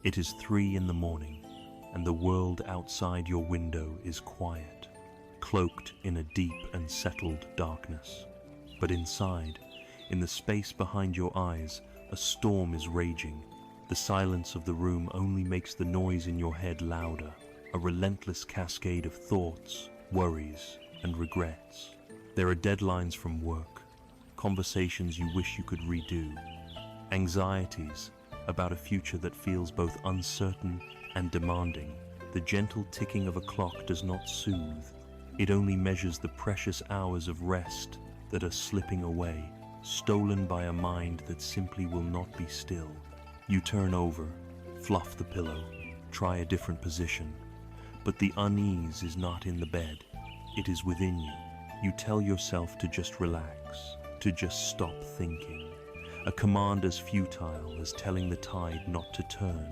It is 3 in the morning, and the world outside your window is quiet, cloaked in a deep and settled darkness. But inside, in the space behind your eyes, a storm is raging. The silence of the room only makes the noise in your head louder, a relentless cascade of thoughts, worries, and regrets. There are deadlines from work, conversations you wish you could redo, anxieties about a future that feels both uncertain and demanding. The gentle ticking of a clock does not soothe. It only measures the precious hours of rest that are slipping away, stolen by a mind that simply will not be still. You turn over, fluff the pillow, try a different position, but the unease is not in the bed. It is within you. You tell yourself to just relax, to just stop thinking. A command as futile as telling the tide not to turn.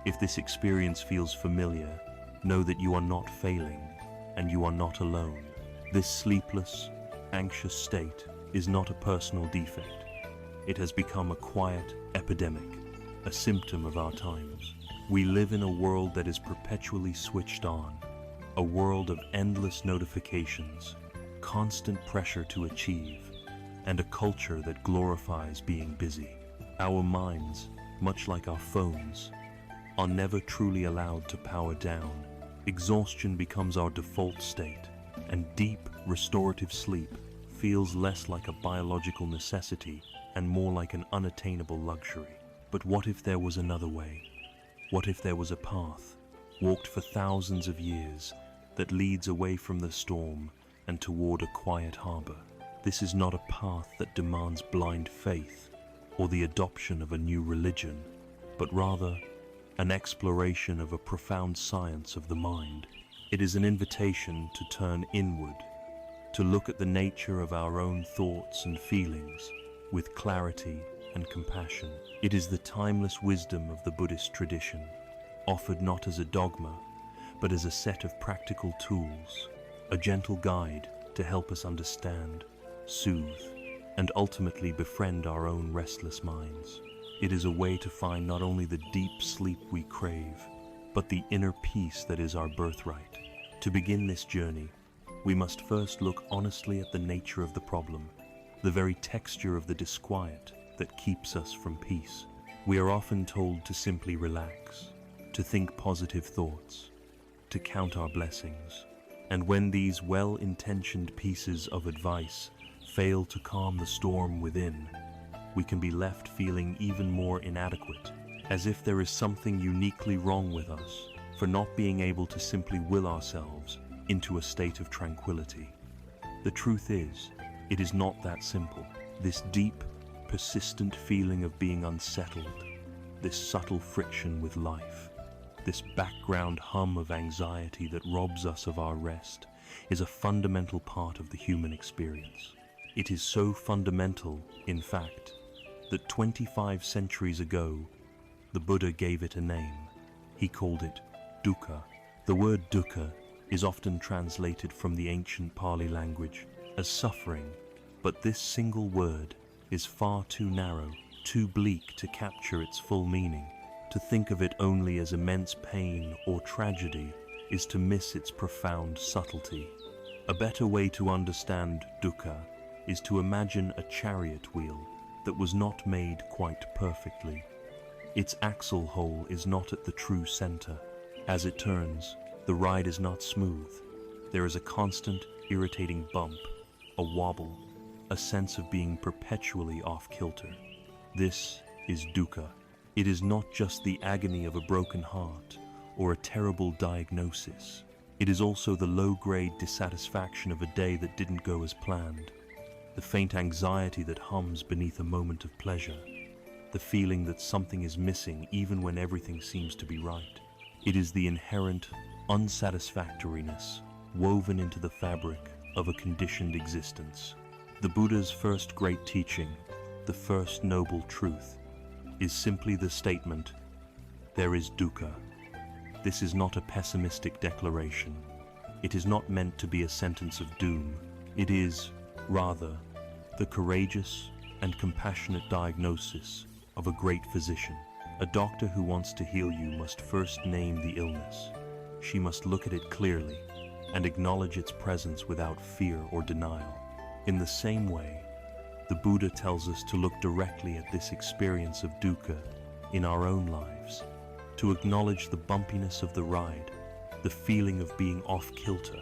If this experience feels familiar, know that you are not failing, and you are not alone. This sleepless, anxious state is not a personal defect. It has become a quiet epidemic, a symptom of our times. We live in a world that is perpetually switched on, a world of endless notifications, constant pressure to achieve, and a culture that glorifies being busy. Our minds, much like our phones, are never truly allowed to power down. Exhaustion becomes our default state, and deep, restorative sleep feels less like a biological necessity and more like an unattainable luxury. But what if there was another way? What if there was a path, walked for thousands of years, that leads away from the storm and toward a quiet harbor? This is not a path that demands blind faith or the adoption of a new religion, but rather an exploration of a profound science of the mind. It is an invitation to turn inward, to look at the nature of our own thoughts and feelings with clarity and compassion. It is the timeless wisdom of the Buddhist tradition, offered not as a dogma, but as a set of practical tools, a gentle guide to help us understand, soothe, and ultimately befriend our own restless minds. It is a way to find not only the deep sleep we crave, but the inner peace that is our birthright. To begin this journey, we must first look honestly at the nature of the problem, the very texture of the disquiet that keeps us from peace. We are often told to simply relax, to think positive thoughts, to count our blessings. And when these well-intentioned pieces of advice fail to calm the storm within, we can be left feeling even more inadequate, as if there is something uniquely wrong with us for not being able to simply will ourselves into a state of tranquility. The truth is, it is not that simple. This deep, persistent feeling of being unsettled, this subtle friction with life, this background hum of anxiety that robs us of our rest, is a fundamental part of the human experience. It is so fundamental, in fact, that 25 centuries ago, the Buddha gave it a name. He called it dukkha. The word dukkha is often translated from the ancient Pali language as suffering, but this single word is far too narrow, too bleak to capture its full meaning. To think of it only as immense pain or tragedy is to miss its profound subtlety. A better way to understand dukkha is to imagine a chariot wheel that was not made quite perfectly. Its axle hole is not at the true center. As it turns, the ride is not smooth. There is a constant, irritating bump, a wobble, a sense of being perpetually off-kilter. This is dukkha. It is not just the agony of a broken heart or a terrible diagnosis. It is also the low-grade dissatisfaction of a day that didn't go as planned, the faint anxiety that hums beneath a moment of pleasure, the feeling that something is missing even when everything seems to be right. It is the inherent unsatisfactoriness woven into the fabric of a conditioned existence. The Buddha's first great teaching, the first noble truth, is simply the statement, there is dukkha. This is not a pessimistic declaration. It is not meant to be a sentence of doom. It is, rather, the courageous and compassionate diagnosis of a great physician. A doctor who wants to heal you must first name the illness. She must look at it clearly and acknowledge its presence without fear or denial. In the same way, the Buddha tells us to look directly at this experience of dukkha in our own lives, to acknowledge the bumpiness of the ride, the feeling of being off kilter.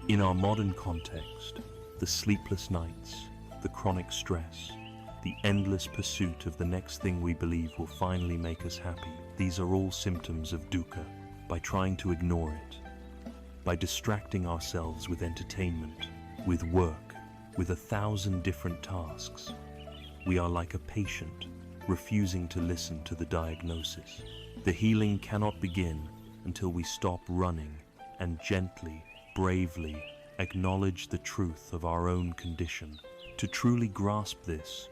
In our modern context, the sleepless nights, the chronic stress, the endless pursuit of the next thing we believe will finally make us happy, these are all symptoms of dukkha. By trying to ignore it, by distracting ourselves with entertainment, with work, with 1,000 different tasks, we are like a patient refusing to listen to the diagnosis. The healing cannot begin until we stop running and gently, bravely acknowledge the truth of our own condition. To truly grasp this,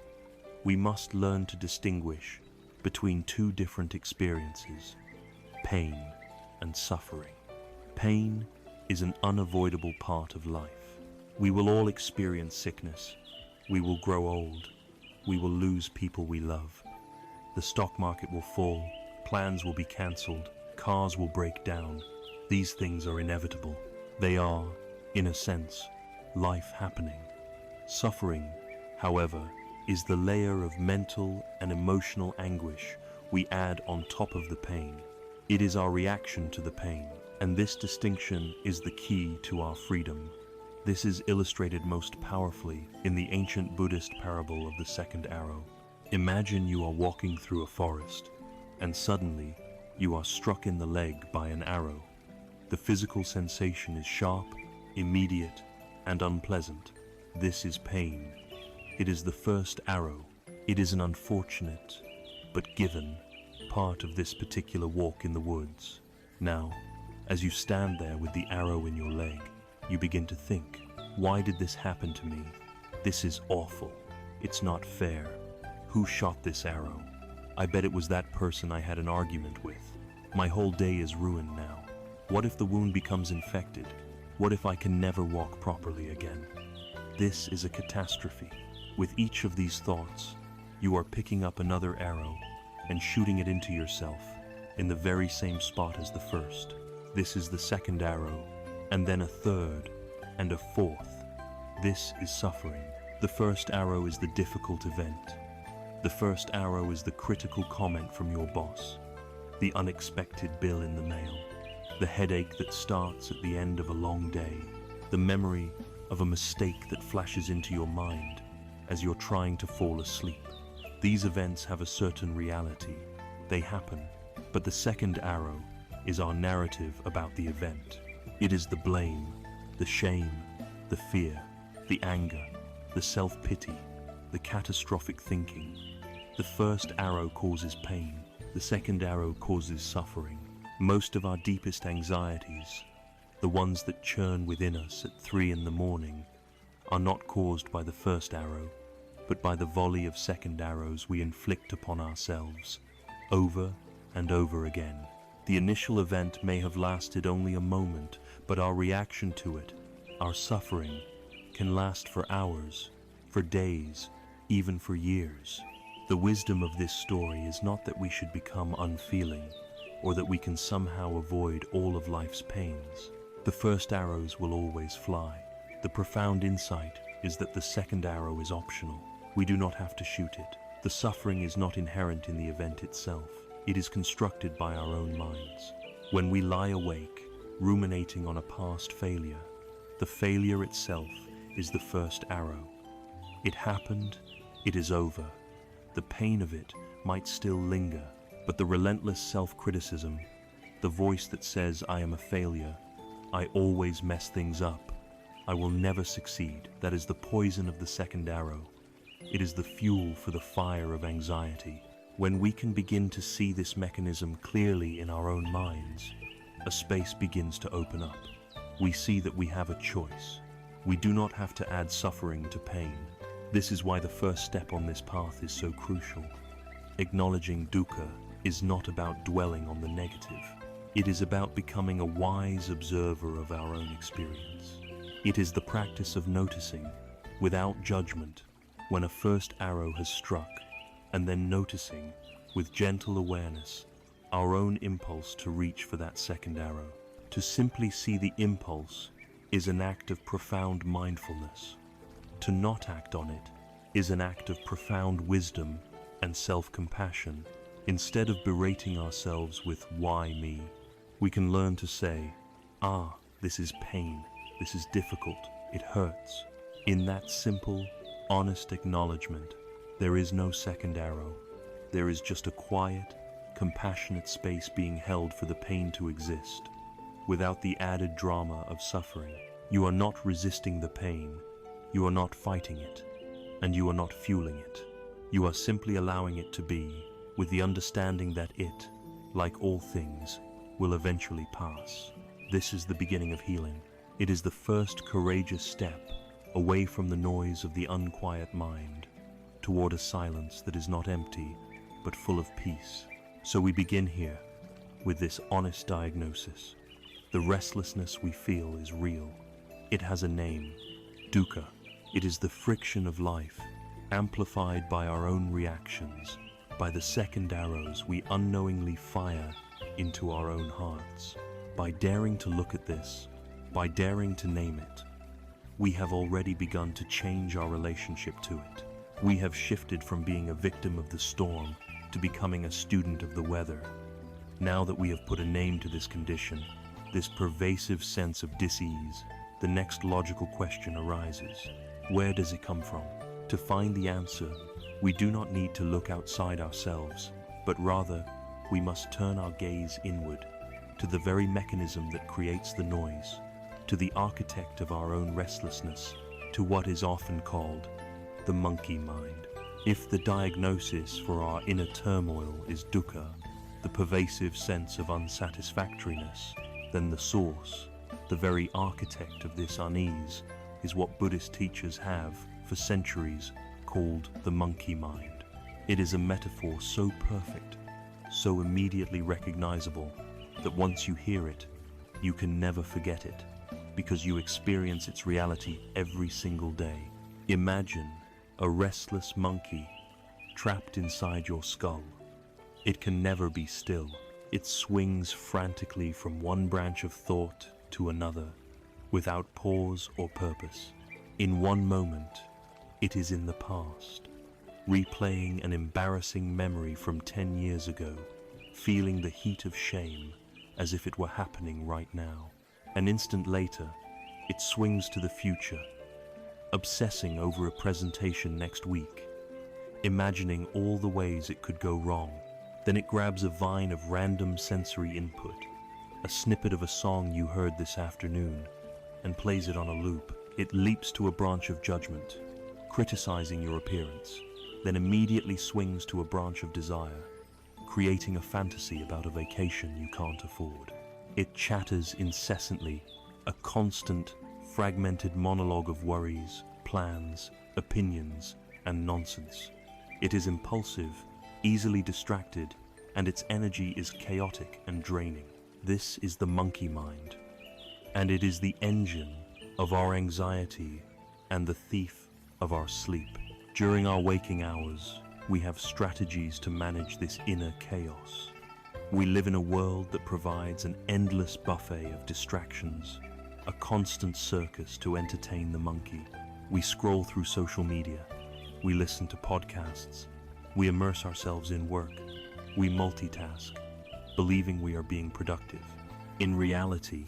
we must learn to distinguish between two different experiences, pain and suffering. Pain is an unavoidable part of life. We will all experience sickness. We will grow old. We will lose people we love. The stock market will fall. Plans will be cancelled. Cars will break down. These things are inevitable. They are, in a sense, life happening. Suffering, however, is the layer of mental and emotional anguish we add on top of the pain. It is our reaction to the pain, and this distinction is the key to our freedom. This is illustrated most powerfully in the ancient Buddhist parable of the second arrow. Imagine you are walking through a forest, and suddenly you are struck in the leg by an arrow. The physical sensation is sharp, immediate, and unpleasant. This is pain. It is the first arrow. It is an unfortunate, but given, part of this particular walk in the woods. Now, as you stand there with the arrow in your leg, you begin to think, why did this happen to me? This is awful. It's not fair. Who shot this arrow? I bet it was that person I had an argument with. My whole day is ruined now. What if the wound becomes infected? What if I can never walk properly again? This is a catastrophe. With each of these thoughts, you are picking up another arrow and shooting it into yourself in the very same spot as the first. This is the second arrow, and then a third, and a fourth. This is suffering. The first arrow is the difficult event. The first arrow is the critical comment from your boss, the unexpected bill in the mail, the headache that starts at the end of a long day, the memory of a mistake that flashes into your mind as you're trying to fall asleep. These events have a certain reality. They happen, but the second arrow is our narrative about the event. It is the blame, the shame, the fear, the anger, the self-pity, the catastrophic thinking. The first arrow causes pain. The second arrow causes suffering. Most of our deepest anxieties, the ones that churn within us at 3 in the morning, are not caused by the first arrow, but by the volley of second arrows we inflict upon ourselves, over and over again. The initial event may have lasted only a moment, but our reaction to it, our suffering, can last for hours, for days, even for years. The wisdom of this story is not that we should become unfeeling, or that we can somehow avoid all of life's pains. The first arrows will always fly. The profound insight is that the second arrow is optional. We do not have to shoot it. The suffering is not inherent in the event itself. It is constructed by our own minds. When we lie awake, ruminating on a past failure, the failure itself is the first arrow. It happened, it is over. The pain of it might still linger, but the relentless self-criticism, the voice that says I am a failure, I always mess things up, I will never succeed, that is the poison of the second arrow. It is the fuel for the fire of anxiety. When we can begin to see this mechanism clearly in our own minds, a space begins to open up. We see that we have a choice. We do not have to add suffering to pain. This is why the first step on this path is so crucial. Acknowledging dukkha is not about dwelling on the negative. It is about becoming a wise observer of our own experience. It is the practice of noticing, without judgment, when a first arrow has struck, and then noticing with gentle awareness, our own impulse to reach for that second arrow. To simply see the impulse is an act of profound mindfulness. To not act on it is an act of profound wisdom and self-compassion. Instead of berating ourselves with "why me?" we can learn to say, this is pain, this is difficult, it hurts. In that simple, honest acknowledgement, there is no second arrow. There is just a quiet, compassionate space being held for the pain to exist, without the added drama of suffering. You are not resisting the pain, you are not fighting it, and you are not fueling it. You are simply allowing it to be, with the understanding that it, like all things, will eventually pass. This is the beginning of healing. It is the first courageous step away from the noise of the unquiet mind, toward a silence that is not empty, but full of peace. So we begin here, with this honest diagnosis. The restlessness we feel is real. It has a name, dukkha. It is the friction of life, amplified by our own reactions, by the second arrows we unknowingly fire into our own hearts. By daring to look at this, by daring to name it, we have already begun to change our relationship to it. We have shifted from being a victim of the storm to becoming a student of the weather. Now that we have put a name to this condition, this pervasive sense of dis-ease, the next logical question arises. Where does it come from? To find the answer, we do not need to look outside ourselves, but rather, we must turn our gaze inward, to the very mechanism that creates the noise, to the architect of our own restlessness, to what is often called the monkey mind. If the diagnosis for our inner turmoil is dukkha, the pervasive sense of unsatisfactoriness, then the source, the very architect of this unease, is what Buddhist teachers have, for centuries, called the monkey mind. It is a metaphor so perfect, so immediately recognizable, that once you hear it, you can never forget it, because you experience its reality every single day. Imagine a restless monkey trapped inside your skull. It can never be still. It swings frantically from one branch of thought to another, without pause or purpose. In one moment, it is in the past, replaying an embarrassing memory from 10 years ago, feeling the heat of shame as if it were happening right now. An instant later, it swings to the future, obsessing over a presentation next week, imagining all the ways it could go wrong. Then it grabs a vine of random sensory input, a snippet of a song you heard this afternoon, and plays it on a loop. It leaps to a branch of judgment, criticizing your appearance, then immediately swings to a branch of desire, creating a fantasy about a vacation you can't afford. It chatters incessantly, a constant, fragmented monologue of worries, plans, opinions, and nonsense. It is impulsive, easily distracted, and its energy is chaotic and draining. This is the monkey mind, and it is the engine of our anxiety and the thief of our sleep. During our waking hours, we have strategies to manage this inner chaos. We live in a world that provides an endless buffet of distractions, a constant circus to entertain the monkey. We scroll through social media, we listen to podcasts, we immerse ourselves in work, we multitask, believing we are being productive. In reality,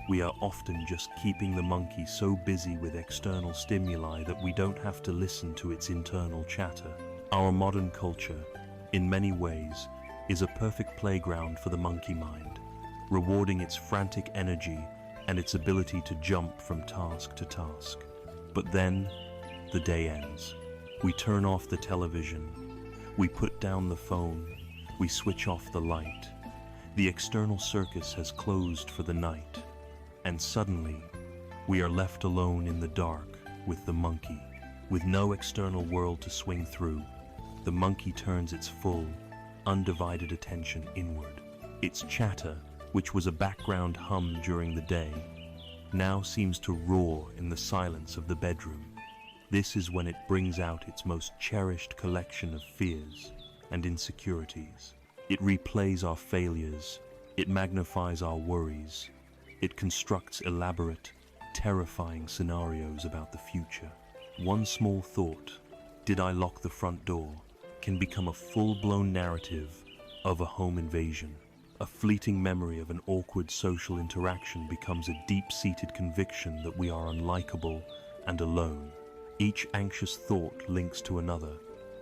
we are often just keeping the monkey so busy with external stimuli that we don't have to listen to its internal chatter. Our modern culture, in many ways, is a perfect playground for the monkey mind, rewarding its frantic energy and its ability to jump from task to task. But then, the day ends. We turn off the television, we put down the phone, we switch off the light. The external circus has closed for the night, and suddenly, we are left alone in the dark with the monkey. With no external world to swing through, the monkey turns its full, undivided attention inward. Its chatter, which was a background hum during the day, now seems to roar in the silence of the bedroom. This is when it brings out its most cherished collection of fears and insecurities. It replays our failures. It magnifies our worries. It constructs elaborate, terrifying scenarios about the future. One small thought, "Did I lock the front door?" can become a full-blown narrative of a home invasion. A fleeting memory of an awkward social interaction becomes a deep-seated conviction that we are unlikable and alone. Each anxious thought links to another,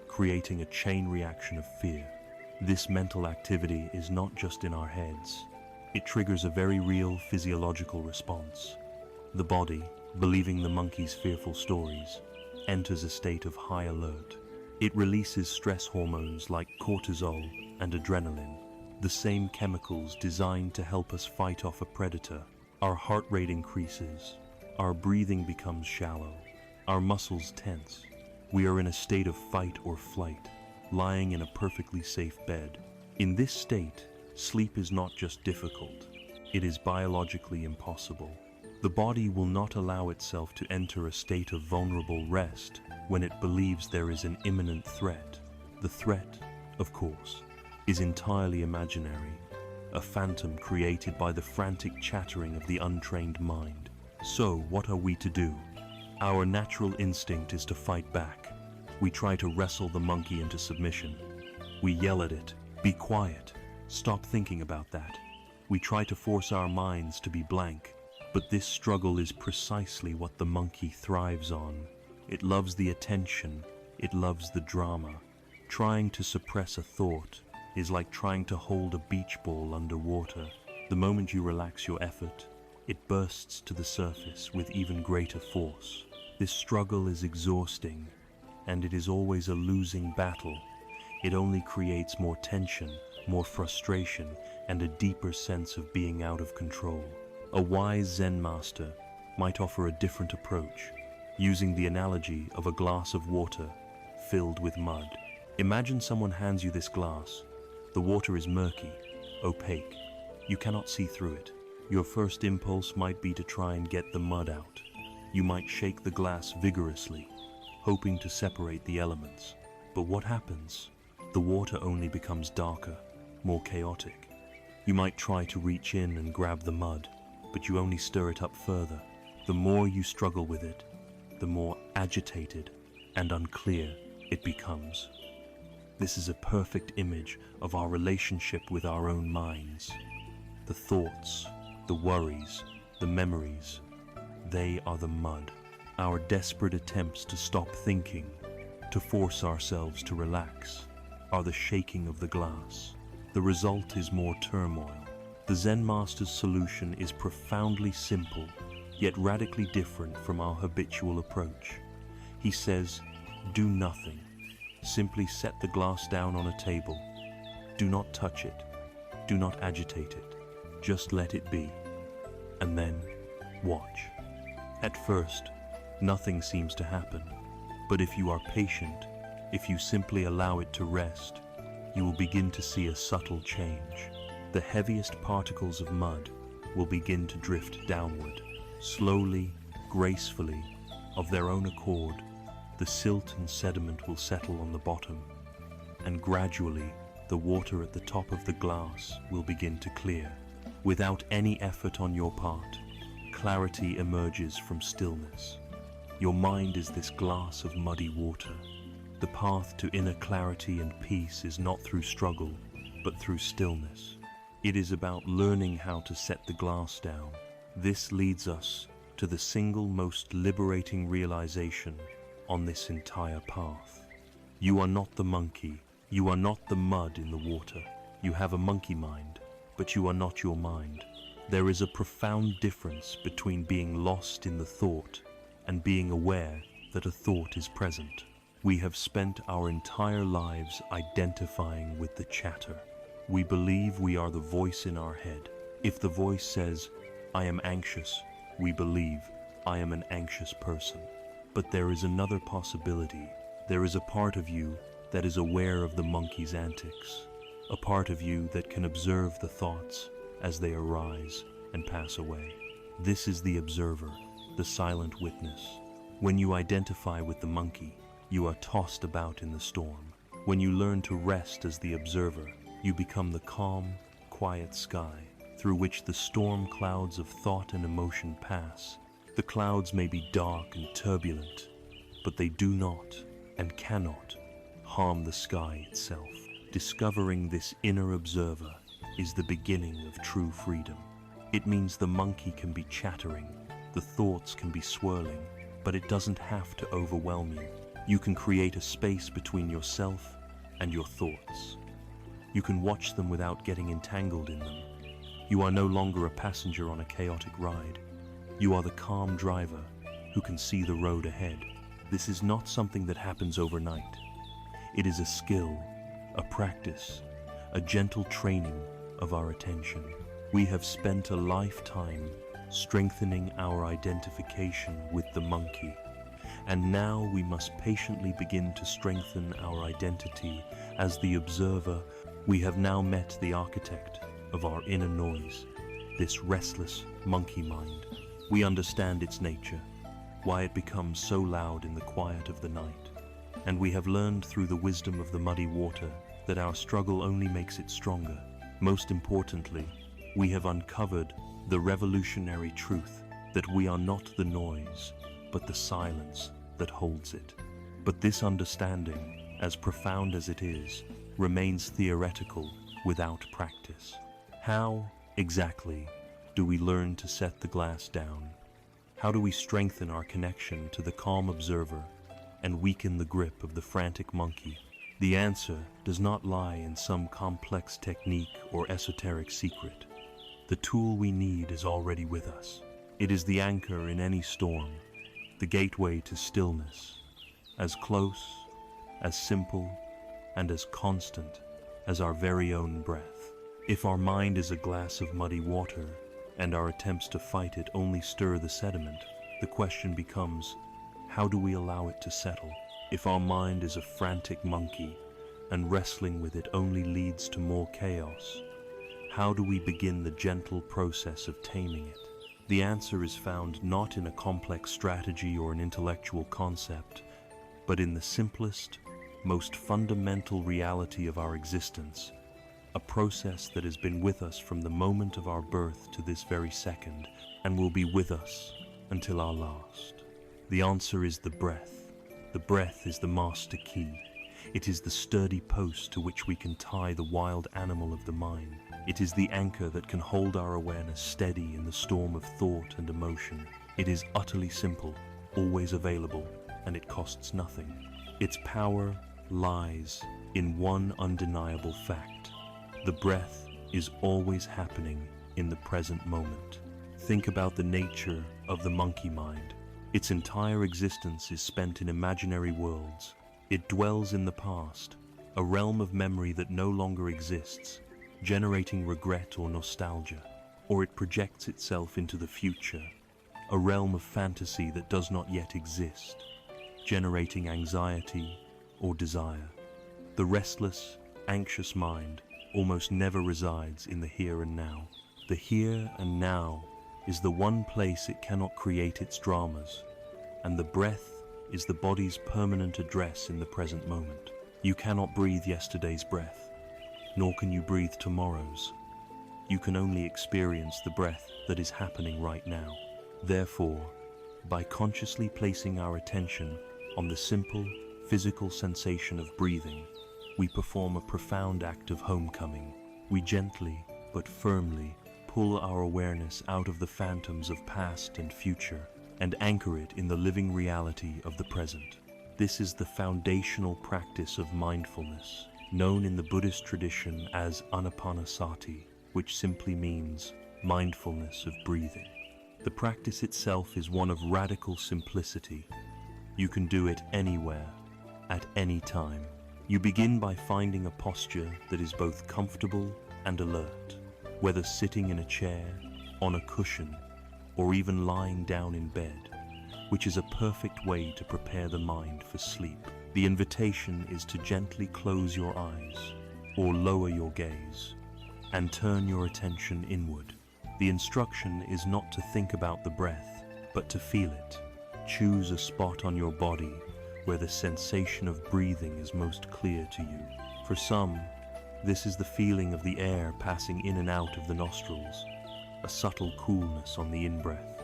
creating a chain reaction of fear. This mental activity is not just in our heads. It triggers a very real physiological response. The body, believing the monkey's fearful stories, enters a state of high alert. It releases stress hormones like cortisol and adrenaline, the same chemicals designed to help us fight off a predator. Our heart rate increases. Our breathing becomes shallow. Our muscles tense. We are in a state of fight or flight, lying in a perfectly safe bed. In this state, sleep is not just difficult, it is biologically impossible. The body will not allow itself to enter a state of vulnerable rest when it believes there is an imminent threat. The threat, of course, is entirely imaginary, a phantom created by the frantic chattering of the untrained mind. So, what are we to do? Our natural instinct is to fight back. We try to wrestle the monkey into submission. We yell at it, "Be quiet, stop thinking about that." We try to force our minds to be blank, but this struggle is precisely what the monkey thrives on. It loves the attention, it loves the drama. Trying to suppress a thought is like trying to hold a beach ball underwater. The moment you relax your effort, it bursts to the surface with even greater force. This struggle is exhausting, and it is always a losing battle. It only creates more tension, more frustration, and a deeper sense of being out of control. A wise Zen master might offer a different approach, using the analogy of a glass of water filled with mud. Imagine someone hands you this glass. The water is murky, opaque. You cannot see through it. Your first impulse might be to try and get the mud out. You might shake the glass vigorously, hoping to separate the elements. But what happens? The water only becomes darker, more chaotic. You might try to reach in and grab the mud, but you only stir it up further. The more you struggle with it, the more agitated and unclear it becomes. This is a perfect image of our relationship with our own minds. The thoughts, the worries, the memories, they are the mud. Our desperate attempts to stop thinking, to force ourselves to relax, are the shaking of the glass. The result is more turmoil. The Zen master's solution is profoundly simple, yet radically different from our habitual approach. He says, do nothing. Simply set the glass down on a table. Do not touch it. Do not agitate it. Just let it be. And then, watch. At first, nothing seems to happen. But if you are patient, if you simply allow it to rest, you will begin to see a subtle change. The heaviest particles of mud will begin to drift downward. Slowly, gracefully, of their own accord, the silt and sediment will settle on the bottom, and gradually the water at the top of the glass will begin to clear. Without any effort on your part, clarity emerges from stillness. Your mind is this glass of muddy water. The path to inner clarity and peace is not through struggle, but through stillness. It is about learning how to set the glass down. This leads us to the single most liberating realization on this entire path. You are not the monkey. You are not the mud in the water. You have a monkey mind, but you are not your mind. There is a profound difference between being lost in the thought and being aware that a thought is present. We have spent our entire lives identifying with the chatter. We believe we are the voice in our head. If the voice says, "I am anxious," we believe, "I am an anxious person." But there is another possibility. There is a part of you that is aware of the monkey's antics, a part of you that can observe the thoughts as they arise and pass away. This is the observer, the silent witness. When you identify with the monkey, you are tossed about in the storm. When you learn to rest as the observer, you become the calm, quiet sky through which the storm clouds of thought and emotion pass. The clouds may be dark and turbulent, but they do not and cannot harm the sky itself. Discovering this inner observer is the beginning of true freedom. It means the monkey can be chattering, the thoughts can be swirling, but it doesn't have to overwhelm you. You can create a space between yourself and your thoughts. You can watch them without getting entangled in them. You are no longer a passenger on a chaotic ride. You are the calm driver who can see the road ahead. This is not something that happens overnight. It is a skill, a practice, a gentle training of our attention. We have spent a lifetime strengthening our identification with the monkey, and now we must patiently begin to strengthen our identity as the observer. We have now met the architect of our inner noise, this restless monkey mind. We understand its nature, why it becomes so loud in the quiet of the night, and we have learned through the wisdom of the muddy water that our struggle only makes it stronger. Most importantly, we have uncovered the revolutionary truth that we are not the noise, but the silence that holds it. But this understanding, as profound as it is, remains theoretical without practice. How, exactly, do we learn to set the glass down? How do we strengthen our connection to the calm observer and weaken the grip of the frantic monkey? The answer does not lie in some complex technique or esoteric secret. The tool we need is already with us. It is the anchor in any storm, the gateway to stillness, as close, as simple, and as constant as our very own breath. If our mind is a glass of muddy water, and our attempts to fight it only stir the sediment, the question becomes, how do we allow it to settle? If our mind is a frantic monkey, and wrestling with it only leads to more chaos, how do we begin the gentle process of taming it? The answer is found not in a complex strategy or an intellectual concept, but in the simplest, most fundamental reality of our existence, a process that has been with us from the moment of our birth to this very second, and will be with us until our last. The answer is the breath. The breath is the master key. It is the sturdy post to which we can tie the wild animal of the mind. It is the anchor that can hold our awareness steady in the storm of thought and emotion. It is utterly simple, always available, and it costs nothing. Its power lies in one undeniable fact. The breath is always happening in the present moment. Think about the nature of the monkey mind. Its entire existence is spent in imaginary worlds. It dwells in the past, a realm of memory that no longer exists, generating regret or nostalgia, or it projects itself into the future, a realm of fantasy that does not yet exist, generating anxiety or desire. The restless, anxious mind almost never resides in the here and now. The here and now is the one place it cannot create its dramas, and the breath is the body's permanent address in the present moment. You cannot breathe yesterday's breath, nor can you breathe tomorrow's. You can only experience the breath that is happening right now. Therefore, by consciously placing our attention on the simple, physical sensation of breathing, we perform a profound act of homecoming. We gently, but firmly, pull our awareness out of the phantoms of past and future and anchor it in the living reality of the present. This is the foundational practice of mindfulness, known in the Buddhist tradition as Anapanasati, which simply means mindfulness of breathing. The practice itself is one of radical simplicity. You can do it anywhere, at any time. You begin by finding a posture that is both comfortable and alert, whether sitting in a chair, on a cushion, or even lying down in bed, which is a perfect way to prepare the mind for sleep. The invitation is to gently close your eyes, or lower your gaze, and turn your attention inward. The instruction is not to think about the breath, but to feel it. Choose a spot on your body where the sensation of breathing is most clear to you. For some, this is the feeling of the air passing in and out of the nostrils, a subtle coolness on the in-breath,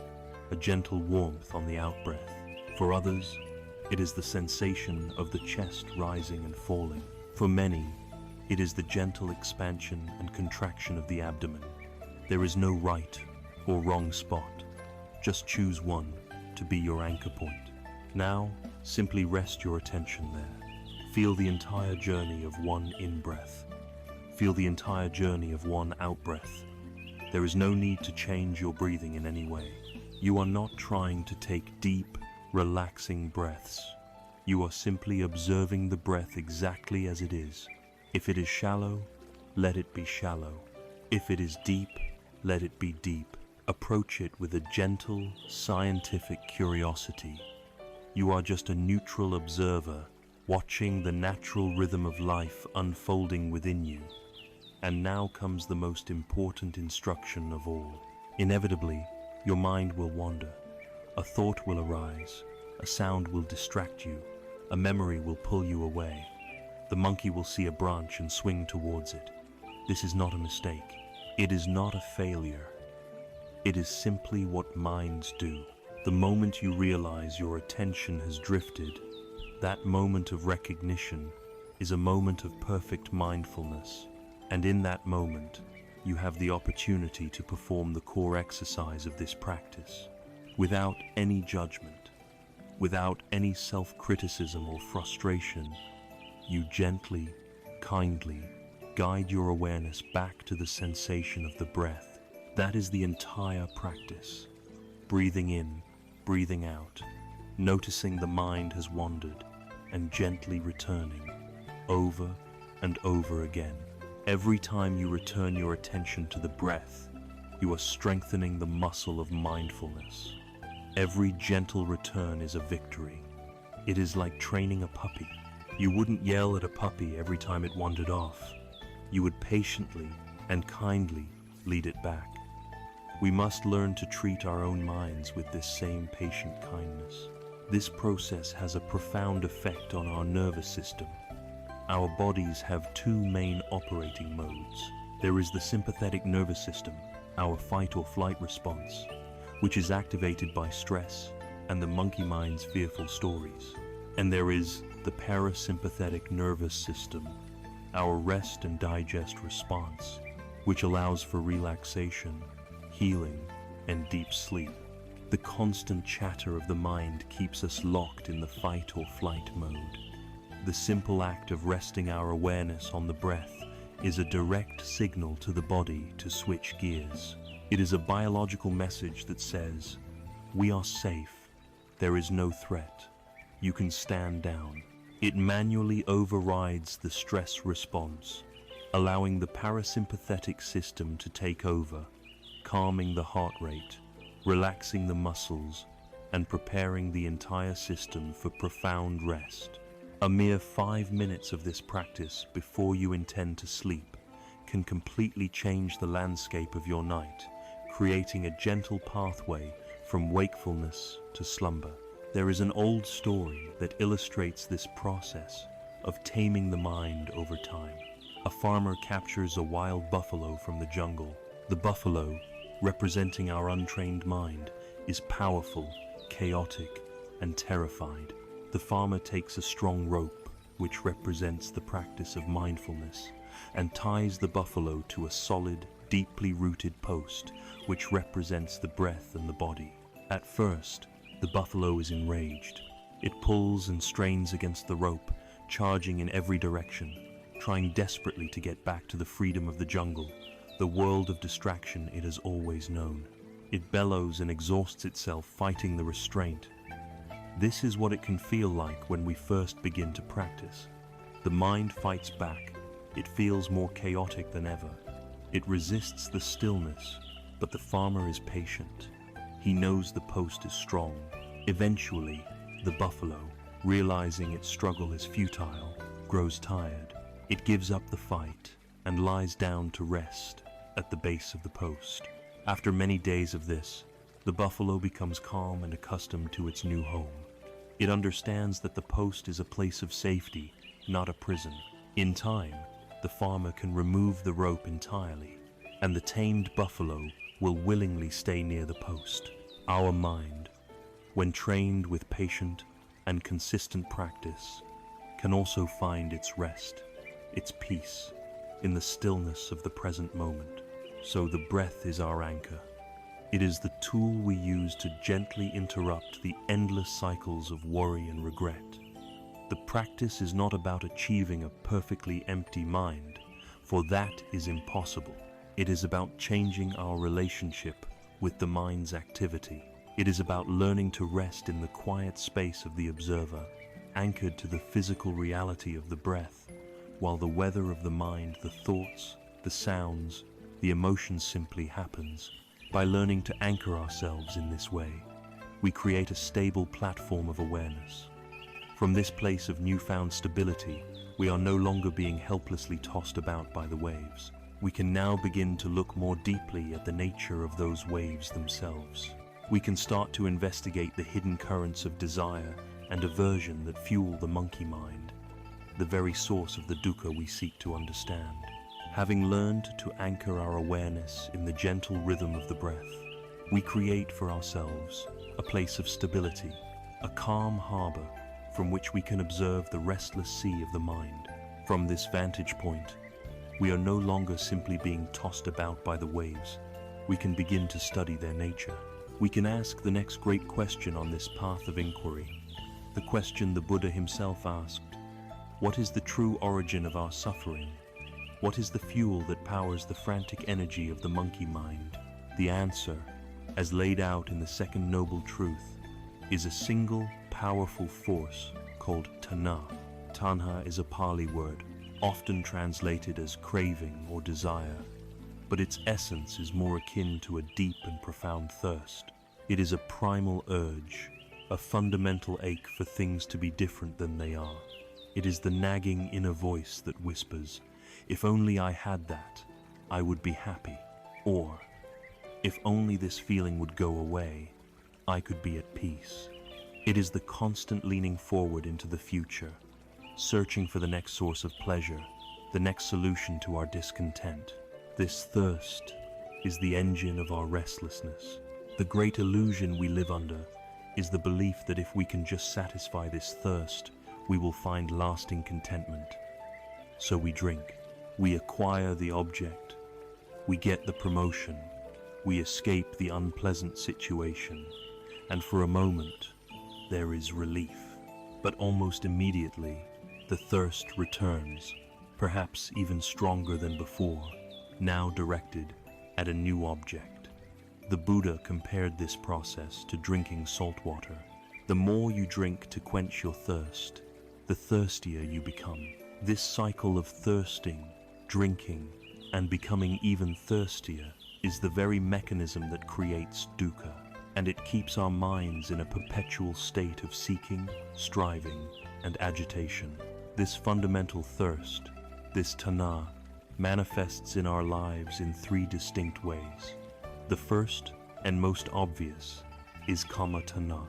a gentle warmth on the out-breath. For others, it is the sensation of the chest rising and falling. For many, it is the gentle expansion and contraction of the abdomen. There is no right or wrong spot. Just choose one to be your anchor point. Now, simply rest your attention there. Feel the entire journey of one in-breath. Feel the entire journey of one out-breath. There is no need to change your breathing in any way. You are not trying to take deep, relaxing breaths. You are simply observing the breath exactly as it is. If it is shallow, let it be shallow. If it is deep, let it be deep. Approach it with a gentle, scientific curiosity. You are just a neutral observer, watching the natural rhythm of life unfolding within you. And now comes the most important instruction of all. Inevitably, your mind will wander. A thought will arise. A sound will distract you. A memory will pull you away. The monkey will see a branch and swing towards it. This is not a mistake. It is not a failure. It is simply what minds do. The moment you realize your attention has drifted, that moment of recognition is a moment of perfect mindfulness. And in that moment, you have the opportunity to perform the core exercise of this practice without any judgment, without any self-criticism or frustration. You gently, kindly guide your awareness back to the sensation of the breath. That is the entire practice. Breathing in, breathing out, noticing the mind has wandered, and gently returning, over and over again. Every time you return your attention to the breath, you are strengthening the muscle of mindfulness. Every gentle return is a victory. It is like training a puppy. You wouldn't yell at a puppy every time it wandered off. You would patiently and kindly lead it back. We must learn to treat our own minds with this same patient kindness. This process has a profound effect on our nervous system. Our bodies have two main operating modes. There is the sympathetic nervous system, our fight or flight response, which is activated by stress and the monkey mind's fearful stories. And there is the parasympathetic nervous system, our rest and digest response, which allows for relaxation, healing, and deep sleep. The constant chatter of the mind keeps us locked in the fight or flight mode. The simple act of resting our awareness on the breath is a direct signal to the body to switch gears. It is a biological message that says, "We are safe. There is no threat. You can stand down." It manually overrides the stress response, allowing the parasympathetic system to take over, calming the heart rate, relaxing the muscles, and preparing the entire system for profound rest. A mere 5 minutes of this practice before you intend to sleep can completely change the landscape of your night, creating a gentle pathway from wakefulness to slumber. There is an old story that illustrates this process of taming the mind over time. A farmer captures a wild buffalo from the jungle. The buffalo, representing our untrained mind, is powerful, chaotic, and terrified. The farmer takes a strong rope, which represents the practice of mindfulness, and ties the buffalo to a solid, deeply rooted post, which represents the breath and the body. At first, the buffalo is enraged. It pulls and strains against the rope, charging in every direction, trying desperately to get back to the freedom of the jungle, the world of distraction it has always known. It bellows and exhausts itself fighting the restraint. This is what it can feel like when we first begin to practice. The mind fights back. It feels more chaotic than ever. It resists the stillness, but the farmer is patient. He knows the post is strong. Eventually, the buffalo, realizing its struggle is futile, grows tired. It gives up the fight and lies down to rest at the base of the post. After many days of this, the buffalo becomes calm and accustomed to its new home. It understands that the post is a place of safety, not a prison. In time, the farmer can remove the rope entirely, and the tamed buffalo will willingly stay near the post. Our mind, when trained with patient and consistent practice, can also find its rest, its peace, in the stillness of the present moment. So the breath is our anchor. It is the tool we use to gently interrupt the endless cycles of worry and regret. The practice is not about achieving a perfectly empty mind, for that is impossible. It is about changing our relationship with the mind's activity. It is about learning to rest in the quiet space of the observer, anchored to the physical reality of the breath, while the weather of the mind, the thoughts, the sounds, the emotions simply happens. By learning to anchor ourselves in this way, we create a stable platform of awareness. From this place of newfound stability, we are no longer being helplessly tossed about by the waves. We can now begin to look more deeply at the nature of those waves themselves. We can start to investigate the hidden currents of desire and aversion that fuel the monkey mind, the very source of the dukkha we seek to understand. Having learned to anchor our awareness in the gentle rhythm of the breath, we create for ourselves a place of stability, a calm harbor from which we can observe the restless sea of the mind. From this vantage point, we are no longer simply being tossed about by the waves. We can begin to study their nature. We can ask the next great question on this path of inquiry, the question the Buddha himself asked: what is the true origin of our suffering? What is the fuel that powers the frantic energy of the monkey mind? The answer, as laid out in the second noble truth, is a single, powerful force called tanha. Tanha is a Pali word, often translated as craving or desire, but its essence is more akin to a deep and profound thirst. It is a primal urge, a fundamental ache for things to be different than they are. It is the nagging inner voice that whispers, "If only I had that, I would be happy," or "If only this feeling would go away, I could be at peace." It is the constant leaning forward into the future, searching for the next source of pleasure, the next solution to our discontent. This thirst is the engine of our restlessness. The great illusion we live under is the belief that if we can just satisfy this thirst, we will find lasting contentment. So we drink. We acquire the object, we get the promotion, we escape the unpleasant situation, and for a moment there is relief. But almost immediately the thirst returns, perhaps even stronger than before, now directed at a new object. The Buddha compared this process to drinking salt water. The more you drink to quench your thirst, the thirstier you become. This cycle of thirsting, drinking, and becoming even thirstier is the very mechanism that creates dukkha, and it keeps our minds in a perpetual state of seeking, striving, and agitation. This fundamental thirst, this tanha, manifests in our lives in three distinct ways. The first and most obvious is kama tanha,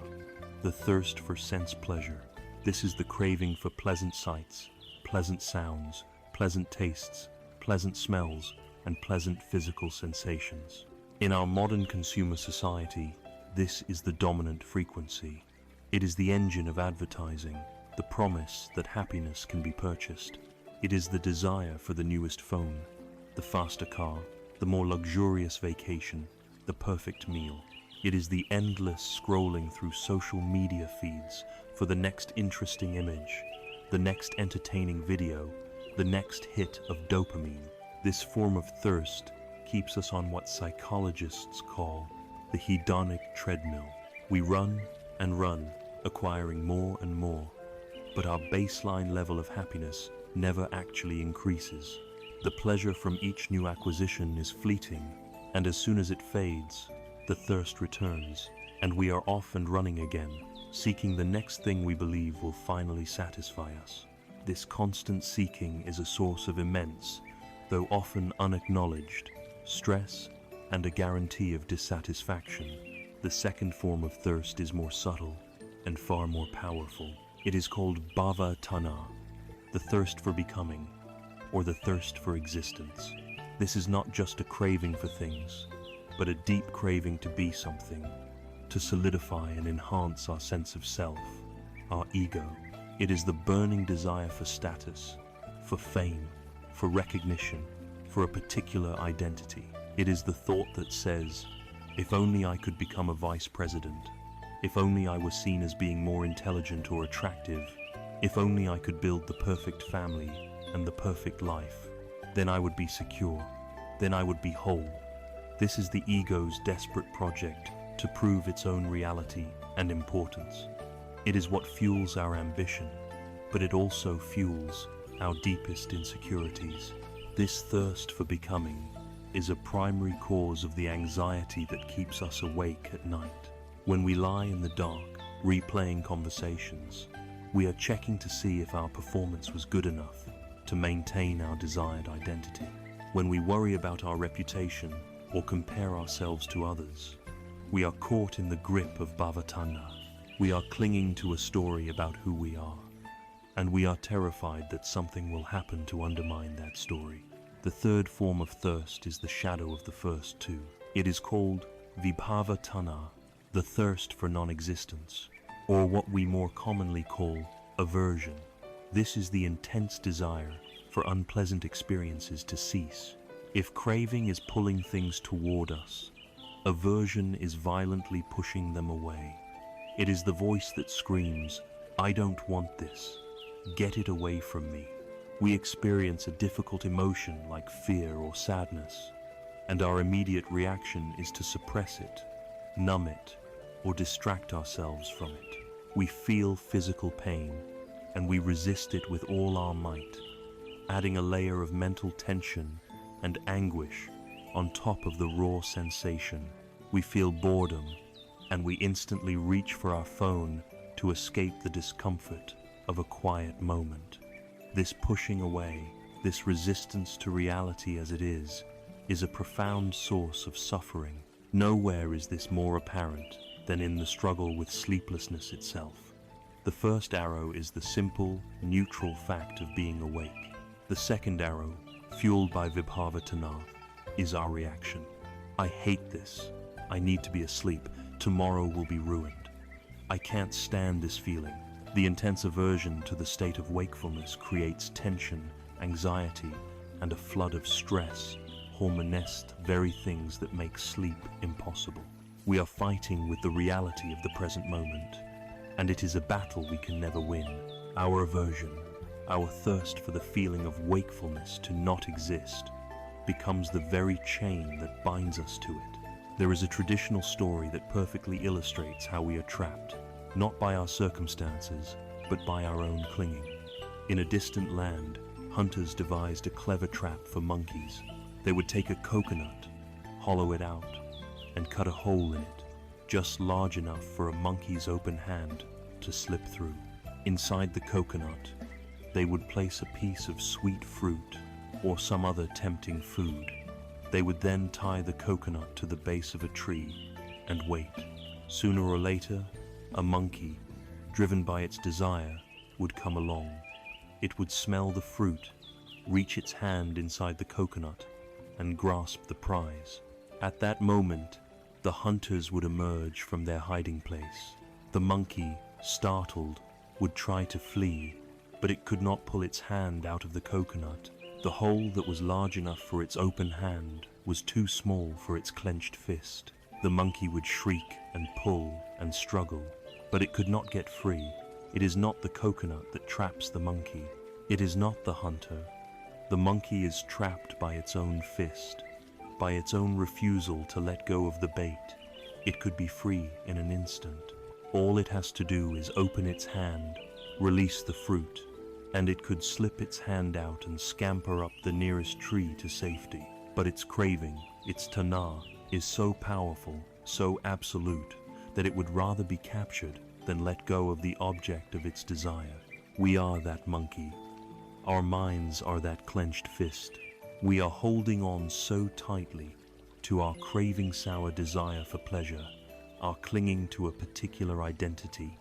the thirst for sense pleasure. This is the craving for pleasant sights, pleasant sounds, pleasant tastes, pleasant smells, and pleasant physical sensations. In our modern consumer society, this is the dominant frequency. It is the engine of advertising, the promise that happiness can be purchased. It is the desire for the newest phone, the faster car, the more luxurious vacation, the perfect meal. It is the endless scrolling through social media feeds for the next interesting image, the next entertaining video, the next hit of dopamine. This form of thirst keeps us on what psychologists call the hedonic treadmill. We run and run, acquiring more and more, but our baseline level of happiness never actually increases. The pleasure from each new acquisition is fleeting, and as soon as it fades, the thirst returns, and we are off and running again, seeking the next thing we believe will finally satisfy us. This constant seeking is a source of immense, though often unacknowledged, stress and a guarantee of dissatisfaction. The second form of thirst is more subtle. and far more powerful. It is called bhava tanha, the thirst for becoming, or the thirst for existence. This is not just a craving for things, but a deep craving to be something, to solidify and enhance our sense of self, our ego. It is the burning desire for status, for fame, for recognition, for a particular identity. It is the thought that says, if only I could become a vice president, if only I were seen as being more intelligent or attractive, if only I could build the perfect family and the perfect life, then I would be secure, then I would be whole. This is the ego's desperate project to prove its own reality and importance. It is what fuels our ambition, but it also fuels our deepest insecurities. This thirst for becoming is a primary cause of the anxiety that keeps us awake at night. When we lie in the dark, replaying conversations, we are checking to see if our performance was good enough to maintain our desired identity. When we worry about our reputation or compare ourselves to others, we are caught in the grip of bhava tanha. We are clinging to a story about who we are, and we are terrified that something will happen to undermine that story. The third form of thirst is the shadow of the first two. It is called vibhava tanha, the thirst for non-existence, or what we more commonly call aversion. This is the intense desire for unpleasant experiences to cease. If craving is pulling things toward us, aversion is violently pushing them away. It is the voice that screams, "I don't want this. Get it away from me." We experience a difficult emotion like fear or sadness, and our immediate reaction is to suppress it, numb it, or distract ourselves from it. We feel physical pain, and we resist it with all our might, adding a layer of mental tension and anguish on top of the raw sensation. We feel boredom, and we instantly reach for our phone to escape the discomfort of a quiet moment. This pushing away, this resistance to reality as it is a profound source of suffering. Nowhere is this more apparent than in the struggle with sleeplessness itself. The first arrow is the simple, neutral fact of being awake. The second arrow, fueled by vibhava tanha, is our reaction. I hate this. I need to be asleep. Tomorrow will be ruined. I can't stand this feeling. The intense aversion to the state of wakefulness creates tension, anxiety, and a flood of stress, hormonesque very things that make sleep impossible. We are fighting with the reality of the present moment, and it is a battle we can never win. Our aversion, our thirst for the feeling of wakefulness to not exist, becomes the very chain that binds us to it. There is a traditional story that perfectly illustrates how we are trapped, not by our circumstances, but by our own clinging. In a distant land, hunters devised a clever trap for monkeys. They would take a coconut, hollow it out, and cut a hole in it, just large enough for a monkey's open hand to slip through. Inside the coconut, they would place a piece of sweet fruit or some other tempting food. They would then tie the coconut to the base of a tree and wait. Sooner or later, a monkey, driven by its desire, would come along. It would smell the fruit, reach its hand inside the coconut, and grasp the prize. At that moment, the hunters would emerge from their hiding place. The monkey, startled, would try to flee, but it could not pull its hand out of the coconut. The hole that was large enough for its open hand was too small for its clenched fist. The monkey would shriek and pull and struggle, but it could not get free. It is not the coconut that traps the monkey. It is not the hunter. The monkey is trapped by its own fist, by its own refusal to let go of the bait. It could be free in an instant. All it has to do is open its hand, release the fruit, and it could slip its hand out and scamper up the nearest tree to safety. But its craving, its tanha, is so powerful, so absolute, that it would rather be captured than let go of the object of its desire. We are that monkey. Our minds are that clenched fist. We are holding on so tightly to our craving sour desire for pleasure, our clinging to a particular identity,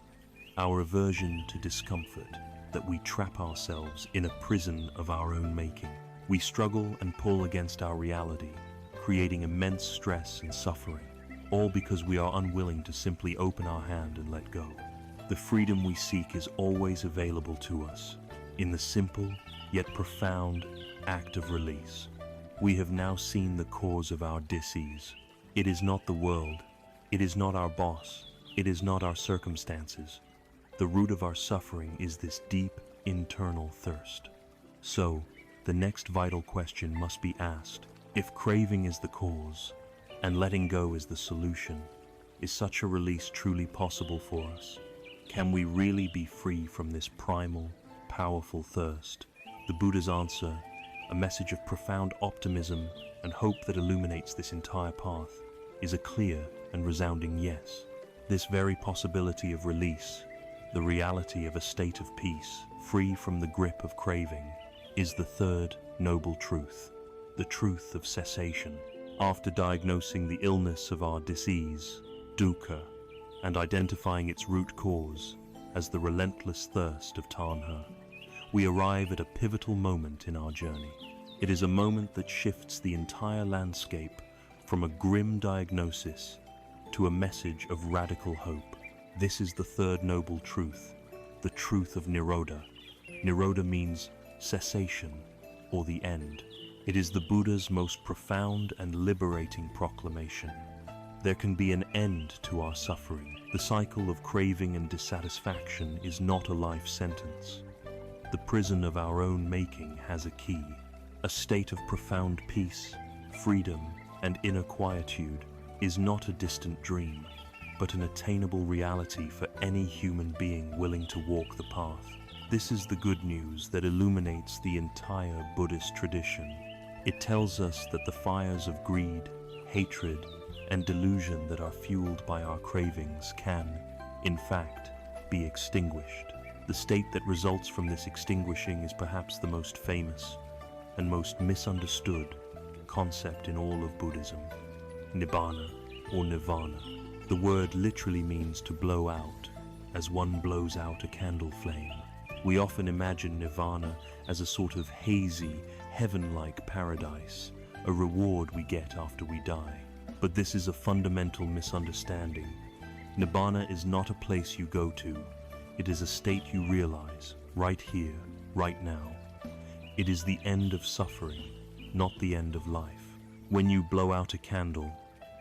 our aversion to discomfort, that we trap ourselves in a prison of our own making. We struggle and pull against our reality, creating immense stress and suffering, all because we are unwilling to simply open our hand and let go. The freedom we seek is always available to us, in the simple yet profound act of release. We have now seen the cause of our dis-ease. It is not the world, it is not our boss, it is not our circumstances. The root of our suffering is this deep internal thirst. So, the next vital question must be asked: if craving is the cause, and letting go is the solution, is such a release truly possible for us? Can we really be free from this primal, powerful thirst? The Buddha's answer, a message of profound optimism and hope that illuminates this entire path, is a clear and resounding yes. This very possibility of release, the reality of a state of peace, free from the grip of craving, is the third noble truth, the truth of cessation. After diagnosing the illness of our disease, dukkha, and identifying its root cause as the relentless thirst of tanha, we arrive at a pivotal moment in our journey. It is a moment that shifts the entire landscape from a grim diagnosis to a message of radical hope. This is the third noble truth, the truth of Nirodha. Nirodha means cessation, or the end. It is the Buddha's most profound and liberating proclamation. There can be an end to our suffering. The cycle of craving and dissatisfaction is not a life sentence. The prison of our own making has a key. A state of profound peace, freedom, and inner quietude is not a distant dream, but an attainable reality for any human being willing to walk the path. This is the good news that illuminates the entire Buddhist tradition. It tells us that the fires of greed, hatred, and delusion that are fueled by our cravings can, in fact, be extinguished. The state that results from this extinguishing is perhaps the most famous and most misunderstood concept in all of Buddhism: Nibbana or Nirvana. The word literally means to blow out, as one blows out a candle flame. We often imagine Nirvana as a sort of hazy, heaven-like paradise, a reward we get after we die. But this is a fundamental misunderstanding. Nibbana is not a place you go to. It is a state you realize, right here, right now. It is the end of suffering, not the end of life. When you blow out a candle,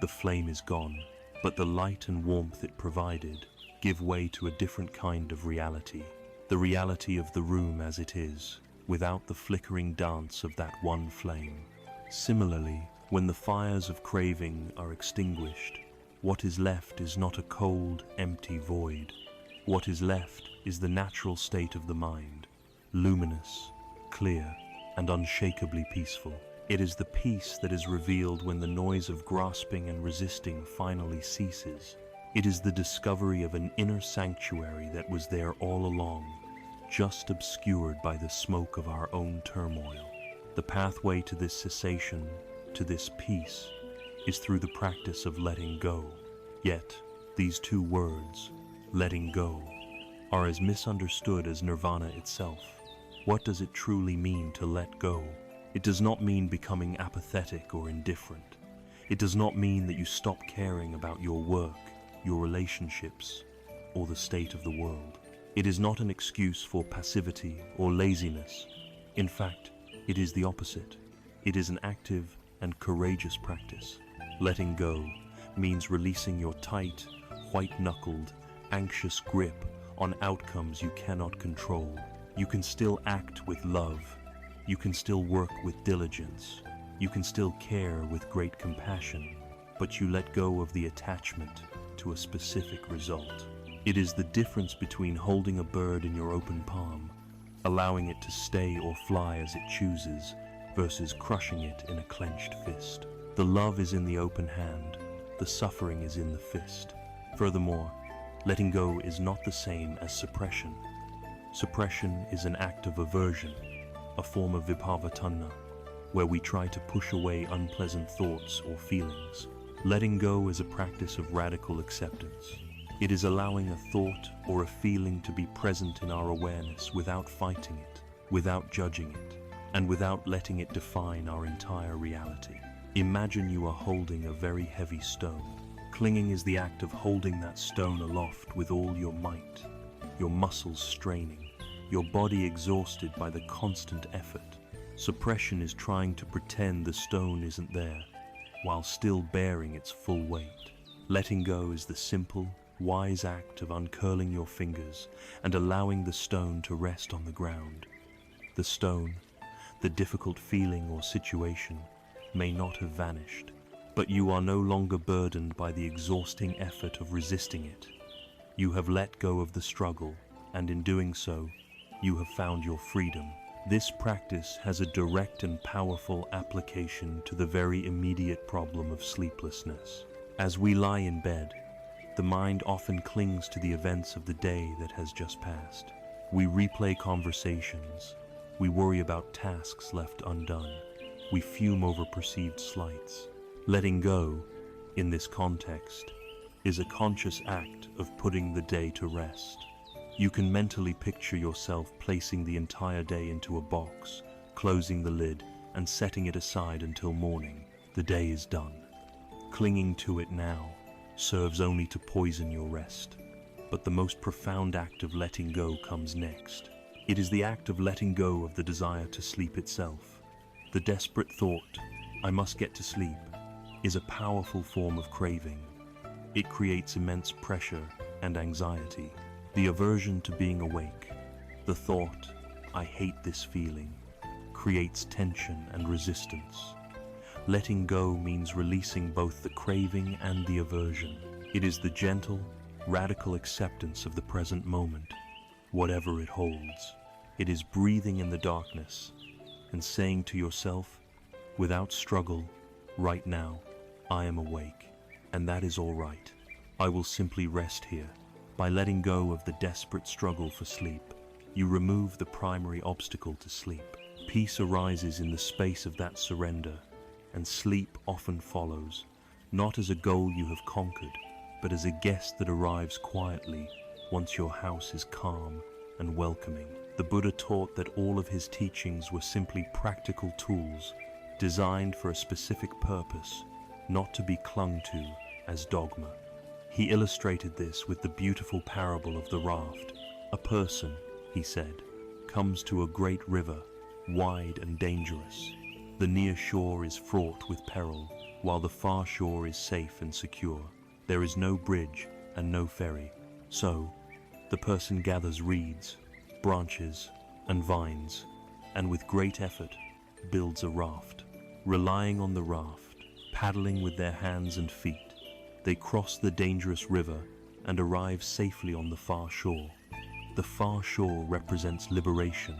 the flame is gone, but the light and warmth it provided give way to a different kind of reality. The reality of the room as it is, without the flickering dance of that one flame. Similarly, when the fires of craving are extinguished, what is left is not a cold, empty void. What is left is the natural state of the mind, luminous, clear, and unshakably peaceful. It is the peace that is revealed when the noise of grasping and resisting finally ceases. It is the discovery of an inner sanctuary that was there all along, just obscured by the smoke of our own turmoil. The pathway to this cessation, to this peace, is through the practice of letting go. Yet, these two words, letting go, are as misunderstood as nirvana itself. What does it truly mean to let go? It does not mean becoming apathetic or indifferent. It does not mean that you stop caring about your work, your relationships, or the state of the world. It is not an excuse for passivity or laziness. In fact, it is the opposite. It is an active and courageous practice. Letting go means releasing your tight, white-knuckled, anxious grip on outcomes you cannot control. You can still act with love. You can still work with diligence. You can still care with great compassion, but you let go of the attachment to a specific result. It is the difference between holding a bird in your open palm, allowing it to stay or fly as it chooses, versus crushing it in a clenched fist. The love is in the open hand, the suffering is in the fist. Furthermore, letting go is not the same as suppression. Suppression is an act of aversion, a form of vibhavatanha, where we try to push away unpleasant thoughts or feelings. Letting go is a practice of radical acceptance, It is allowing a thought or a feeling to be present in our awareness without fighting it, without judging it, and without letting it define our entire reality. Imagine you are holding a very heavy stone. Clinging is the act of holding that stone aloft with all your might, your muscles straining, your body exhausted by the constant effort. Suppression is trying to pretend the stone isn't there, while still bearing its full weight. Letting go is the simple, wise act of uncurling your fingers and allowing the stone to rest on the ground. The stone, the difficult feeling or situation, may not have vanished, but you are no longer burdened by the exhausting effort of resisting it. You have let go of the struggle, and in doing so, you have found your freedom. This practice has a direct and powerful application to the very immediate problem of sleeplessness. As we lie in bed, the mind often clings to the events of the day that has just passed. We replay conversations. We worry about tasks left undone. We fume over perceived slights. Letting go, in this context, is a conscious act of putting the day to rest. You can mentally picture yourself placing the entire day into a box, closing the lid, and setting it aside until morning. The day is done. Clinging to it now serves only to poison your rest. But the most profound act of letting go comes next. It is the act of letting go of the desire to sleep itself. The desperate thought, "I must get to sleep," is a powerful form of craving. It creates immense pressure and anxiety. The aversion to being awake, the thought, "I hate this feeling," creates tension and resistance. Letting go means releasing both the craving and the aversion. It is the gentle, radical acceptance of the present moment, whatever it holds. It is breathing in the darkness and saying to yourself, without struggle, right now, I am awake, and that is all right. I will simply rest here. By letting go of the desperate struggle for sleep, you remove the primary obstacle to sleep. Peace arises in the space of that surrender, and sleep often follows, not as a goal you have conquered, but as a guest that arrives quietly once your house is calm and welcoming. The Buddha taught that all of his teachings were simply practical tools designed for a specific purpose, not to be clung to as dogma. He illustrated this with the beautiful parable of the raft. A person, he said, comes to a great river, wide and dangerous. The near shore is fraught with peril, while the far shore is safe and secure. There is no bridge and no ferry. So, the person gathers reeds, branches, and vines, and with great effort builds a raft. Relying on the raft, paddling with their hands and feet, they cross the dangerous river and arrive safely on the far shore. The far shore represents liberation,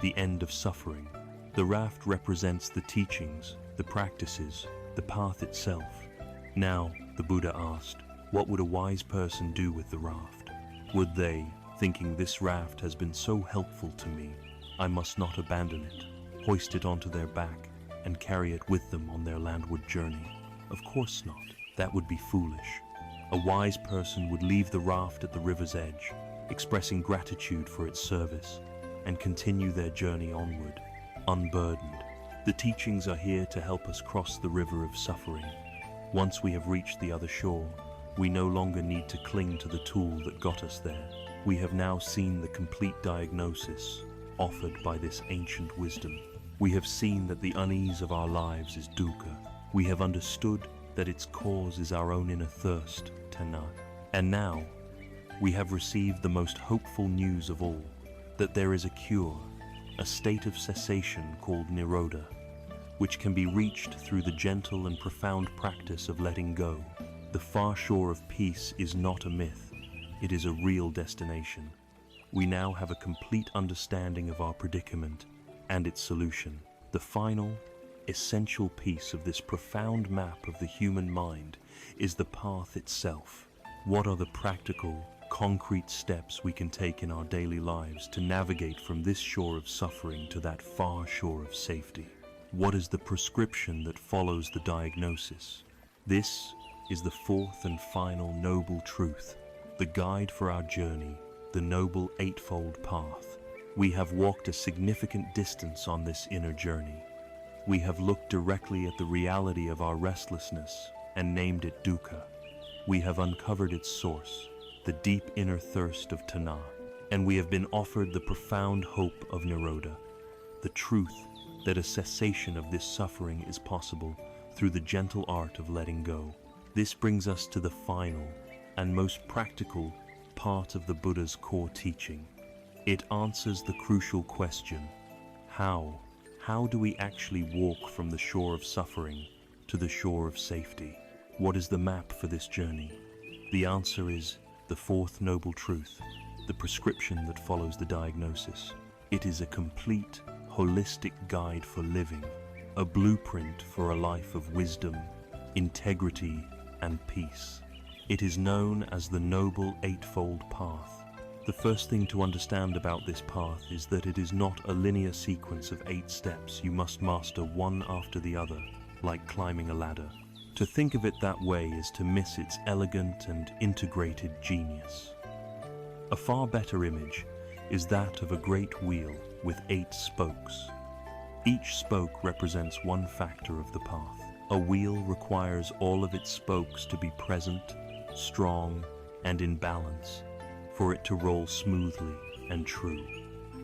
the end of suffering. The raft represents the teachings, the practices, the path itself. Now, the Buddha asked, what would a wise person do with the raft? Would they, thinking this raft has been so helpful to me, I must not abandon it, hoist it onto their back, and carry it with them on their landward journey? Of course not. That would be foolish. A wise person would leave the raft at the river's edge, expressing gratitude for its service, and continue their journey onward, unburdened. The teachings are here to help us cross the river of suffering. Once we have reached the other shore, we no longer need to cling to the tool that got us there. We have now seen the complete diagnosis offered by this ancient wisdom. We have seen that the unease of our lives is dukkha. We have understood that its cause is our own inner thirst, tanha. And now, we have received the most hopeful news of all, that there is a cure, a state of cessation called nirodha, which can be reached through the gentle and profound practice of letting go. The far shore of peace is not a myth, it is a real destination. We now have a complete understanding of our predicament and its solution. The final, essential piece of this profound map of the human mind is the path itself. What are the practical, concrete steps we can take in our daily lives to navigate from this shore of suffering to that far shore of safety? What is the prescription that follows the diagnosis? This is the fourth and final noble truth. the guide for our journey, the noble Eightfold Path. We have walked a significant distance on this inner journey. We have looked directly at the reality of our restlessness and named it dukkha. We have uncovered its source, the deep inner thirst of tanha, and we have been offered the profound hope of nirodha, the truth that a cessation of this suffering is possible through the gentle art of letting go. This brings us to the final and most practical part of the Buddha's core teaching. It answers the crucial question, how? How do we actually walk from the shore of suffering to the shore of safety? What is the map for this journey? The answer is the fourth noble truth, the prescription that follows the diagnosis. It is a complete, holistic guide for living, a blueprint for a life of wisdom, integrity, and peace. It is known as the Noble Eightfold Path. The first thing to understand about this path is that it is not a linear sequence of 8 steps you must master one after the other, like climbing a ladder. To think of it that way is to miss its elegant and integrated genius. A far better image is that of a great wheel with 8 spokes. Each spoke represents one factor of the path. A wheel requires all of its spokes to be present, strong, and in balance for it to roll smoothly and true.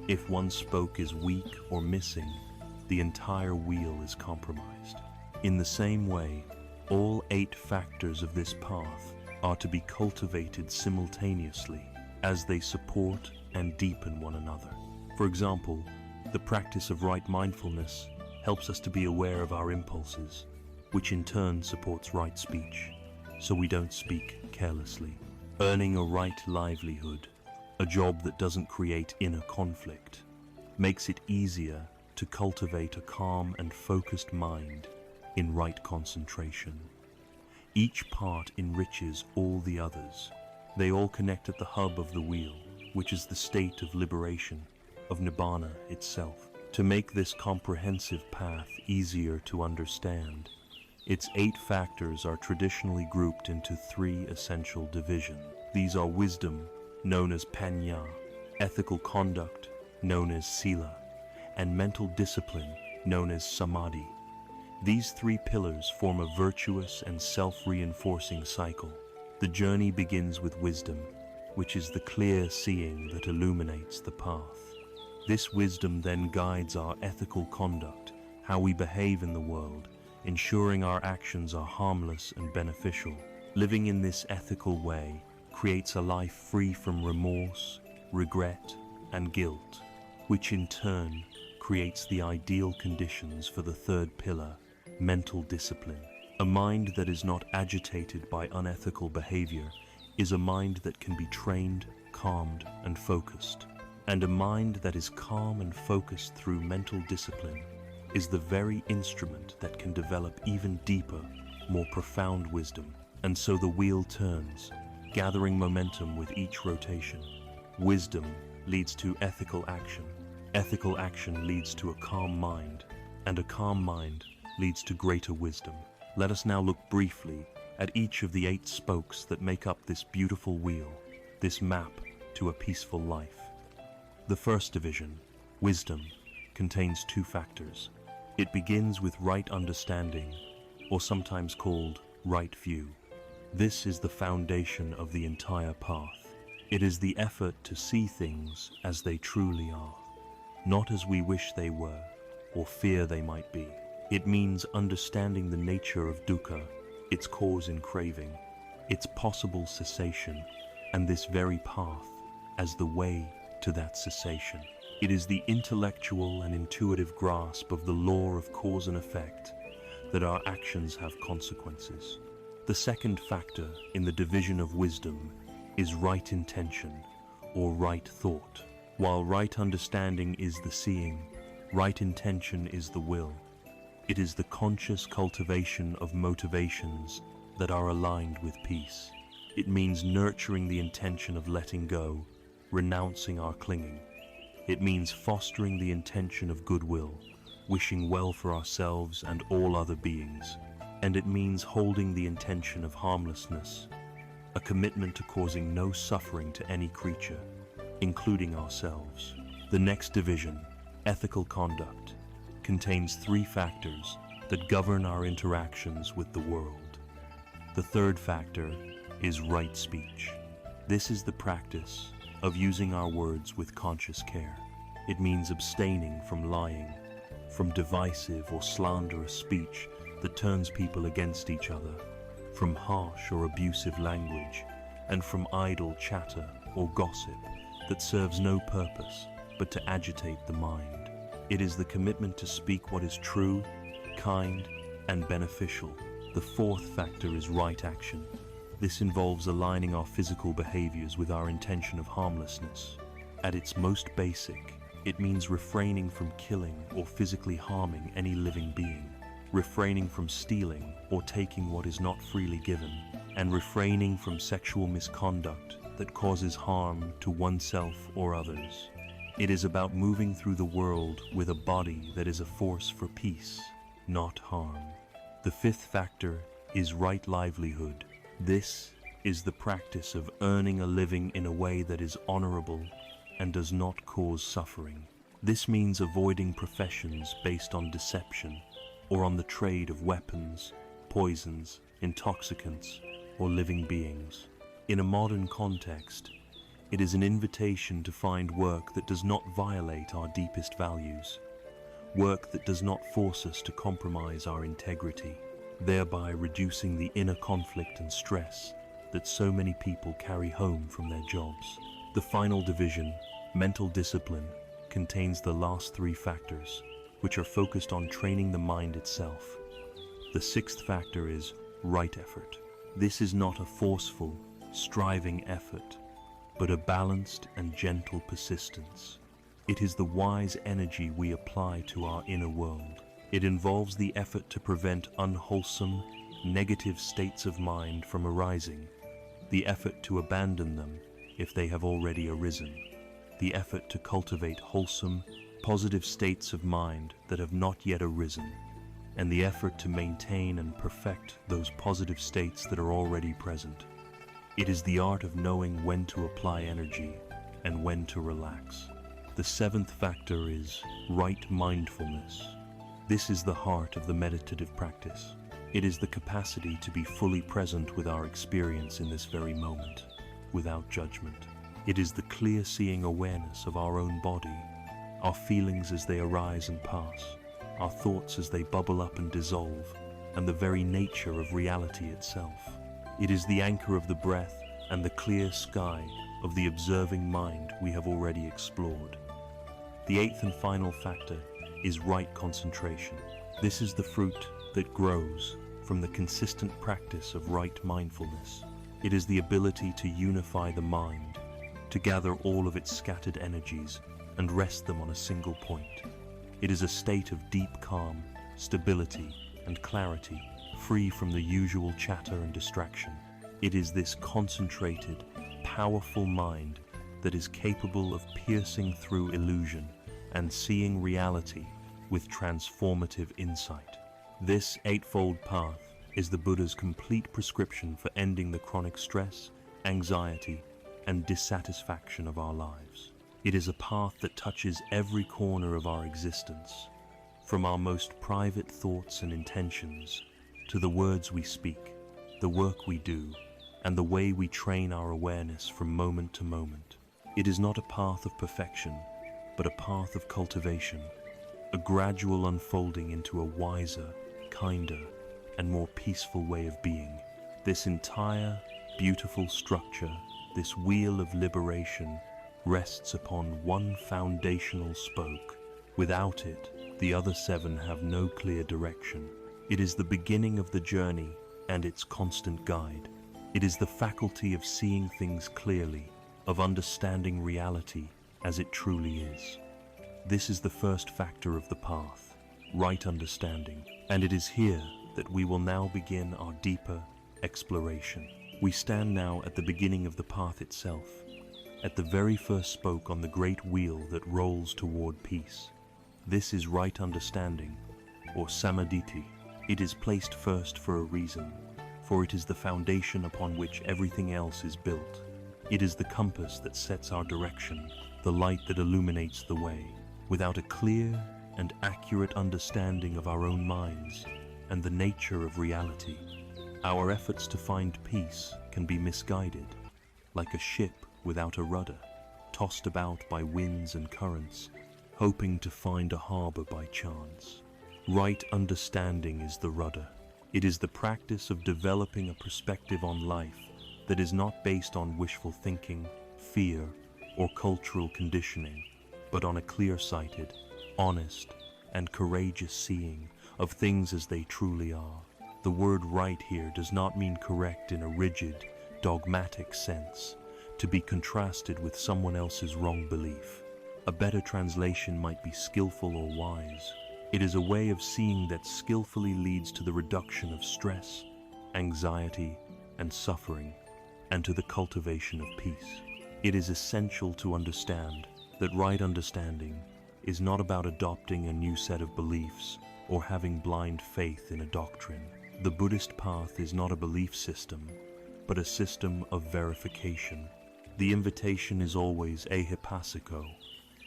If one spoke is weak or missing, the entire wheel is compromised. In the same way, all 8 factors of this path are to be cultivated simultaneously as they support and deepen one another. For example, the practice of right mindfulness helps us to be aware of our impulses, which in turn supports right speech, so we don't speak carelessly. Earning a right livelihood, a job that doesn't create inner conflict, makes it easier to cultivate a calm and focused mind in right concentration. Each part enriches all the others. They all connect at the hub of the wheel, which is the state of liberation, of nibbana itself. To make this comprehensive path easier to understand, its 8 factors are traditionally grouped into 3 essential divisions. These are wisdom, known as panya, ethical conduct, known as sila, and mental discipline, known as samadhi. These 3 pillars form a virtuous and self-reinforcing cycle. The journey begins with wisdom, which is the clear seeing that illuminates the path. This wisdom then guides our ethical conduct, how we behave in the world, ensuring our actions are harmless and beneficial. Living in this ethical way creates a life free from remorse, regret, and guilt, which in turn creates the ideal conditions for the 3rd pillar, mental discipline. A mind that is not agitated by unethical behavior is a mind that can be trained, calmed, and focused. And a mind that is calm and focused through mental discipline is the very instrument that can develop even deeper, more profound wisdom. And so the wheel turns, gathering momentum with each rotation. Wisdom leads to ethical action. Ethical action leads to a calm mind, and a calm mind leads to greater wisdom. Let us now look briefly at each of the 8 spokes that make up this beautiful wheel, this map to a peaceful life. The first division, wisdom, contains 2 factors. It begins with right understanding, or sometimes called right view. This is the foundation of the entire path. It is the effort to see things as they truly are, not as we wish they were or fear they might be. It means understanding the nature of dukkha, its cause in craving, its possible cessation, and this very path as the way to that cessation. It is the intellectual and intuitive grasp of the law of cause and effect that our actions have consequences. The second factor in the division of wisdom is right intention or right thought. While right understanding is the seeing, right intention is the will. It is the conscious cultivation of motivations that are aligned with peace. It means nurturing the intention of letting go, renouncing our clinging. It means fostering the intention of goodwill, wishing well for ourselves and all other beings. And it means holding the intention of harmlessness, a commitment to causing no suffering to any creature, including ourselves. The next division, ethical conduct, contains 3 factors that govern our interactions with the world. The third factor is right speech. This is the practice of using our words with conscious care. It means abstaining from lying, from divisive or slanderous speech that turns people against each other, from harsh or abusive language, and from idle chatter or gossip that serves no purpose but to agitate the mind. It is the commitment to speak what is true, kind, and beneficial. The fourth factor is right action. This involves aligning our physical behaviors with our intention of harmlessness. At its most basic, it means refraining from killing or physically harming any living being, refraining from stealing or taking what is not freely given, and refraining from sexual misconduct that causes harm to oneself or others. It is about moving through the world with a body that is a force for peace, not harm. The fifth factor is right livelihood. This is the practice of earning a living in a way that is honorable and does not cause suffering. This means avoiding professions based on deception or on the trade of weapons, poisons, intoxicants, or living beings. In a modern context, it is an invitation to find work that does not violate our deepest values, work that does not force us to compromise our integrity, thereby reducing the inner conflict and stress that so many people carry home from their jobs. The final division, mental discipline, contains the last 3 factors, which are focused on training the mind itself. The sixth factor is right effort. This is not a forceful, striving effort, but a balanced and gentle persistence. It is the wise energy we apply to our inner world. It involves the effort to prevent unwholesome, negative states of mind from arising, the effort to abandon them if they have already arisen, the effort to cultivate wholesome, positive states of mind that have not yet arisen, and the effort to maintain and perfect those positive states that are already present. It is the art of knowing when to apply energy and when to relax. The seventh factor is right mindfulness. This is the heart of the meditative practice. It is the capacity to be fully present with our experience in this very moment, without judgment. It is the clear-seeing awareness of our own body, our feelings as they arise and pass, our thoughts as they bubble up and dissolve, and the very nature of reality itself. It is the anchor of the breath and the clear sky of the observing mind we have already explored. The eighth and final factor is right concentration. This is the fruit that grows from the consistent practice of right mindfulness. It is the ability to unify the mind, to gather all of its scattered energies and rest them on a single point. It is a state of deep calm, stability, and clarity, free from the usual chatter and distraction. It is this concentrated, powerful mind that is capable of piercing through illusion and seeing reality with transformative insight. This Eightfold Path is the Buddha's complete prescription for ending the chronic stress, anxiety, and dissatisfaction of our lives. It is a path that touches every corner of our existence, from our most private thoughts and intentions to the words we speak, the work we do, and the way we train our awareness from moment to moment. It is not a path of perfection, but a path of cultivation, a gradual unfolding into a wiser, kinder, and more peaceful way of being. This entire, beautiful structure, this wheel of liberation, rests upon one foundational spoke. Without it, the other 7 have no clear direction. It is the beginning of the journey and its constant guide. It is the faculty of seeing things clearly, of understanding reality as it truly is. This is the first factor of the path, right understanding, and it is here that we will now begin our deeper exploration. We stand now at the beginning of the path itself, at the very first spoke on the great wheel that rolls toward peace. This is right understanding, or samadhi. It is placed first for a reason, for it is the foundation upon which everything else is built. It is the compass that sets our direction, the light that illuminates the way. Without a clear and accurate understanding of our own minds and the nature of reality, our efforts to find peace can be misguided, like a ship without a rudder, tossed about by winds and currents, hoping to find a harbor by chance. Right understanding is the rudder. It is the practice of developing a perspective on life that is not based on wishful thinking, fear, or cultural conditioning, but on a clear-sighted, honest, and courageous seeing of things as they truly are. The word right here does not mean correct in a rigid, dogmatic sense, to be contrasted with someone else's wrong belief. A better translation might be skillful or wise. It is a way of seeing that skillfully leads to the reduction of stress, anxiety, and suffering, and to the cultivation of peace. It is essential to understand that right understanding is not about adopting a new set of beliefs or having blind faith in a doctrine. The Buddhist path is not a belief system, but a system of verification. The invitation is always ehipassiko,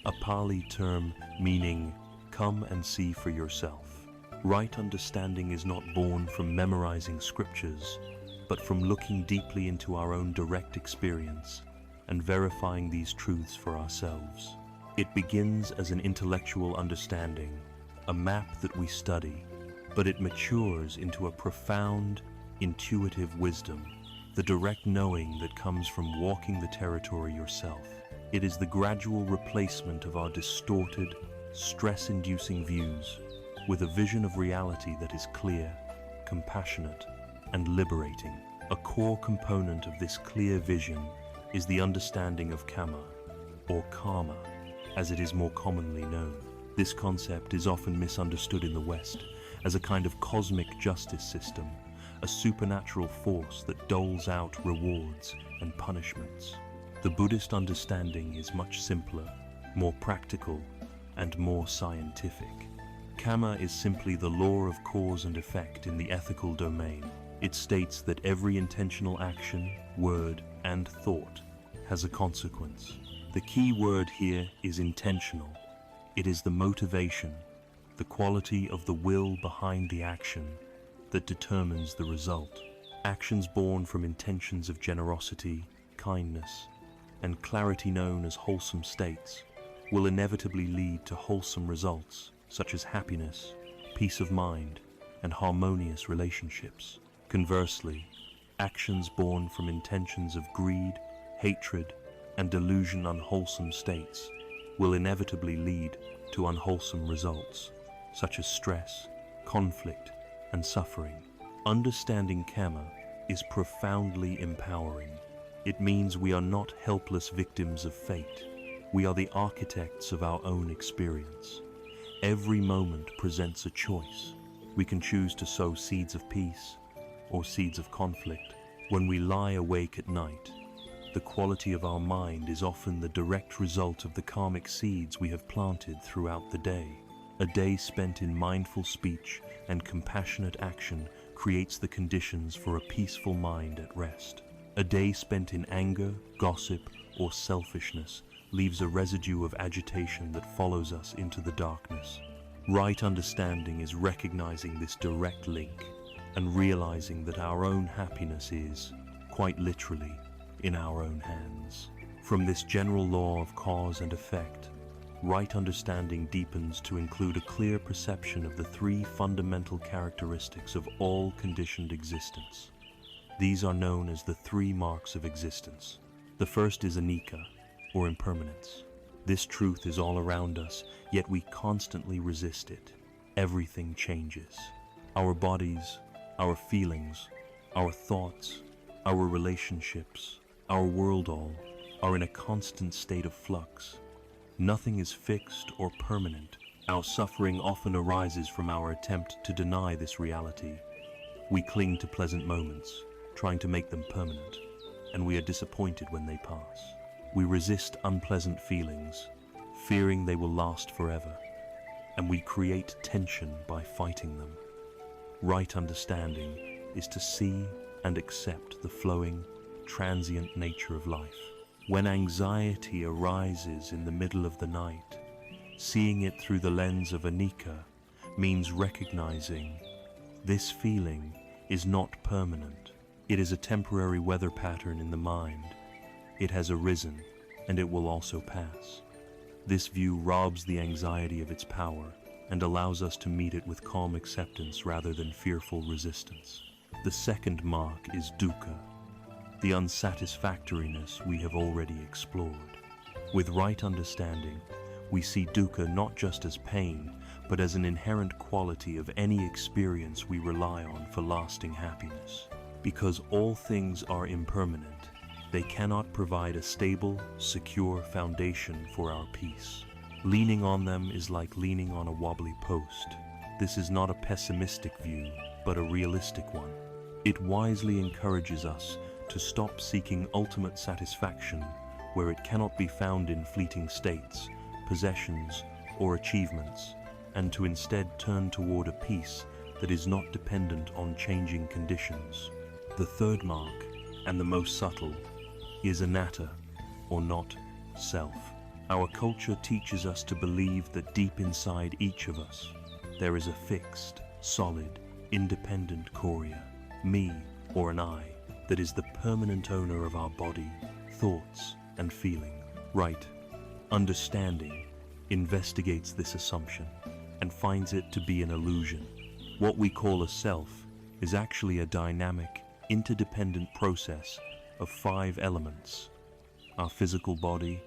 a Pali term meaning come and see for yourself. Right understanding is not born from memorizing scriptures, but from looking deeply into our own direct experience and verifying these truths for ourselves. It begins as an intellectual understanding, a map that we study, but it matures into a profound, intuitive wisdom, the direct knowing that comes from walking the territory yourself. It is the gradual replacement of our distorted, stress-inducing views with a vision of reality that is clear, compassionate, and liberating. A core component of this clear vision is the understanding of Kamma, or karma, as it is more commonly known. This concept is often misunderstood in the West as a kind of cosmic justice system, a supernatural force that doles out rewards and punishments. The Buddhist understanding is much simpler, more practical, and more scientific. Kamma is simply the law of cause and effect in the ethical domain. It states that every intentional action, word, and thought has a consequence. The key word here is intentional. It is the motivation, the quality of the will behind the action that determines the result. Actions born from intentions of generosity, kindness, and clarity known as wholesome states will inevitably lead to wholesome results such as happiness, peace of mind, and harmonious relationships. Conversely, actions born from intentions of greed, hatred, and delusion unwholesome states will inevitably lead to unwholesome results such as stress, conflict, and suffering. Understanding Kamma is profoundly empowering. It means we are not helpless victims of fate. We are the architects of our own experience. Every moment presents a choice. We can choose to sow seeds of peace or seeds of conflict. When we lie awake at night, the quality of our mind is often the direct result of the karmic seeds we have planted throughout the day. A day spent in mindful speech and compassionate action creates the conditions for a peaceful mind at rest. A day spent in anger, gossip, or selfishness leaves a residue of agitation that follows us into the darkness. Right understanding is recognizing this direct link and realizing that our own happiness is, quite literally, in our own hands. From this general law of cause and effect, right understanding deepens to include a clear perception of the three fundamental characteristics of all conditioned existence. These are known as the three marks of existence. The first is anicca, or impermanence. This truth is all around us, yet we constantly resist it. Everything changes. Our bodies, our feelings, our thoughts, our relationships, our world all are in a constant state of flux. Nothing is fixed or permanent. Our suffering often arises from our attempt to deny this reality. We cling to pleasant moments, trying to make them permanent, and we are disappointed when they pass. We resist unpleasant feelings, fearing they will last forever, and we create tension by fighting them. Right understanding is to see and accept the flowing, transient nature of life. When anxiety arises in the middle of the night, seeing it through the lens of anicca means recognizing this feeling is not permanent. It is a temporary weather pattern in the mind. It has arisen, and it will also pass. This view robs the anxiety of its power and allows us to meet it with calm acceptance rather than fearful resistance. The second mark is dukkha, the unsatisfactoriness we have already explored. With right understanding, we see dukkha not just as pain, but as an inherent quality of any experience we rely on for lasting happiness. Because all things are impermanent, they cannot provide a stable, secure foundation for our peace. Leaning on them is like leaning on a wobbly post. This is not a pessimistic view, but a realistic one. It wisely encourages us to stop seeking ultimate satisfaction where it cannot be found in fleeting states, possessions, or achievements, and to instead turn toward a peace that is not dependent on changing conditions. The third mark, and the most subtle, is anatta, or not self. Our culture teaches us to believe that deep inside each of us, there is a fixed, solid, independent chorea, me or an I, that is the permanent owner of our body, thoughts, and feeling. Right understanding investigates this assumption and finds it to be an illusion. What we call a self is actually a dynamic, interdependent process of 5 elements: our physical body,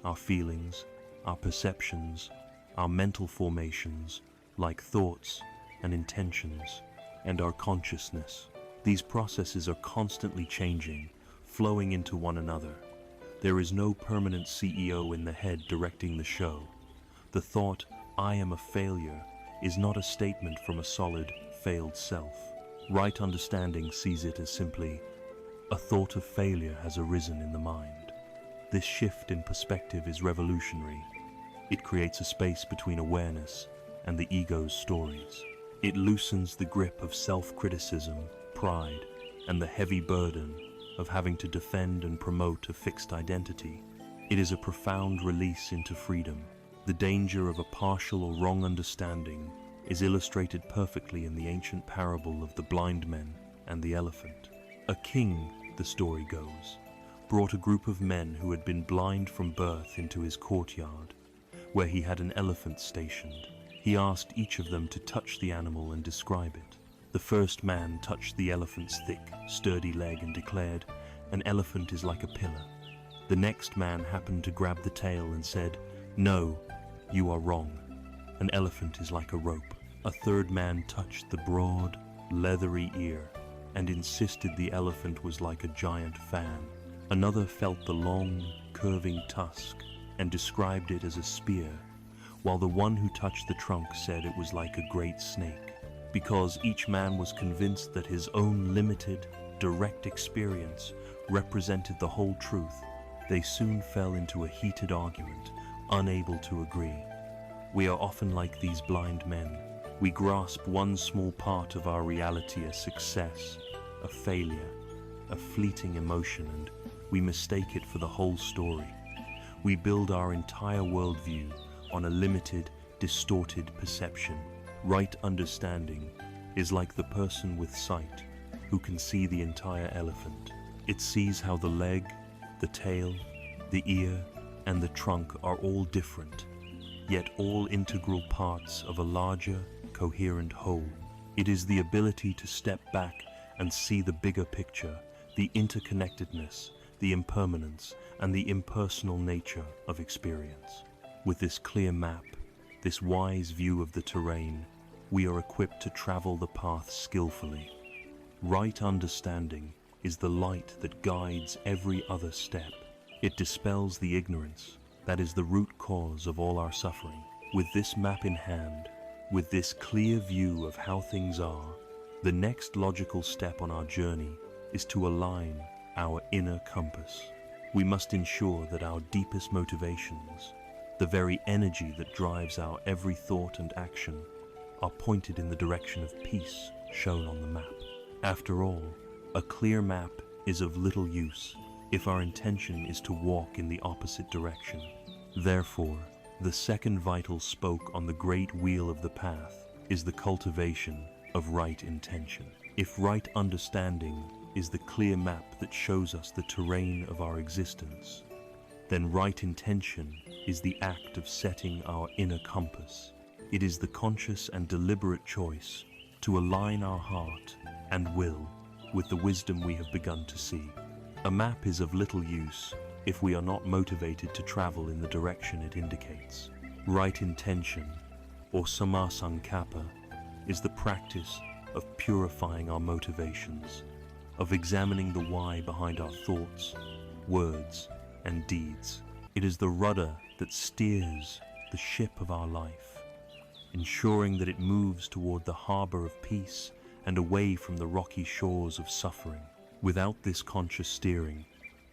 our feelings, our perceptions, our mental formations, like thoughts and intentions, and our consciousness. These processes are constantly changing, flowing into one another. There is no permanent CEO in the head directing the show. The thought, "I am a failure," is not a statement from a solid, failed self. Right understanding sees it as simply, a thought of failure has arisen in the mind. This shift in perspective is revolutionary. It creates a space between awareness and the ego's stories. It loosens the grip of self-criticism, pride, and the heavy burden of having to defend and promote a fixed identity. It is a profound release into freedom. The danger of a partial or wrong understanding is illustrated perfectly in the ancient parable of the blind men and the elephant. A king, the story goes, brought a group of men who had been blind from birth into his courtyard, where he had an elephant stationed. He asked each of them to touch the animal and describe it. The first man touched the elephant's thick, sturdy leg and declared, "An elephant is like a pillar." The next man happened to grab the tail and said, "No, you are wrong. An elephant is like a rope." A third man touched the broad, leathery ear and insisted the elephant was like a giant fan. Another felt the long, curving tusk and described it as a spear, while the one who touched the trunk said it was like a great snake. Because each man was convinced that his own limited, direct experience represented the whole truth, they soon fell into a heated argument, unable to agree. We are often like these blind men. We grasp one small part of our reality as success, a failure, a fleeting emotion, and we mistake it for the whole story. We build our entire worldview on a limited, distorted perception. Right understanding is like the person with sight who can see the entire elephant. It sees how the leg, the tail, the ear, and the trunk are all different, yet all integral parts of a larger, coherent whole. It is the ability to step back and see the bigger picture, the interconnectedness, the impermanence, and the impersonal nature of experience. With this clear map, this wise view of the terrain, we are equipped to travel the path skillfully. Right understanding is the light that guides every other step. It dispels the ignorance that is the root cause of all our suffering. With this map in hand, with this clear view of how things are, the next logical step on our journey is to align our inner compass. We must ensure that our deepest motivations, the very energy that drives our every thought and action, are pointed in the direction of peace shown on the map. After all, A clear map is of little use if our intention is to walk in the opposite direction. Therefore, the second vital spoke on the great wheel of the path is the cultivation of right intention. If right understanding is the clear map that shows us the terrain of our existence, then right intention is the act of setting our inner compass. It is the conscious and deliberate choice to align our heart and will with the wisdom we have begun to see. A map is of little use if we are not motivated to travel in the direction it indicates. Right intention, or sammasankappa, is the practice of purifying our motivations, of examining the why behind our thoughts, words, and deeds. It is the rudder that steers the ship of our life, ensuring that it moves toward the harbor of peace and away from the rocky shores of suffering. Without this conscious steering,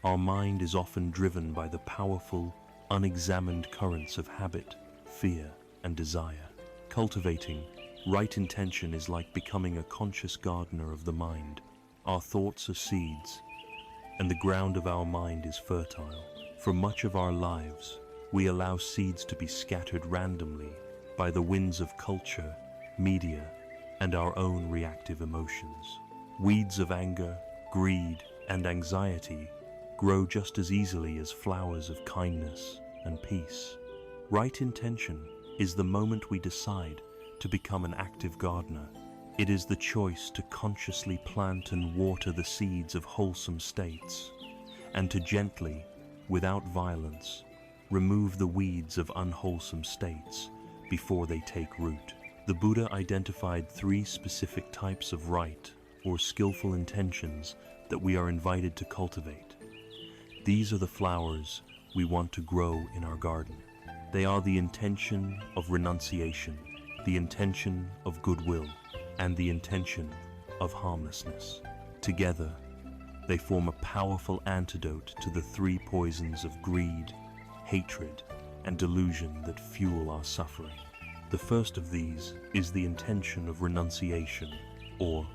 our mind is often driven by the powerful, unexamined currents of habit, fear, and desire. Cultivating right intention is like becoming a conscious gardener of the mind. Our thoughts are seeds, and the ground of our mind is fertile. For much of our lives, we allow seeds to be scattered randomly by the winds of culture, media, and our own reactive emotions. Weeds of anger, greed, and anxiety grow just as easily as flowers of kindness and peace. Right intention is the moment we decide to become an active gardener. It is the choice to consciously plant and water the seeds of wholesome states, and to gently, without violence, remove the weeds of unwholesome states before they take root. The Buddha identified 3 specific types of right or skillful intentions that we are invited to cultivate. These are the flowers we want to grow in our garden. They are the intention of renunciation, the intention of goodwill, and the intention of harmlessness. Together, they form a powerful antidote to the 3 poisons of greed, hatred, and delusion that fuel our suffering. The first of these is the intention of renunciation, or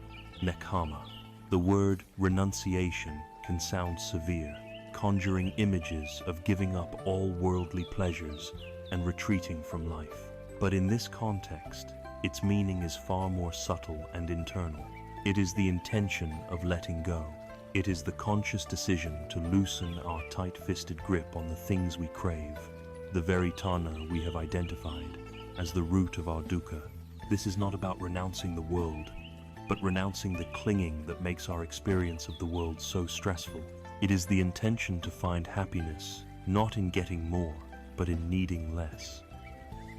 nekkhamma. The word renunciation can sound severe, conjuring images of giving up all worldly pleasures and retreating from life. But in this context, its meaning is far more subtle and internal. It is the intention of letting go. It is the conscious decision to loosen our tight-fisted grip on the things we crave, the very tanha we have identified as the root of our dukkha. This is not about renouncing the world, but renouncing the clinging that makes our experience of the world so stressful. It is the intention to find happiness, not in getting more, but in needing less.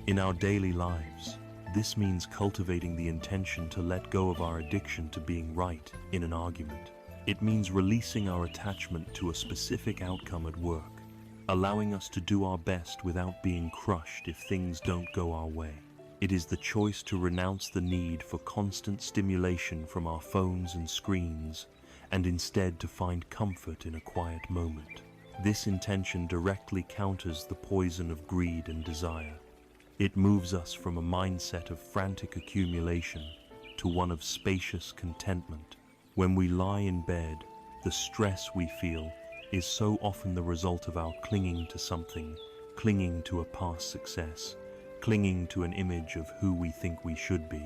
In our daily lives, this means cultivating the intention to let go of our addiction to being right in an argument. It means releasing our attachment to a specific outcome at work, allowing us to do our best without being crushed if things don't go our way. It is the choice to renounce the need for constant stimulation from our phones and screens, and instead to find comfort in a quiet moment. This intention directly counters the poison of greed and desire. It moves us from a mindset of frantic accumulation to one of spacious contentment. When we lie in bed, the stress we feel is so often the result of our clinging to something, clinging to a past success, clinging to an image of who we think we should be,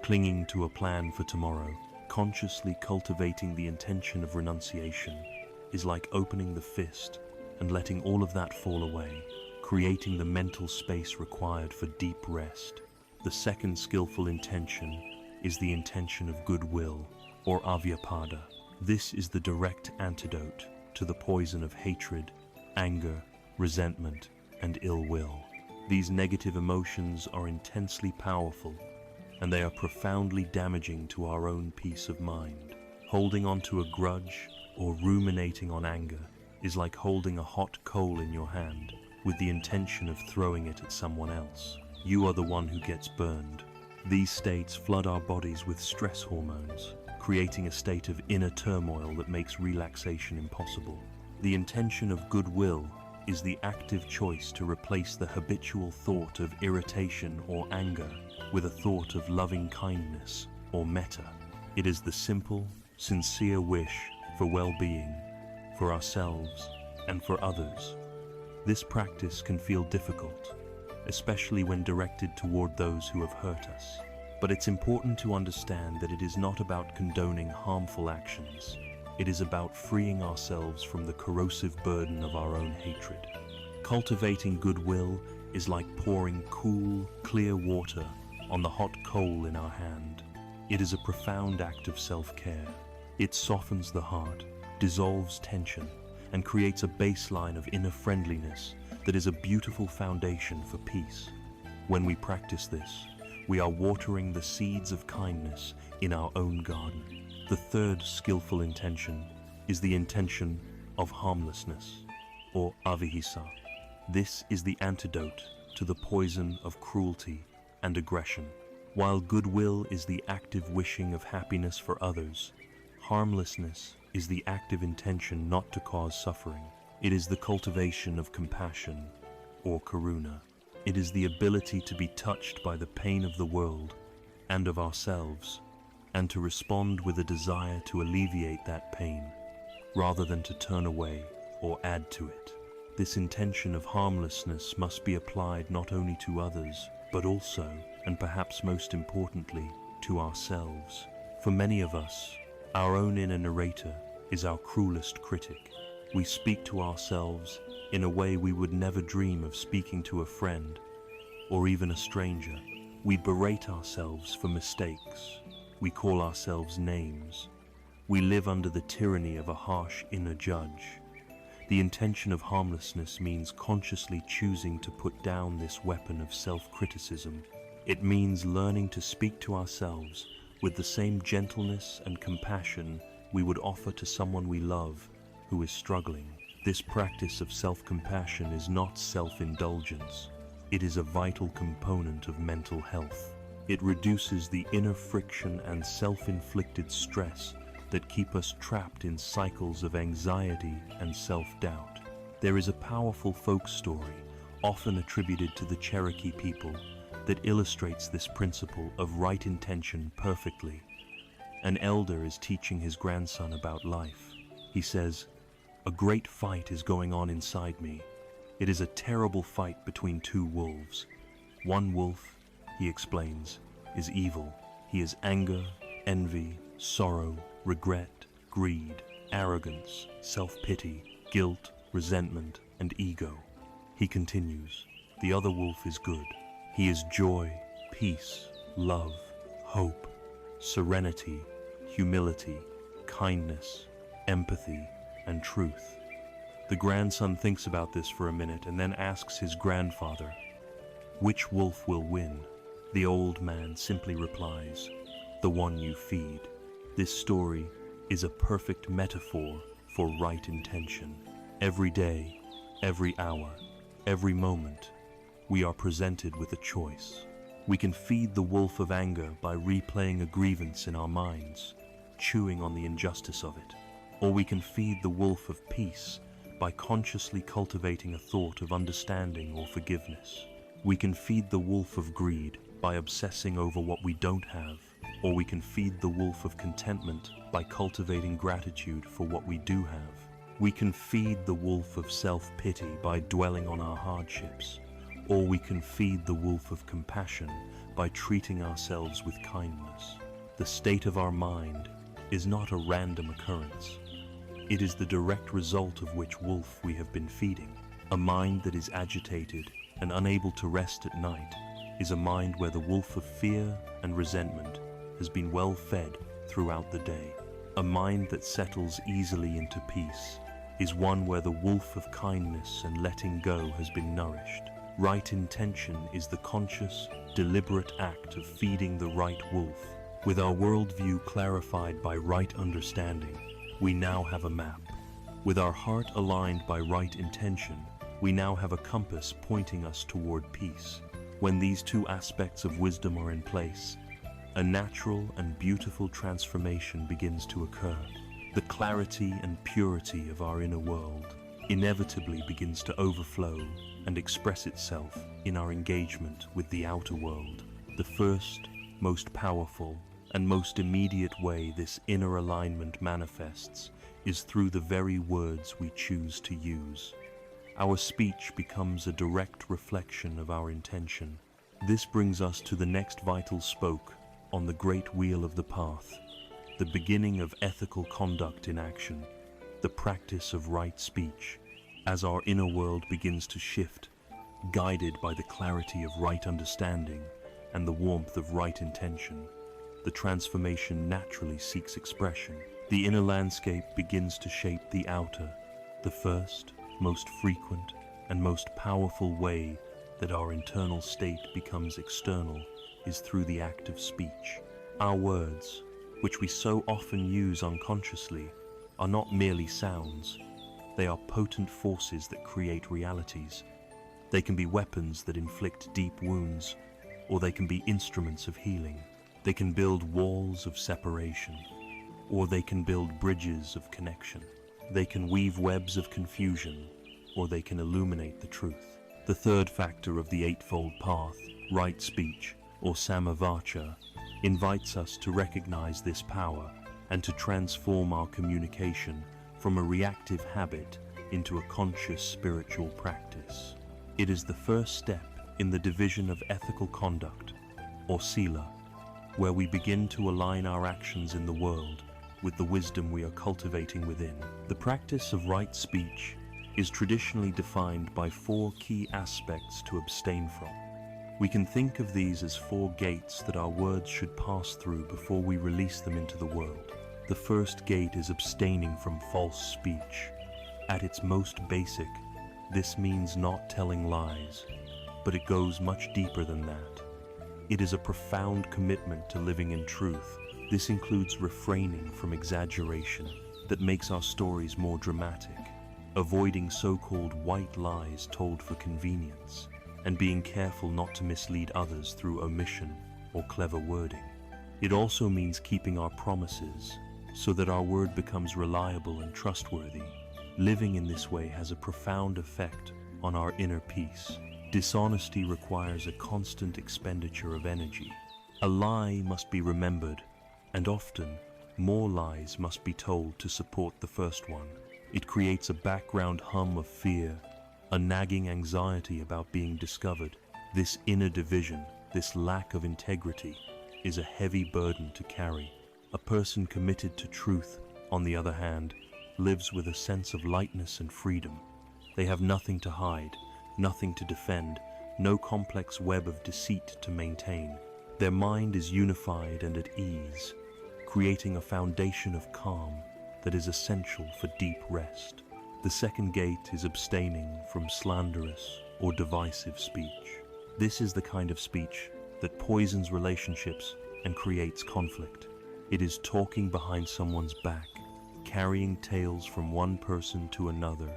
clinging to a plan for tomorrow. Consciously cultivating the intention of renunciation is like opening the fist and letting all of that fall away, creating the mental space required for deep rest. The second skillful intention is the intention of goodwill, or avyapada. This is the direct antidote to the poison of hatred, anger, resentment, and ill will. These negative emotions are intensely powerful, and they are profoundly damaging to our own peace of mind. Holding on to a grudge or ruminating on anger is like holding a hot coal in your hand with the intention of throwing it at someone else. You are the one who gets burned. These states flood our bodies with stress hormones, creating a state of inner turmoil that makes relaxation impossible. The intention of goodwill is the active choice to replace the habitual thought of irritation or anger with a thought of loving kindness or metta. It is the simple sincere wish for well-being, for ourselves and for others. This practice can feel difficult, especially when directed toward those who have hurt us. But it's important to understand that it is not about condoning harmful actions. It is about freeing ourselves from the corrosive burden of our own hatred. Cultivating goodwill is like pouring cool, clear water on the hot coal in our hand. It is a profound act of self-care. It softens the heart, dissolves tension, and creates a baseline of inner friendliness that is a beautiful foundation for peace. When we practice this, we are watering the seeds of kindness in our own garden. The third skillful intention is the intention of harmlessness, or avihisa. This is the antidote to the poison of cruelty and aggression. While goodwill is the active wishing of happiness for others, harmlessness is the active intention not to cause suffering. It is the cultivation of compassion, or karuna. It is the ability to be touched by the pain of the world and of ourselves, and to respond with a desire to alleviate that pain, rather than to turn away or add to it. This intention of harmlessness must be applied not only to others, but also, and perhaps most importantly, to ourselves. For many of us, our own inner narrator is our cruelest critic. We speak to ourselves in a way we would never dream of speaking to a friend or even a stranger. We berate ourselves for mistakes. We call ourselves names. We live under the tyranny of a harsh inner judge. The intention of harmlessness means consciously choosing to put down this weapon of self-criticism. It means learning to speak to ourselves with the same gentleness and compassion we would offer to someone we love who is struggling. This practice of self-compassion is not self-indulgence. It is a vital component of mental health. It reduces the inner friction and self-inflicted stress that keep us trapped in cycles of anxiety and self-doubt. There is a powerful folk story, often attributed to the Cherokee people, that illustrates this principle of right intention perfectly. An elder is teaching his grandson about life. He says, "A great fight is going on inside me. It is a terrible fight between two wolves. One wolf," he explains, "is evil. He is anger, envy, sorrow, regret, greed, arrogance, self-pity, guilt, resentment, and ego." He continues, "The other wolf is good. He is joy, peace, love, hope, serenity, humility, kindness, empathy, and truth." The grandson thinks about this for a minute and then asks his grandfather, "Which wolf will win?" The old man simply replies, "The one you feed." This story is a perfect metaphor for right intention. Every day, every hour, every moment, we are presented with a choice. We can feed the wolf of anger by replaying a grievance in our minds, chewing on the injustice of it. Or we can feed the wolf of peace by consciously cultivating a thought of understanding or forgiveness. We can feed the wolf of greed by obsessing over what we don't have, or we can feed the wolf of contentment by cultivating gratitude for what we do have. We can feed the wolf of self-pity by dwelling on our hardships, or we can feed the wolf of compassion by treating ourselves with kindness. The state of our mind is not a random occurrence. It is the direct result of which wolf we have been feeding. A mind that is agitated and unable to rest at night is a mind where the wolf of fear and resentment has been well fed throughout the day. A mind that settles easily into peace is one where the wolf of kindness and letting go has been nourished. Right intention is the conscious, deliberate act of feeding the right wolf. With our worldview clarified by right understanding, we now have a map. With our heart aligned by right intention, we now have a compass pointing us toward peace. When these two aspects of wisdom are in place, a natural and beautiful transformation begins to occur. The clarity and purity of our inner world inevitably begins to overflow and express itself in our engagement with the outer world. The first, most powerful, and most immediate way this inner alignment manifests is through the very words we choose to use. Our speech becomes a direct reflection of our intention. This brings us to the next vital spoke on the great wheel of the path, the beginning of ethical conduct in action, the practice of right speech. As our inner world begins to shift, guided by the clarity of right understanding and the warmth of right intention, the transformation naturally seeks expression. The inner landscape begins to shape the outer. The first, most frequent, and most powerful way that our internal state becomes external is through the act of speech. Our words, which we so often use unconsciously, are not merely sounds. They are potent forces that create realities. They can be weapons that inflict deep wounds, or they can be instruments of healing. They can build walls of separation, or they can build bridges of connection. They can weave webs of confusion, or they can illuminate the truth. The third factor of the Eightfold Path, right speech, or samavacha, invites us to recognize this power and to transform our communication from a reactive habit into a conscious spiritual practice. It is the first step in the division of ethical conduct, or sila, where we begin to align our actions in the world with the wisdom we are cultivating within. The practice of right speech is traditionally defined by 4 key aspects to abstain from. We can think of these as 4 gates that our words should pass through before we release them into the world. The first gate is abstaining from false speech. At its most basic, this means not telling lies, but it goes much deeper than that. It is a profound commitment to living in truth. This includes refraining from exaggeration that makes our stories more dramatic, avoiding so-called white lies told for convenience, and being careful not to mislead others through omission or clever wording. It also means keeping our promises so that our word becomes reliable and trustworthy. Living in this way has a profound effect on our inner peace. Dishonesty requires a constant expenditure of energy. A lie must be remembered, and often more lies must be told to support the first one. It creates a background hum of fear, a nagging anxiety about being discovered. This inner division, this lack of integrity, is a heavy burden to carry. A person committed to truth, on the other hand, lives with a sense of lightness and freedom. They have nothing to hide, nothing to defend, no complex web of deceit to maintain. Their mind is unified and at ease, creating a foundation of calm that is essential for deep rest. The second gate is abstaining from slanderous or divisive speech. This is the kind of speech that poisons relationships and creates conflict. It is talking behind someone's back, carrying tales from one person to another,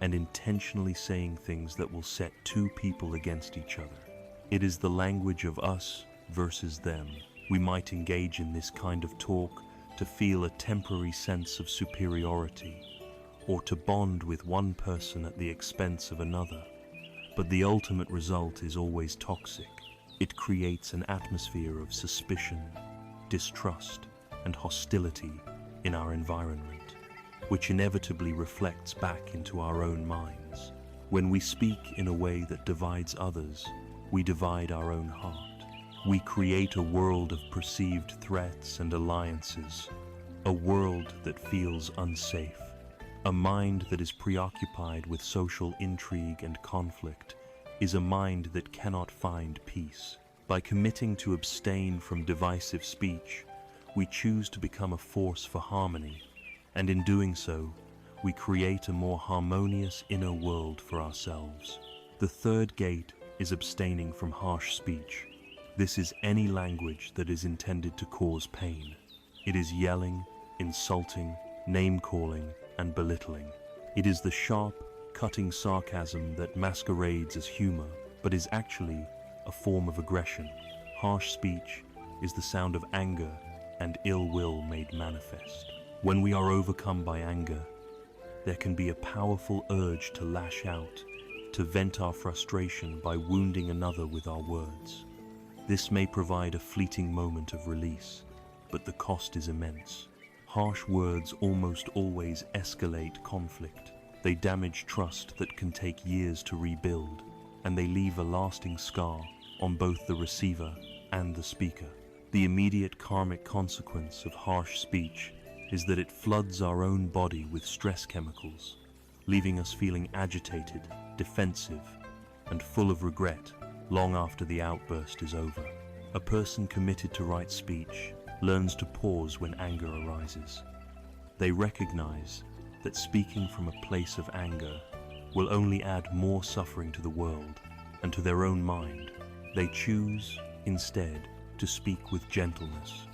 and intentionally saying things that will set 2 people against each other. It is the language of us versus them. We might engage in this kind of talk to feel a temporary sense of superiority, or to bond with one person at the expense of another. But the ultimate result is always toxic. It creates an atmosphere of suspicion, distrust, and hostility in our environment, which inevitably reflects back into our own minds. When we speak in a way that divides others, we divide our own heart. We create a world of perceived threats and alliances, a world that feels unsafe. A mind that is preoccupied with social intrigue and conflict is a mind that cannot find peace. By committing to abstain from divisive speech, we choose to become a force for harmony, and in doing so, we create a more harmonious inner world for ourselves. The third gate is abstaining from harsh speech. This is any language that is intended to cause pain. It is yelling, insulting, name-calling, and belittling. It is the sharp, cutting sarcasm that masquerades as humor, but is actually a form of aggression. Harsh speech is the sound of anger and ill will made manifest. When we are overcome by anger, there can be a powerful urge to lash out, to vent our frustration by wounding another with our words. This may provide a fleeting moment of release, but the cost is immense. Harsh words almost always escalate conflict. They damage trust that can take years to rebuild, and they leave a lasting scar on both the receiver and the speaker. The immediate karmic consequence of harsh speech is that it floods our own body with stress chemicals, leaving us feeling agitated, defensive, and full of regret long after the outburst is over. A person committed to right speech learns to pause when anger arises. They recognize that speaking from a place of anger will only add more suffering to the world and to their own mind. They choose, instead, to speak with gentleness,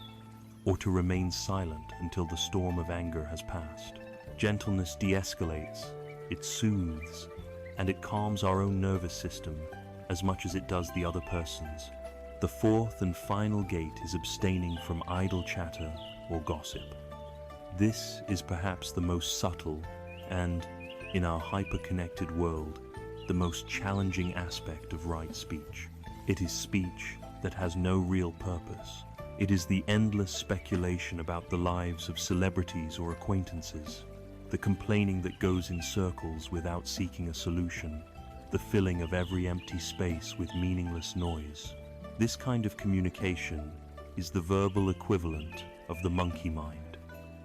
or to remain silent until the storm of anger has passed. Gentleness de-escalates, it soothes, and it calms our own nervous system as much as it does the other person's. The fourth and final gate is abstaining from idle chatter or gossip. This is perhaps the most subtle and, in our hyper-connected world, the most challenging aspect of right speech. It is speech that has no real purpose. It is the endless speculation about the lives of celebrities or acquaintances, the complaining that goes in circles without seeking a solution, the filling of every empty space with meaningless noise. This kind of communication is the verbal equivalent of the monkey mind.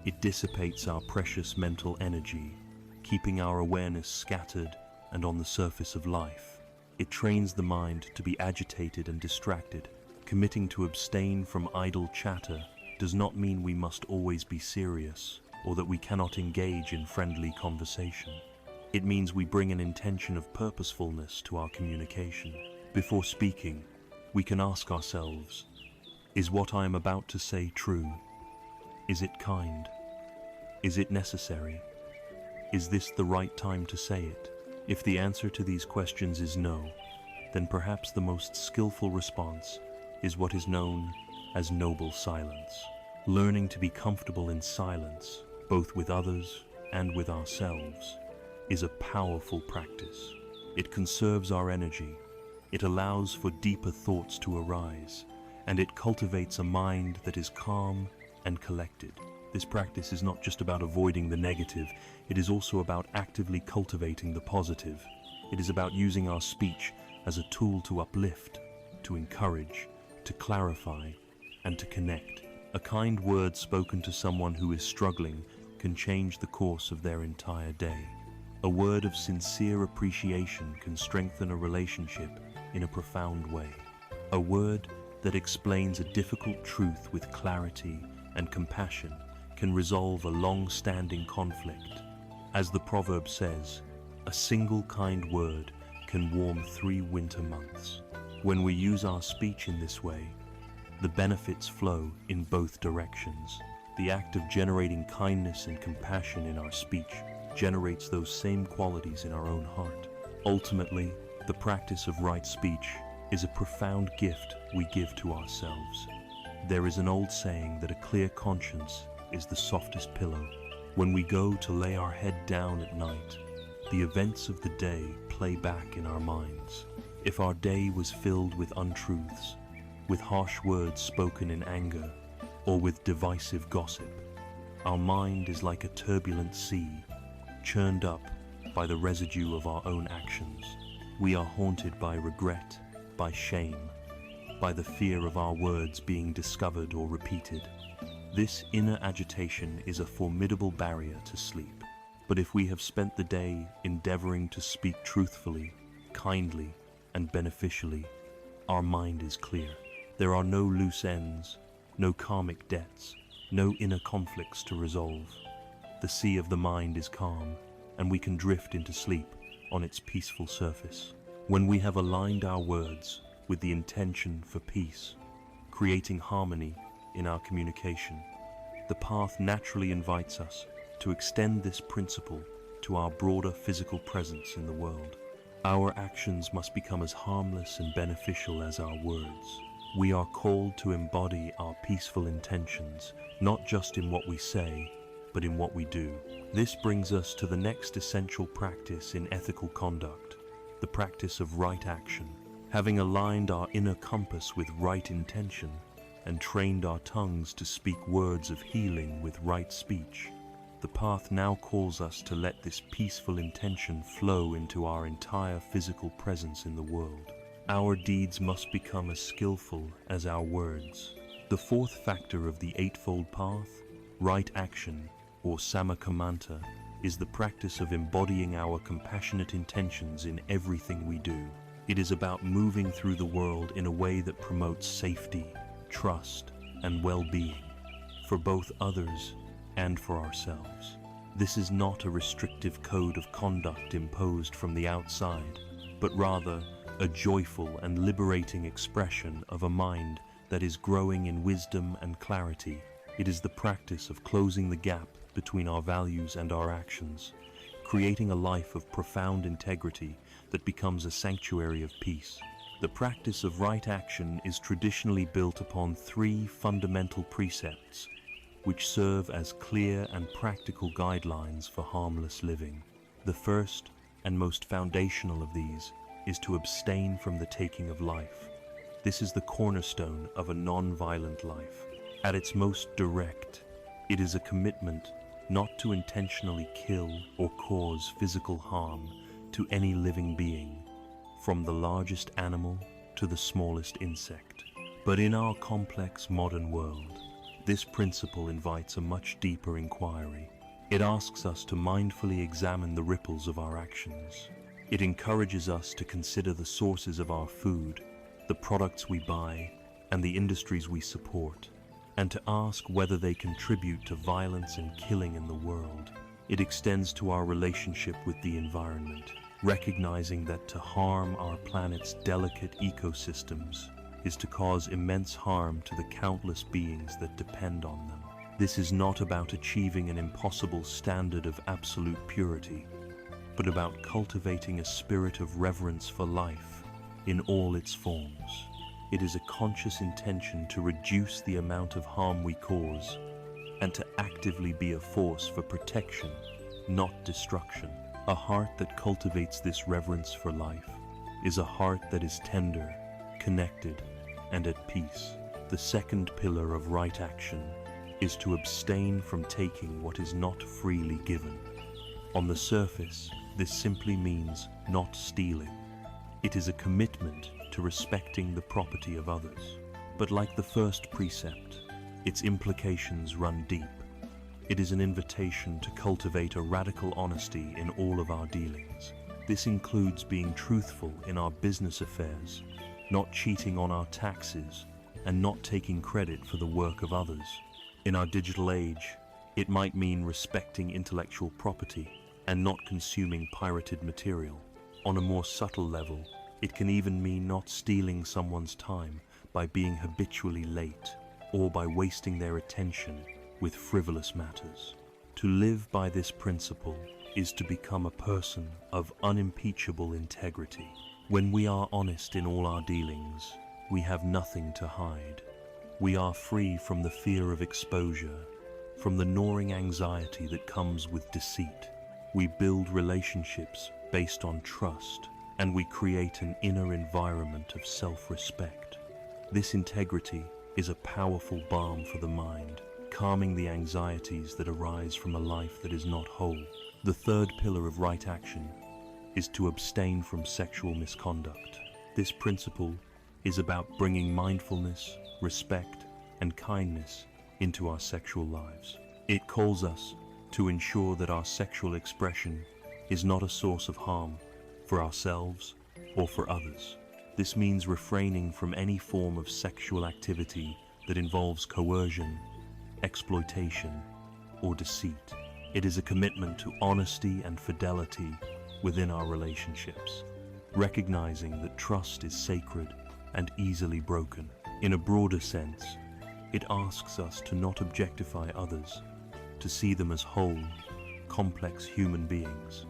It dissipates our precious mental energy, keeping our awareness scattered and on the surface of life. It trains the mind to be agitated and distracted. Committing to abstain from idle chatter does not mean we must always be serious or that we cannot engage in friendly conversation. It means we bring an intention of purposefulness to our communication. Before speaking, we can ask ourselves, is what I am about to say true? Is it kind? Is it necessary? Is this the right time to say it? If the answer to these questions is no, then perhaps the most skillful response is what is known as noble silence. Learning to be comfortable in silence, both with others and with ourselves, is a powerful practice. It conserves our energy, it allows for deeper thoughts to arise, and it cultivates a mind that is calm and collected. This practice is not just about avoiding the negative, it is also about actively cultivating the positive. It is about using our speech as a tool to uplift, to encourage, to clarify, and to connect. A kind word spoken to someone who is struggling can change the course of their entire day. A word of sincere appreciation can strengthen a relationship in a profound way. A word that explains a difficult truth with clarity and compassion can resolve a long-standing conflict. As the proverb says, a single kind word can warm 3 winter months. When we use our speech in this way, the benefits flow in both directions. The act of generating kindness and compassion in our speech generates those same qualities in our own heart. Ultimately, the practice of right speech is a profound gift we give to ourselves. There is an old saying that a clear conscience is the softest pillow. When we go to lay our head down at night, the events of the day play back in our minds. If our day was filled with untruths, with harsh words spoken in anger, or with divisive gossip, our mind is like a turbulent sea, churned up by the residue of our own actions. We are haunted by regret, by shame, by the fear of our words being discovered or repeated. This inner agitation is a formidable barrier to sleep. But if we have spent the day endeavoring to speak truthfully, kindly, and beneficially, our mind is clear. There are no loose ends, no karmic debts, no inner conflicts to resolve. The sea of the mind is calm, and we can drift into sleep on its peaceful surface. When we have aligned our words with the intention for peace, creating harmony in our communication, the path naturally invites us to extend this principle to our broader physical presence in the world. Our actions must become as harmless and beneficial as our words. We are called to embody our peaceful intentions, not just in what we say, but in what we do. This brings us to the next essential practice in ethical conduct, the practice of right action. Having aligned our inner compass with right intention, and trained our tongues to speak words of healing with right speech, the path now calls us to let this peaceful intention flow into our entire physical presence in the world. Our deeds must become as skillful as our words. The fourth factor of the Eightfold Path, right action, or Samakamanta, is the practice of embodying our compassionate intentions in everything we do. It is about moving through the world in a way that promotes safety, trust, and well-being for both others and for ourselves. This is not a restrictive code of conduct imposed from the outside, but rather a joyful and liberating expression of a mind that is growing in wisdom and clarity. It is the practice of closing the gap between our values and our actions, creating a life of profound integrity that becomes a sanctuary of peace. The practice of right action is traditionally built upon three fundamental precepts, which serve as clear and practical guidelines for harmless living. The first and most foundational of these is to abstain from the taking of life. This is the cornerstone of a non-violent life. At its most direct, it is a commitment not to intentionally kill or cause physical harm to any living being, from the largest animal to the smallest insect. But in our complex modern world, this principle invites a much deeper inquiry. It asks us to mindfully examine the ripples of our actions. It encourages us to consider the sources of our food, the products we buy, and the industries we support, and to ask whether they contribute to violence and killing in the world. It extends to our relationship with the environment, recognizing that to harm our planet's delicate ecosystems is to cause immense harm to the countless beings that depend on them. This is not about achieving an impossible standard of absolute purity, but about cultivating a spirit of reverence for life in all its forms. It is a conscious intention to reduce the amount of harm we cause and to actively be a force for protection, not destruction. A heart that cultivates this reverence for life is a heart that is tender, connected, and at peace. The second pillar of right action is to abstain from taking what is not freely given. On the surface, this simply means not stealing. It is a commitment to respecting the property of others. But like the first precept, its implications run deep. It is an invitation to cultivate a radical honesty in all of our dealings. This includes being truthful in our business affairs, not cheating on our taxes, and not taking credit for the work of others. In our digital age, it might mean respecting intellectual property and not consuming pirated material. On a more subtle level, it can even mean not stealing someone's time by being habitually late or by wasting their attention with frivolous matters. To live by this principle is to become a person of unimpeachable integrity. When we are honest in all our dealings, we have nothing to hide. We are free from the fear of exposure, from the gnawing anxiety that comes with deceit. We build relationships based on trust, and we create an inner environment of self-respect. This integrity is a powerful balm for the mind, calming the anxieties that arise from a life that is not whole. The third pillar of right action is to abstain from sexual misconduct. This principle is about bringing mindfulness, respect, and kindness into our sexual lives. It calls us to ensure that our sexual expression is not a source of harm for ourselves or for others. This means refraining from any form of sexual activity that involves coercion, exploitation, or deceit. It is a commitment to honesty and fidelity within our relationships, recognizing that trust is sacred and easily broken. In a broader sense, it asks us to not objectify others, to see them as whole, complex human beings,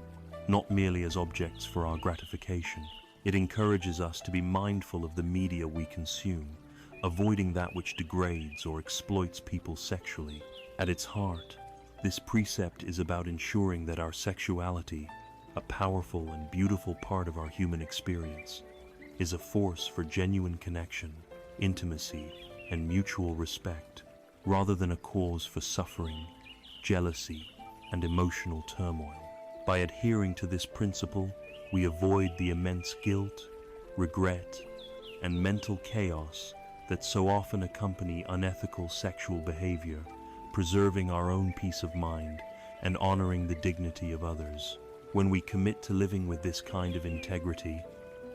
not merely as objects for our gratification. It encourages us to be mindful of the media we consume, avoiding that which degrades or exploits people sexually. At its heart, this precept is about ensuring that our sexuality, a powerful and beautiful part of our human experience, is a force for genuine connection, intimacy, and mutual respect, rather than a cause for suffering, jealousy, and emotional turmoil. By adhering to this principle, we avoid the immense guilt, regret, and mental chaos that so often accompany unethical sexual behavior, preserving our own peace of mind and honoring the dignity of others. When we commit to living with this kind of integrity,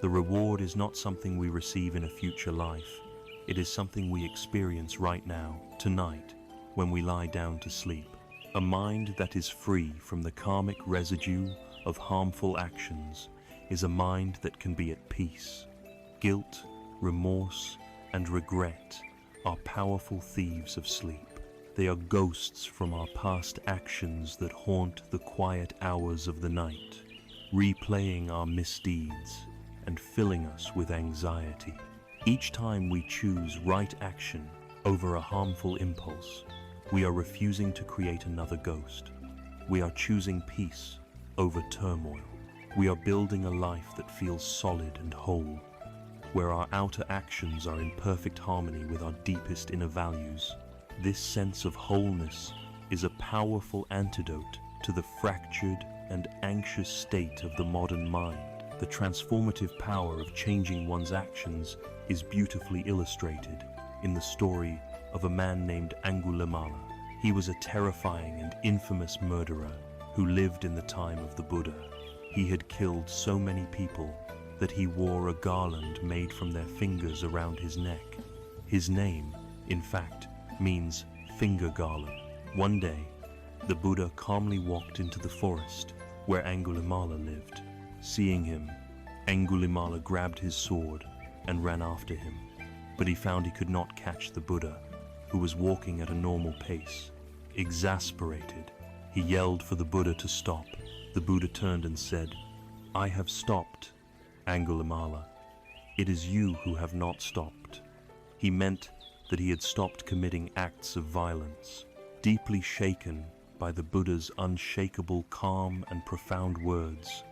the reward is not something we receive in a future life. It is something we experience right now, tonight, when we lie down to sleep. A mind that is free from the karmic residue of harmful actions is a mind that can be at peace. Guilt, remorse, and regret are powerful thieves of sleep. They are ghosts from our past actions that haunt the quiet hours of the night, replaying our misdeeds and filling us with anxiety. Each time we choose right action over a harmful impulse, we are refusing to create another ghost. We are choosing peace over turmoil. We are building a life that feels solid and whole, where our outer actions are in perfect harmony with our deepest inner values. This sense of wholeness is a powerful antidote to the fractured and anxious state of the modern mind. The transformative power of changing one's actions is beautifully illustrated in the story of a man named Angulimala. He was a terrifying and infamous murderer who lived in the time of the Buddha. He had killed so many people that he wore a garland made from their fingers around his neck. His name, in fact, means finger garland. One day, the Buddha calmly walked into the forest where Angulimala lived. Seeing him, Angulimala grabbed his sword and ran after him, but he found he could not catch the Buddha, who was walking at a normal pace. Exasperated, he yelled for the Buddha to stop. The Buddha turned and said, "I have stopped, Angulimala. It is you who have not stopped." He meant that he had stopped committing acts of violence. Deeply shaken by the Buddha's unshakable, calm, and profound words,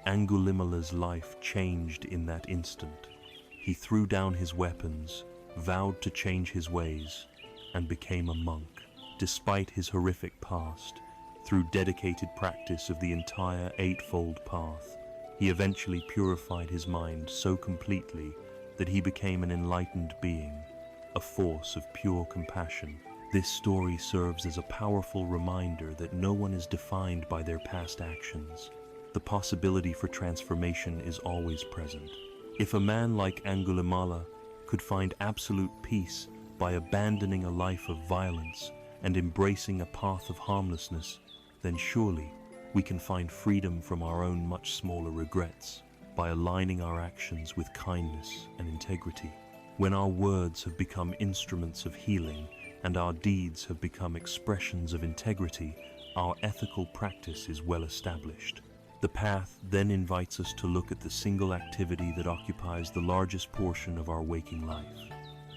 Angulimala's life changed in that instant. He threw down his weapons, vowed to change his ways, and became a monk. Despite his horrific past, through dedicated practice of the entire Eightfold Path, he eventually purified his mind so completely that he became an enlightened being, a force of pure compassion. This story serves as a powerful reminder that no one is defined by their past actions. The possibility for transformation is always present. If a man like Angulimala could find absolute peace by abandoning a life of violence and embracing a path of harmlessness, then surely we can find freedom from our own much smaller regrets by aligning our actions with kindness and integrity. When our words have become instruments of healing and our deeds have become expressions of integrity, our ethical practice is well established. The path then invites us to look at the single activity that occupies the largest portion of our waking life,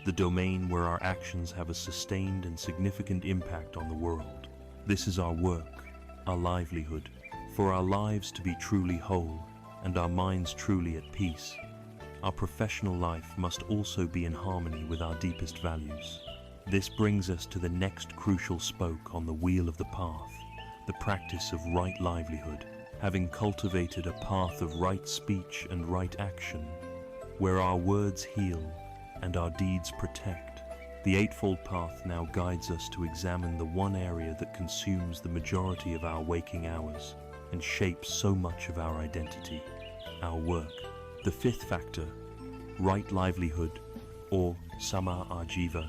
the domain where our actions have a sustained and significant impact on the world. This is our work, our livelihood. For our lives to be truly whole and our minds truly at peace, our professional life must also be in harmony with our deepest values. This brings us to the next crucial spoke on the wheel of the path, the practice of right livelihood. Having cultivated a path of right speech and right action, where our words heal and our deeds protect, the Eightfold Path now guides us to examine the one area that consumes the majority of our waking hours and shapes so much of our identity, our work. The fifth factor, right livelihood, or sama ajiva,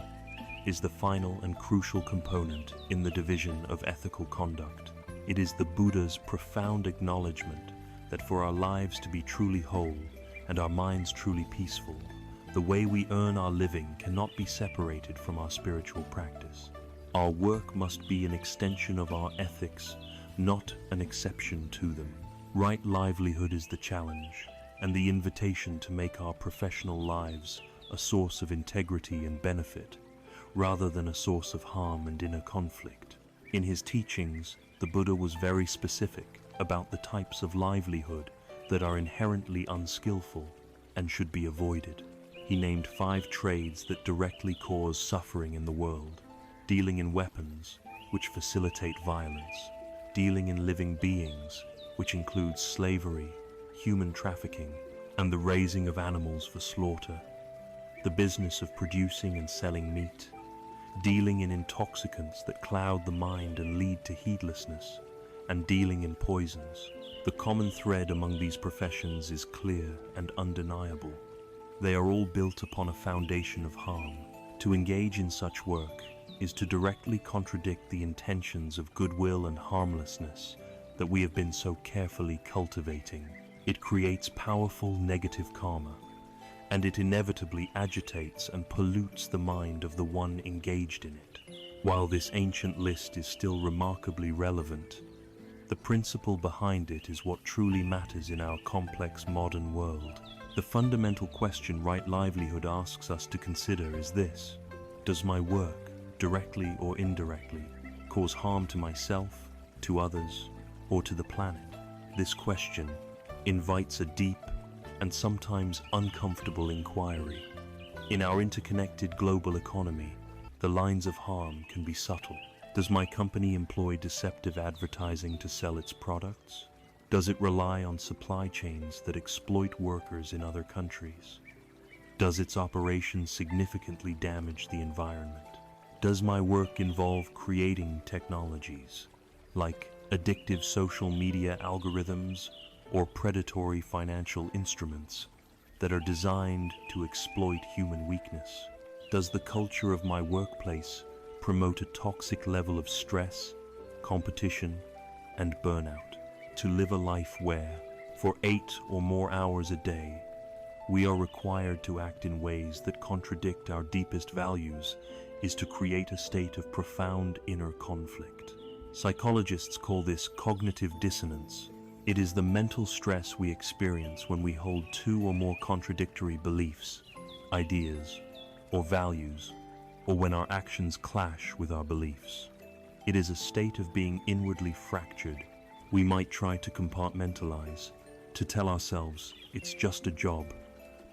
is the final and crucial component in the division of ethical conduct. It is the Buddha's profound acknowledgement that for our lives to be truly whole and our minds truly peaceful, the way we earn our living cannot be separated from our spiritual practice. Our work must be an extension of our ethics, not an exception to them. Right livelihood is the challenge and the invitation to make our professional lives a source of integrity and benefit, rather than a source of harm and inner conflict. In his teachings, the Buddha was very specific about the types of livelihood that are inherently unskillful and should be avoided. he named 5 trades that directly cause suffering in the world: dealing in weapons, which facilitate violence; dealing in living beings, which includes slavery, human trafficking, and the raising of animals for slaughter; the business of producing and selling meat; dealing in intoxicants that cloud the mind and lead to heedlessness; and dealing in poisons. The common thread among these professions is clear and undeniable. They are all built upon a foundation of harm. To engage in such work is to directly contradict the intentions of goodwill and harmlessness that we have been so carefully cultivating. It creates powerful negative karma, and it inevitably agitates and pollutes the mind of the one engaged in it. While this ancient list is still remarkably relevant, the principle behind it is what truly matters in our complex modern world. The fundamental question Right Livelihood asks us to consider is this: does my work, directly or indirectly, cause harm to myself, to others, or to the planet? This question invites a deep and sometimes uncomfortable inquiry. In our interconnected global economy, the lines of harm can be subtle. Does my company employ deceptive advertising to sell its products? Does it rely on supply chains that exploit workers in other countries? Does its operations significantly damage the environment? Does my work involve creating technologies like addictive social media algorithms or predatory financial instruments that are designed to exploit human weakness? Does the culture of my workplace promote a toxic level of stress, competition, and burnout? To live a life where, for 8 or more hours a day, we are required to act in ways that contradict our deepest values is to create a state of profound inner conflict. Psychologists call this cognitive dissonance. It is the mental stress we experience when we hold 2 or more contradictory beliefs, ideas, or values, or when our actions clash with our beliefs. It is a state of being inwardly fractured. We might try to compartmentalize, to tell ourselves it's just a job,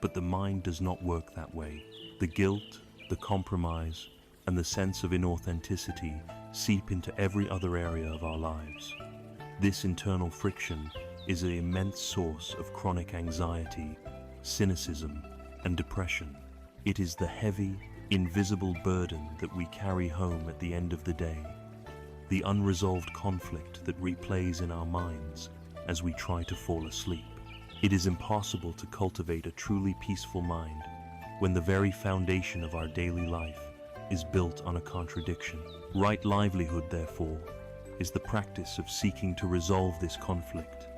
but the mind does not work that way. The guilt, the compromise, and the sense of inauthenticity seep into every other area of our lives. This internal friction is an immense source of chronic anxiety, cynicism, and depression. It is the heavy, invisible burden that we carry home at the end of the day, the unresolved conflict that replays in our minds as we try to fall asleep. It is impossible to cultivate a truly peaceful mind when the very foundation of our daily life is built on a contradiction. Right livelihood, therefore, is the practice of seeking to resolve this conflict.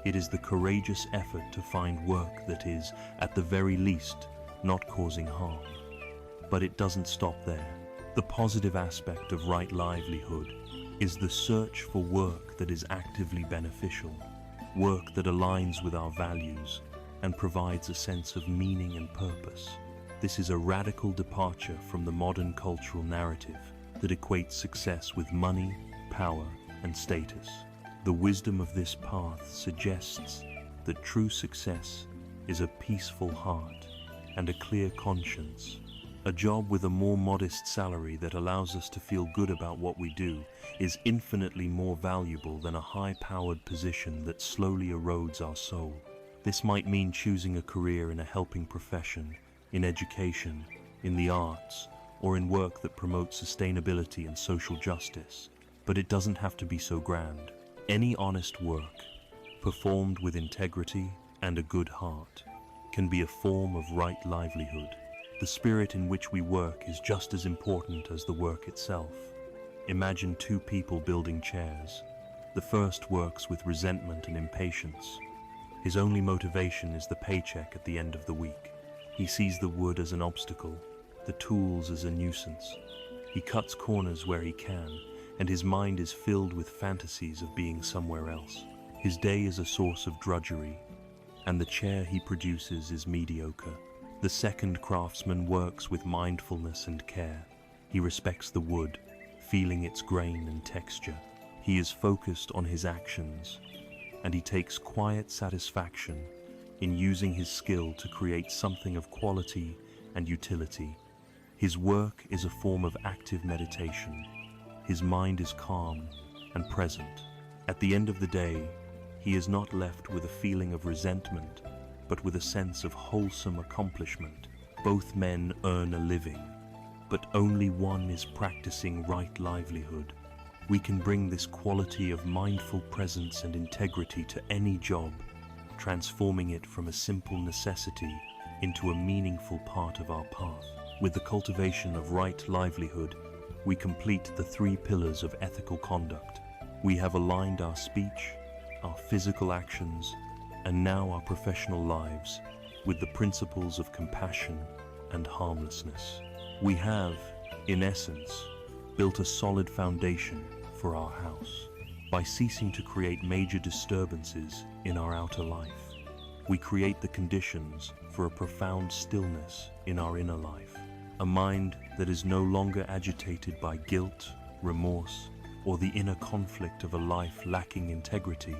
It is the courageous effort to find work that is, at the very least, not causing harm. But it doesn't stop there. The positive aspect of right livelihood is the search for work that is actively beneficial, work that aligns with our values and provides a sense of meaning and purpose. This is a radical departure from the modern cultural narrative that equates success with money, power, and status. The wisdom of this path suggests that true success is a peaceful heart and a clear conscience. A job with a more modest salary that allows us to feel good about what we do is infinitely more valuable than a high-powered position that slowly erodes our soul. This might mean choosing a career in a helping profession, in education, in the arts, or in work that promotes sustainability and social justice. But it doesn't have to be so grand. Any honest work, performed with integrity and a good heart, can be a form of right livelihood. The spirit in which we work is just as important as the work itself. Imagine 2 people building chairs. The first works with resentment and impatience. His only motivation is the paycheck at the end of the week. He sees the wood as an obstacle, the tools as a nuisance. He cuts corners where he can, and his mind is filled with fantasies of being somewhere else. His day is a source of drudgery, and the chair he produces is mediocre. The second craftsman works with mindfulness and care. He respects the wood, feeling its grain and texture. He is focused on his actions, and he takes quiet satisfaction in using his skill to create something of quality and utility. His work is a form of active meditation. His mind is calm and present. At the end of the day, he is not left with a feeling of resentment, but with a sense of wholesome accomplishment. Both men earn a living, but only one is practicing right livelihood. We can bring this quality of mindful presence and integrity to any job, transforming it from a simple necessity into a meaningful part of our path. With the cultivation of right livelihood, we complete the 3 pillars of ethical conduct. We have aligned our speech, our physical actions, and now our professional lives with the principles of compassion and harmlessness. We have, in essence, built a solid foundation for our house. By ceasing to create major disturbances in our outer life, we create the conditions for a profound stillness in our inner life. A mind that is no longer agitated by guilt, remorse, or the inner conflict of a life lacking integrity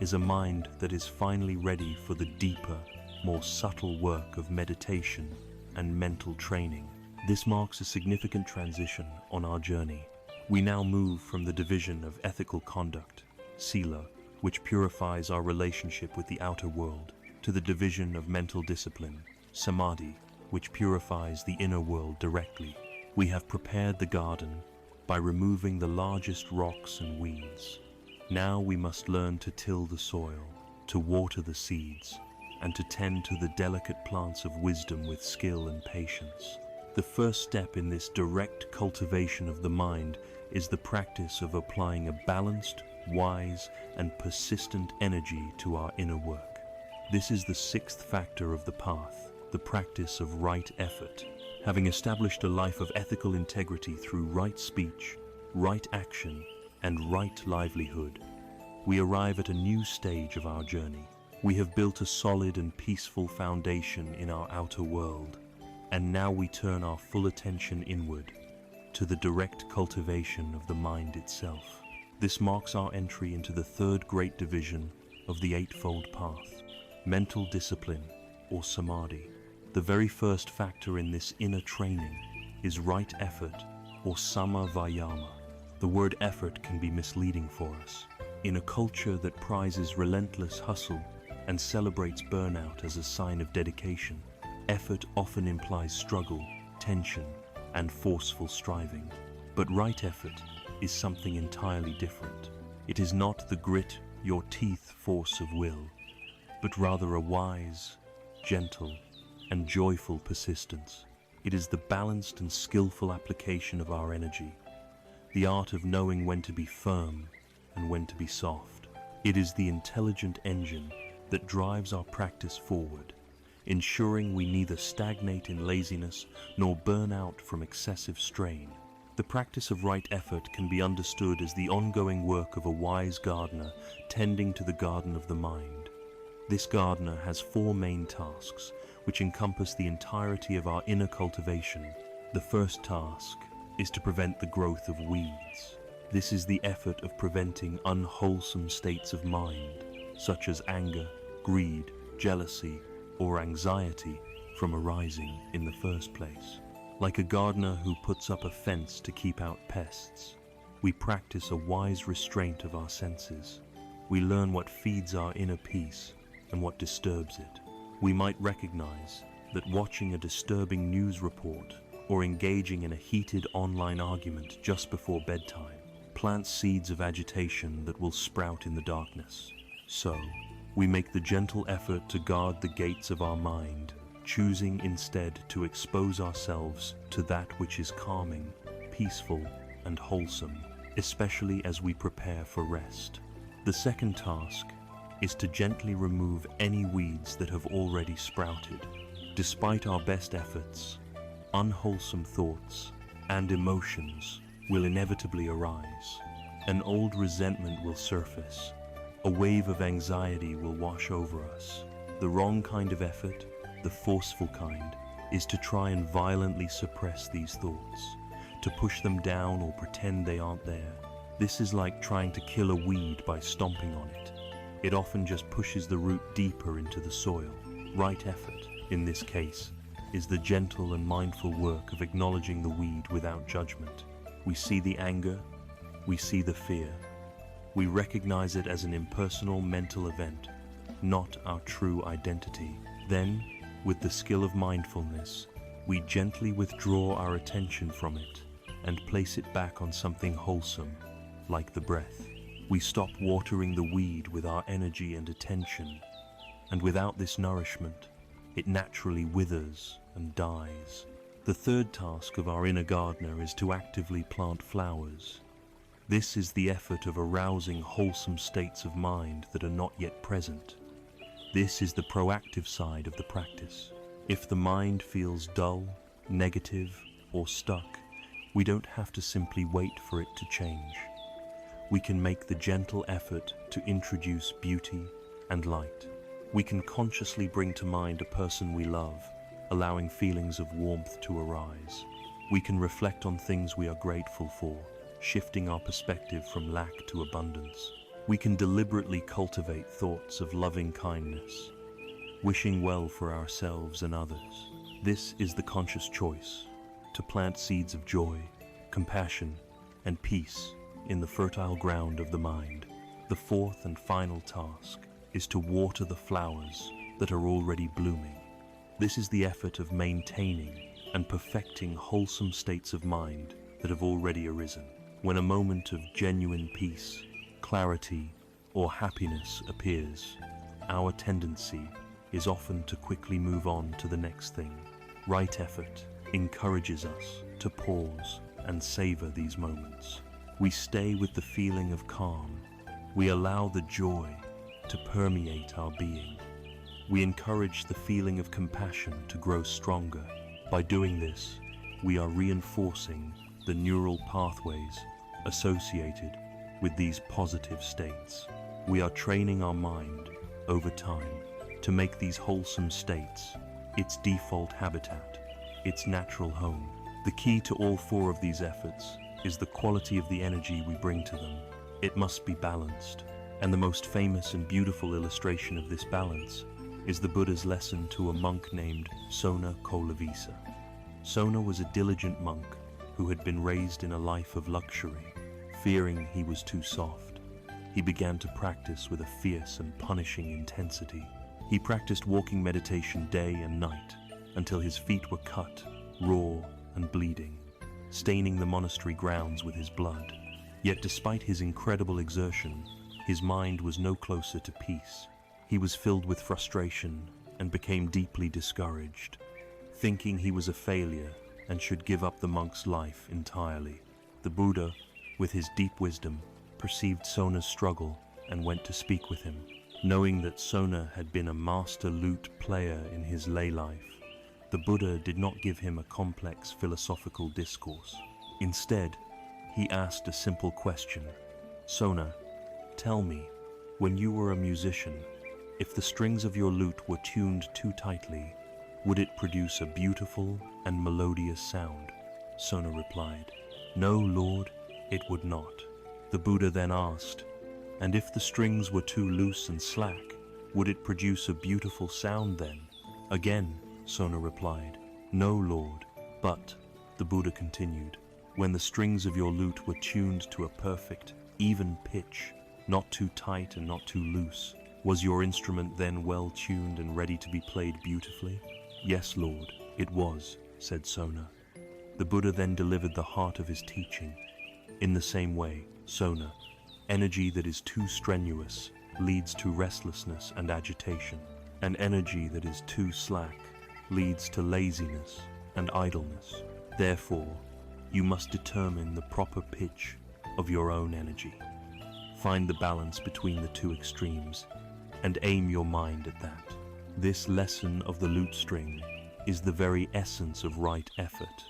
is a mind that is finally ready for the deeper, more subtle work of meditation and mental training. This marks a significant transition on our journey. We now move from the division of ethical conduct, sila, which purifies our relationship with the outer world, to the division of mental discipline, samadhi, which purifies the inner world directly. We have prepared the garden by removing the largest rocks and weeds. Now we must learn to till the soil, to water the seeds, and to tend to the delicate plants of wisdom with skill and patience. The first step in this direct cultivation of the mind is the practice of applying a balanced, wise, and persistent energy to our inner work. This is the 6th factor of the path, the practice of right effort. Having established a life of ethical integrity through right speech, right action, and right livelihood, we arrive at a new stage of our journey. We have built a solid and peaceful foundation in our outer world, and now we turn our full attention inward to the direct cultivation of the mind itself. This marks our entry into the 3rd great division of the Eightfold Path, mental discipline or samadhi. The very first factor in this inner training is right effort or sama vayama. The word effort can be misleading for us. In a culture that prizes relentless hustle and celebrates burnout as a sign of dedication, effort often implies struggle, tension, and forceful striving. But right effort is something entirely different. It is not the grit your teeth force of will, but rather a wise, gentle, and joyful persistence. It is the balanced and skillful application of our energy, the art of knowing when to be firm and when to be soft. It is the intelligent engine that drives our practice forward, ensuring we neither stagnate in laziness nor burn out from excessive strain. The practice of right effort can be understood as the ongoing work of a wise gardener tending to the garden of the mind. This gardener has 4 main tasks, which encompass the entirety of our inner cultivation. The first task is to prevent the growth of weeds. This is the effort of preventing unwholesome states of mind, such as anger, greed, jealousy, or anxiety, from arising in the first place. Like a gardener who puts up a fence to keep out pests, we practice a wise restraint of our senses. We learn what feeds our inner peace and what disturbs it. We might recognize that watching a disturbing news report or engaging in a heated online argument just before bedtime plants seeds of agitation that will sprout in the darkness. So, we make the gentle effort to guard the gates of our mind, choosing instead to expose ourselves to that which is calming, peaceful, and wholesome, especially as we prepare for rest. The second task is to gently remove any weeds that have already sprouted. Despite our best efforts, unwholesome thoughts and emotions will inevitably arise. An old resentment will surface. A wave of anxiety will wash over us. The wrong kind of effort, the forceful kind, is to try and violently suppress these thoughts, to push them down or pretend they aren't there. This is like trying to kill a weed by stomping on it. It often just pushes the root deeper into the soil. Right effort, in this case, is the gentle and mindful work of acknowledging the weed without judgment. We see the anger, we see the fear. We recognize it as an impersonal mental event, not our true identity. Then, with the skill of mindfulness, we gently withdraw our attention from it and place it back on something wholesome, like the breath. We stop watering the weed with our energy and attention, and without this nourishment, it naturally withers and dies. The third task of our inner gardener is to actively plant flowers. This is the effort of arousing wholesome states of mind that are not yet present. This is the proactive side of the practice. If the mind feels dull, negative, or stuck, we don't have to simply wait for it to change. We can make the gentle effort to introduce beauty and light. We can consciously bring to mind a person we love, allowing feelings of warmth to arise. We can reflect on things we are grateful for, shifting our perspective from lack to abundance. We can deliberately cultivate thoughts of loving kindness, wishing well for ourselves and others. This is the conscious choice, to plant seeds of joy, compassion, and peace in the fertile ground of the mind. The fourth and final task is to water the flowers that are already blooming. This is the effort of maintaining and perfecting wholesome states of mind that have already arisen. When a moment of genuine peace, clarity, or happiness appears, our tendency is often to quickly move on to the next thing. Right effort encourages us to pause and savor these moments. We stay with the feeling of calm. We allow the joy to permeate our being. We encourage the feeling of compassion to grow stronger. By doing this, we are reinforcing the neural pathways associated with these positive states. We are training our mind over time to make these wholesome states its default habitat, its natural home. The key to all four of these efforts is the quality of the energy we bring to them. It must be balanced, and the most famous and beautiful illustration of this balance is the Buddha's lesson to a monk named Sona Kolavisa. Sona was a diligent monk who had been raised in a life of luxury. Fearing he was too soft, he began to practice with a fierce and punishing intensity. He practiced walking meditation day and night until his feet were cut, raw, and bleeding, staining the monastery grounds with his blood. Yet despite his incredible exertion, his mind was no closer to peace. He was filled with frustration and became deeply discouraged, thinking he was a failure and should give up the monk's life entirely. The Buddha, with his deep wisdom, perceived Sona's struggle and went to speak with him. Knowing that Sona had been a master lute player in his lay life, the Buddha did not give him a complex philosophical discourse. Instead, he asked a simple question. Sona, tell me, when you were a musician, if the strings of your lute were tuned too tightly, would it produce a beautiful and melodious sound? Sona replied, No, Lord, it would not. The Buddha then asked, and if the strings were too loose and slack, would it produce a beautiful sound then? Again, Sona replied, No, Lord. But, the Buddha continued, when the strings of your lute were tuned to a perfect, even pitch, not too tight and not too loose, was your instrument then well tuned and ready to be played beautifully? Yes, Lord, it was, said Sona. The Buddha then delivered the heart of his teaching. In the same way, Sona, energy that is too strenuous leads to restlessness and agitation, and energy that is too slack leads to laziness and idleness. Therefore, you must determine the proper pitch of your own energy. Find the balance between the two extremes and aim your mind at that. This lesson of the lute string is the very essence of right effort.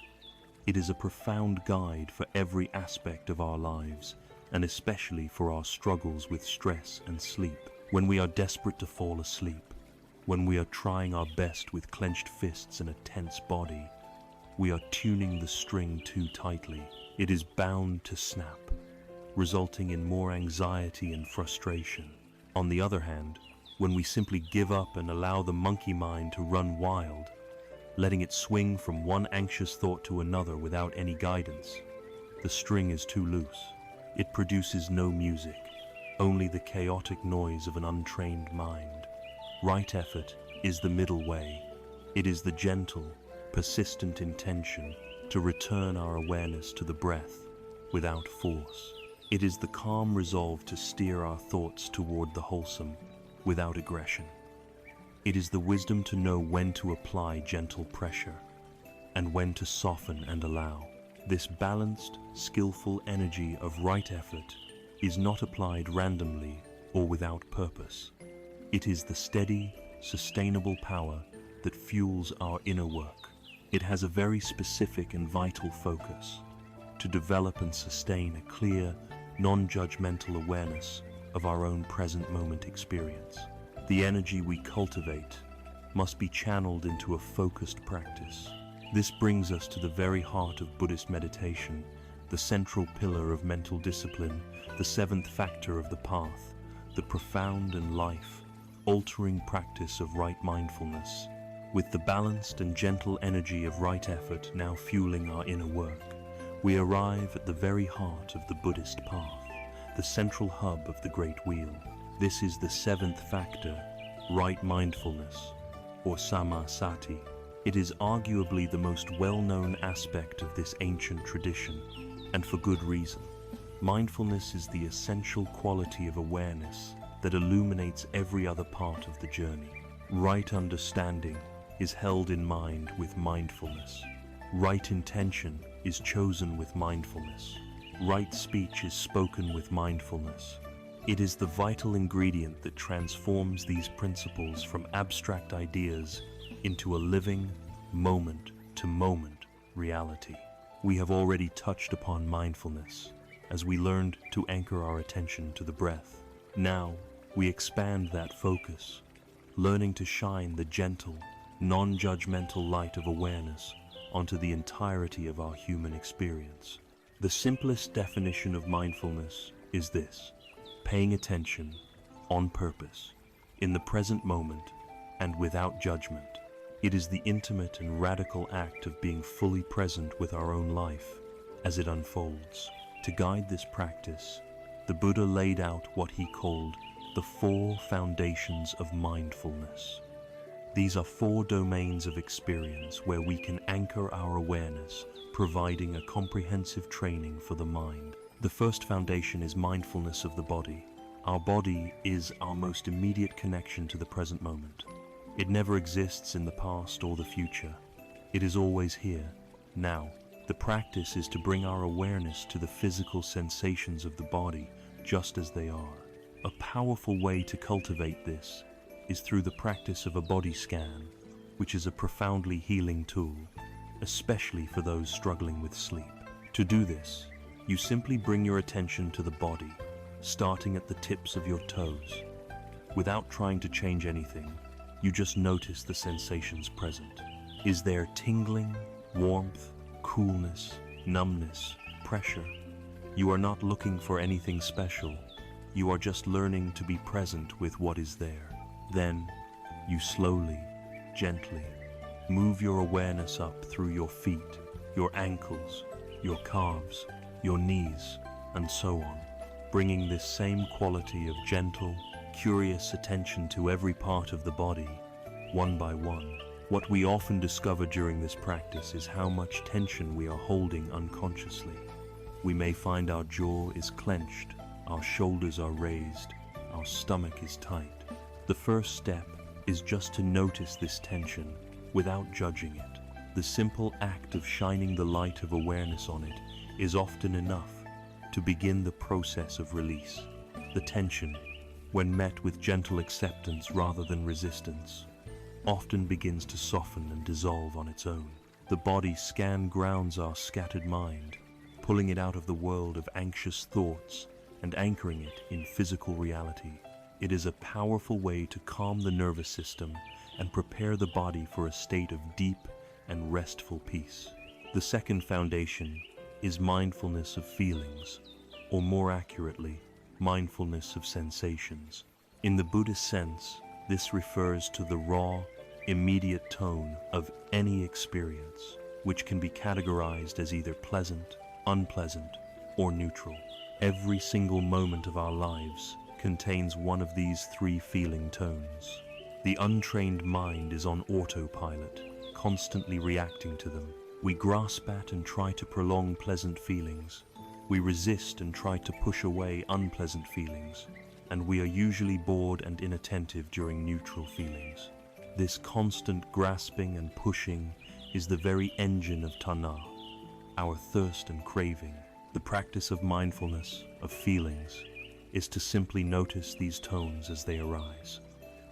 It is a profound guide for every aspect of our lives, and especially for our struggles with stress and sleep. When we are desperate to fall asleep, when we are trying our best with clenched fists and a tense body, we are tuning the string too tightly. It is bound to snap, resulting in more anxiety and frustration. On the other hand, when we simply give up and allow the monkey mind to run wild, letting it swing from one anxious thought to another without any guidance, the string is too loose. It produces no music, only the chaotic noise of an untrained mind. Right effort is the middle way. It is the gentle, persistent intention to return our awareness to the breath without force. It is the calm resolve to steer our thoughts toward the wholesome without aggression. It is the wisdom to know when to apply gentle pressure and when to soften and allow. This balanced, skillful energy of right effort is not applied randomly or without purpose. It is the steady, sustainable power that fuels our inner work. It has a very specific and vital focus to develop and sustain a clear, non-judgmental awareness of our own present moment experience. The energy we cultivate must be channeled into a focused practice. This brings us to the very heart of Buddhist meditation, the central pillar of mental discipline, the seventh factor of the path, the profound and life-altering practice of right mindfulness. With the balanced and gentle energy of right effort now fueling our inner work, we arrive at the very heart of the Buddhist path, the central hub of the Great Wheel. This is the seventh factor, right mindfulness, or samasati. It is arguably the most well-known aspect of this ancient tradition, and for good reason. Mindfulness is the essential quality of awareness that illuminates every other part of the journey. Right understanding is held in mind with mindfulness. Right intention is chosen with mindfulness. Right speech is spoken with mindfulness. It is the vital ingredient that transforms these principles from abstract ideas into a living, moment-to-moment reality. We have already touched upon mindfulness as we learned to anchor our attention to the breath. Now, we expand that focus, learning to shine the gentle, non-judgmental light of awareness onto the entirety of our human experience. The simplest definition of mindfulness is this: paying attention, on purpose, in the present moment, and without judgment. It is the intimate and radical act of being fully present with our own life as it unfolds. To guide this practice, the Buddha laid out what he called the 4 foundations of mindfulness. These are 4 domains of experience where we can anchor our awareness, providing a comprehensive training for the mind. The first foundation is mindfulness of the body. Our body is our most immediate connection to the present moment. It never exists in the past or the future. It is always here, now. The practice is to bring our awareness to the physical sensations of the body just as they are. A powerful way to cultivate this is through the practice of a body scan, which is a profoundly healing tool, especially for those struggling with sleep. To do this, you simply bring your attention to the body, starting at the tips of your toes. Without trying to change anything, you just notice the sensations present. Is there tingling, warmth, coolness, numbness, pressure? You are not looking for anything special. You are just learning to be present with what is there. Then, you slowly, gently, move your awareness up through your feet, your ankles, your calves, your knees, and so on, bringing this same quality of gentle, curious attention to every part of the body, one by one. What we often discover during this practice is how much tension we are holding unconsciously. We may find our jaw is clenched, our shoulders are raised, our stomach is tight. The first step is just to notice this tension without judging it. The simple act of shining the light of awareness on it is often enough to begin the process of release. The tension, when met with gentle acceptance rather than resistance, often begins to soften and dissolve on its own. The body scan grounds our scattered mind, pulling it out of the world of anxious thoughts and anchoring it in physical reality. It is a powerful way to calm the nervous system and prepare the body for a state of deep and restful peace. The second foundation is mindfulness of feelings, or more accurately, mindfulness of sensations. In the Buddhist sense, this refers to the raw, immediate tone of any experience, which can be categorized as either pleasant, unpleasant, or neutral. Every single moment of our lives contains one of these three feeling tones. The untrained mind is on autopilot, constantly reacting to them. We grasp at and try to prolong pleasant feelings. We resist and try to push away unpleasant feelings, and we are usually bored and inattentive during neutral feelings. This constant grasping and pushing is the very engine of tanha, our thirst and craving. The practice of mindfulness, of feelings, is to simply notice these tones as they arise,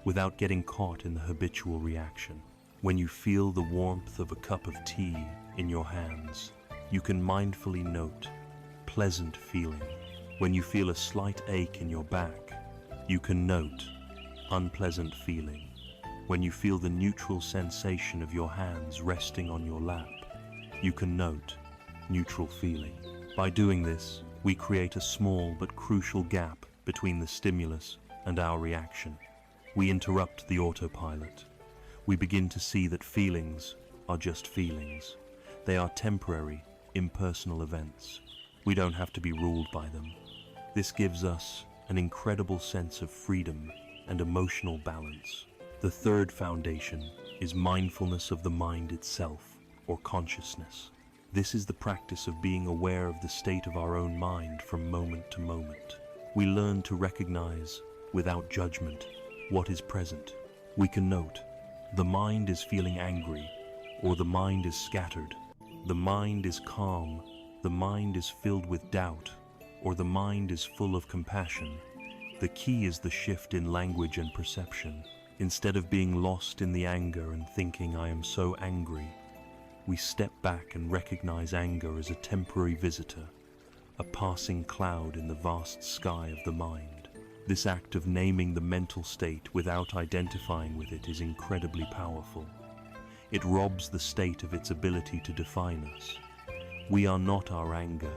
without getting caught in the habitual reaction. When you feel the warmth of a cup of tea in your hands, you can mindfully note pleasant feeling. When you feel a slight ache in your back, you can note unpleasant feeling. When you feel the neutral sensation of your hands resting on your lap, you can note neutral feeling. By doing this, we create a small but crucial gap between the stimulus and our reaction. We interrupt the autopilot. We begin to see that feelings are just feelings. They are temporary, impersonal events. We don't have to be ruled by them. This gives us an incredible sense of freedom and emotional balance. The third foundation is mindfulness of the mind itself, or consciousness. This is the practice of being aware of the state of our own mind from moment to moment. We learn to recognize, without judgment, what is present. We can note, the mind is feeling angry, or the mind is scattered. The mind is calm, the mind is filled with doubt, or the mind is full of compassion. The key is the shift in language and perception. Instead of being lost in the anger and thinking, I am so angry, we step back and recognize anger as a temporary visitor, a passing cloud in the vast sky of the mind. This act of naming the mental state without identifying with it is incredibly powerful. It robs the state of its ability to define us. We are not our anger.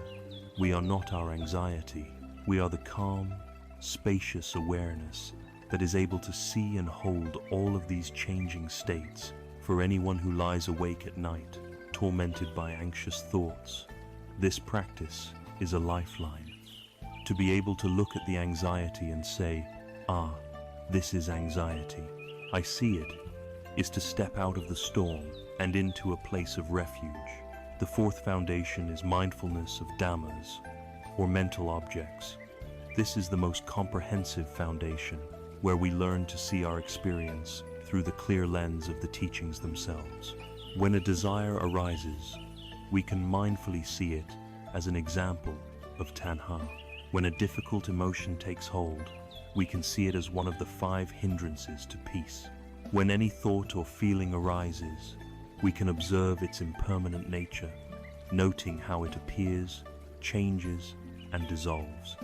We are not our anxiety. We are the calm, spacious awareness that is able to see and hold all of these changing states. For anyone who lies awake at night, tormented by anxious thoughts, this practice is a lifeline. To be able to look at the anxiety and say, ah, this is anxiety, I see it, is to step out of the storm and into a place of refuge. The fourth foundation is mindfulness of dhammas, or mental objects. This is the most comprehensive foundation, where we learn to see our experience through the clear lens of the teachings themselves. When a desire arises, we can mindfully see it as an example of tanha. When a difficult emotion takes hold, we can see it as one of the 5 hindrances to peace. When any thought or feeling arises, we can observe its impermanent nature, noting how it appears, changes, and dissolves.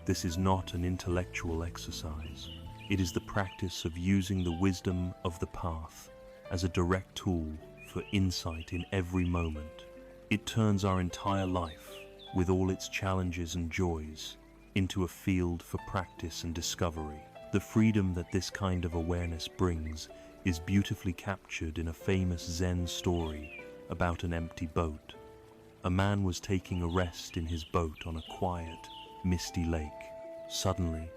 This is not an intellectual exercise. It is the practice of using the wisdom of the path as a direct tool for insight in every moment. It turns our entire life, with all its challenges and joys, into a field for practice and discovery. The freedom that this kind of awareness brings is beautifully captured in a famous Zen story about an empty boat. A man was taking a rest in his boat on a quiet, misty lake. Suddenly,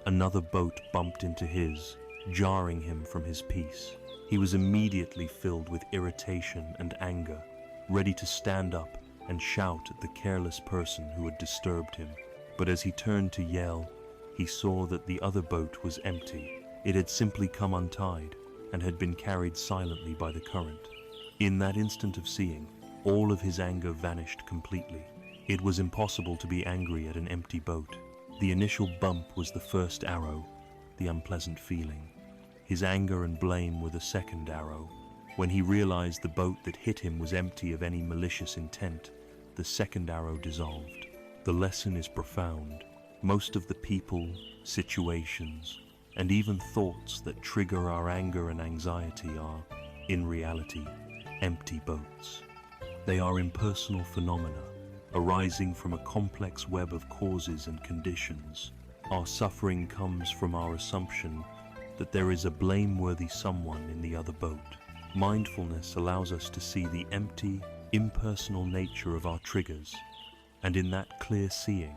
another boat bumped into his, jarring him from his peace. He was immediately filled with irritation and anger, ready to stand up and shout at the careless person who had disturbed him. But as he turned to yell, he saw that the other boat was empty. It had simply come untied and had been carried silently by the current. In that instant of seeing, all of his anger vanished completely. It was impossible to be angry at an empty boat. The initial bump was the first arrow, the unpleasant feeling. His anger and blame were the second arrow. When he realized the boat that hit him was empty of any malicious intent, the second arrow dissolved. The lesson is profound. Most of the people, situations, and even thoughts that trigger our anger and anxiety are, in reality, empty boats. They are impersonal phenomena, arising from a complex web of causes and conditions, Our suffering comes from our assumption that there is a blameworthy someone in the other boat. Mindfulness allows us to see the empty, impersonal nature of our triggers, and in that clear seeing,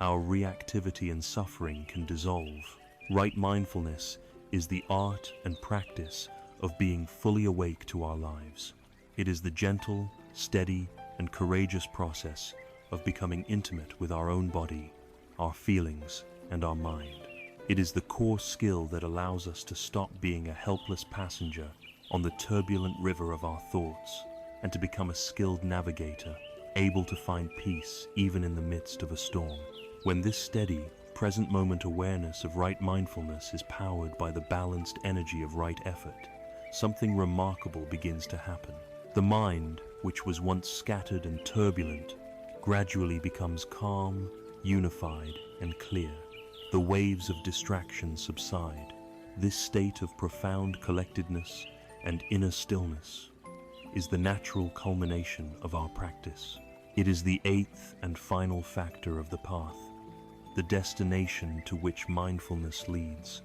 our reactivity and suffering can dissolve. Right mindfulness is the art and practice of being fully awake to our lives. It is the gentle, steady, and courageous process of becoming intimate with our own body, our feelings, and our mind. It is the core skill that allows us to stop being a helpless passenger on the turbulent river of our thoughts and to become a skilled navigator, able to find peace even in the midst of a storm. When this steady, present moment awareness of right mindfulness is powered by the balanced energy of right effort, something remarkable begins to happen. The mind, which was once scattered and turbulent, gradually becomes calm, unified, and clear. The waves of distraction subside. This state of profound collectedness and inner stillness is the natural culmination of our practice. It is the eighth and final factor of the path, the destination to which mindfulness leads,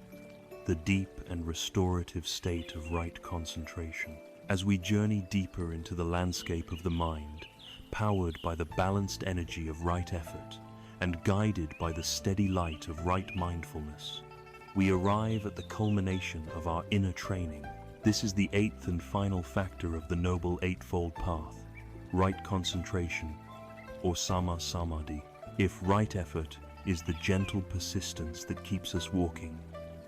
the deep and restorative state of right concentration. As we journey deeper into the landscape of the mind, powered by the balanced energy of right effort and guided by the steady light of right mindfulness, we arrive at the culmination of our inner training. This is the eighth and final factor of the noble Eightfold Path, right concentration, or Sama Samadhi. If right effort is the gentle persistence that keeps us walking,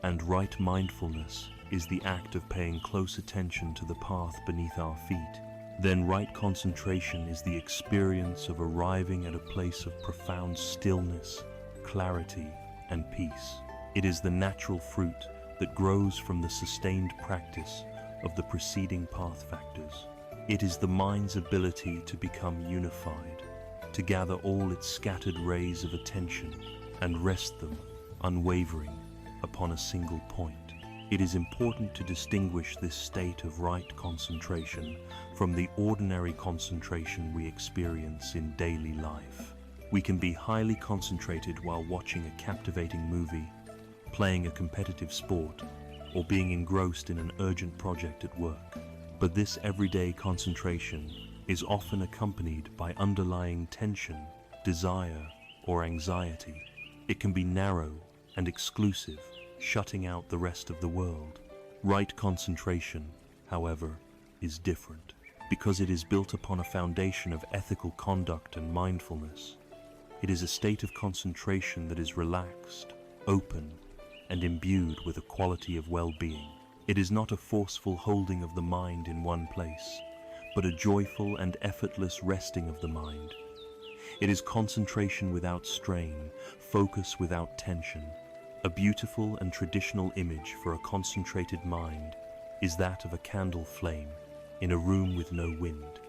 and right mindfulness is the act of paying close attention to the path beneath our feet, then right concentration is the experience of arriving at a place of profound stillness, clarity, and peace. It is the natural fruit that grows from the sustained practice of the preceding path factors. It is the mind's ability to become unified, to gather all its scattered rays of attention and rest them, unwavering, upon a single point. It is important to distinguish this state of right concentration from the ordinary concentration we experience in daily life. We can be highly concentrated while watching a captivating movie, playing a competitive sport, or being engrossed in an urgent project at work. But this everyday concentration is often accompanied by underlying tension, desire, or anxiety. It can be narrow and exclusive, shutting out the rest of the world. Right concentration, however, is different, because it is built upon a foundation of ethical conduct and mindfulness. It is a state of concentration that is relaxed, open, and imbued with a quality of well-being. It is not a forceful holding of the mind in one place, but a joyful and effortless resting of the mind. It is concentration without strain, focus without tension. A beautiful and traditional image for a concentrated mind is that of a candle flame in a room with no wind.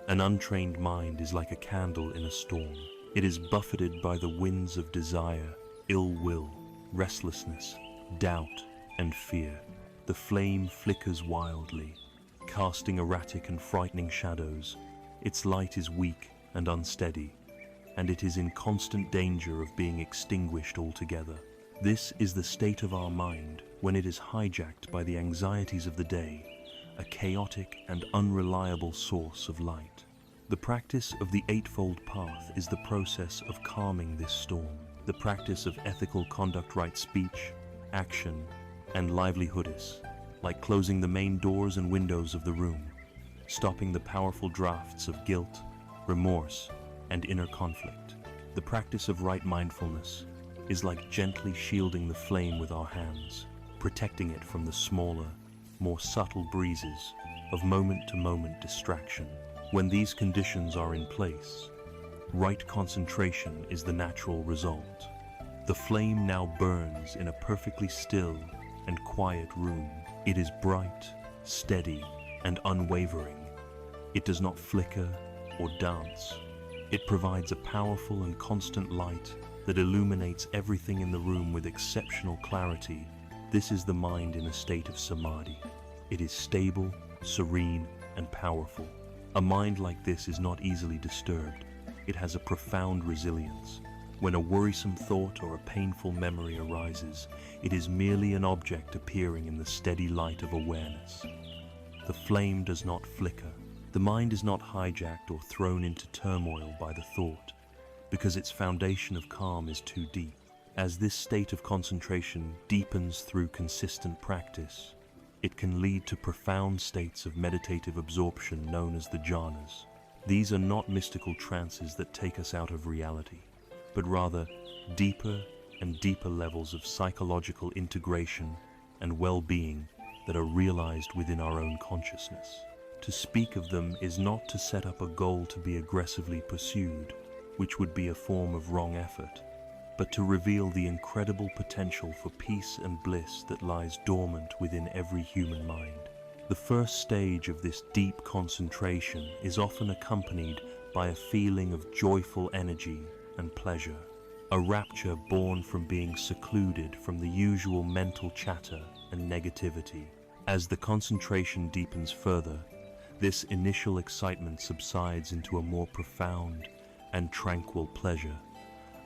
An untrained mind is like a candle in a storm. It is buffeted by the winds of desire, ill will, restlessness, doubt, and fear. The flame flickers wildly, casting erratic and frightening shadows. Its light is weak and unsteady, and it is in constant danger of being extinguished altogether. This is the state of our mind when it is hijacked by the anxieties of the day, a chaotic and unreliable source of light. The practice of the Eightfold Path is the process of calming this storm. The practice of ethical conduct, right speech, action, and livelihood is like closing the main doors and windows of the room, stopping the powerful drafts of guilt, remorse, and inner conflict. The practice of right mindfulness is like gently shielding the flame with our hands, protecting it from the smaller, more subtle breezes of moment-to-moment distraction. When these conditions are in place, right concentration is the natural result. The flame now burns in a perfectly still and quiet room. It is bright, steady, and unwavering. It does not flicker or dance. It provides a powerful and constant light that illuminates everything in the room with exceptional clarity. This is the mind in a state of samadhi. It is stable, serene, and powerful. A mind like this is not easily disturbed. It has a profound resilience, When a worrisome thought or a painful memory arises, it is merely an object appearing in the steady light of awareness. The flame does not flicker. The mind is not hijacked or thrown into turmoil by the thought, because its foundation of calm is too deep. As this state of concentration deepens through consistent practice, it can lead to profound states of meditative absorption known as the jhanas. These are not mystical trances that take us out of reality, but rather deeper and deeper levels of psychological integration and well-being that are realized within our own consciousness. To speak of them is not to set up a goal to be aggressively pursued, which would be a form of wrong effort, but to reveal the incredible potential for peace and bliss that lies dormant within every human mind. The first stage of this deep concentration is often accompanied by a feeling of joyful energy and pleasure, a rapture born from being secluded from the usual mental chatter and negativity. As the concentration deepens further, this initial excitement subsides into a more profound and tranquil pleasure,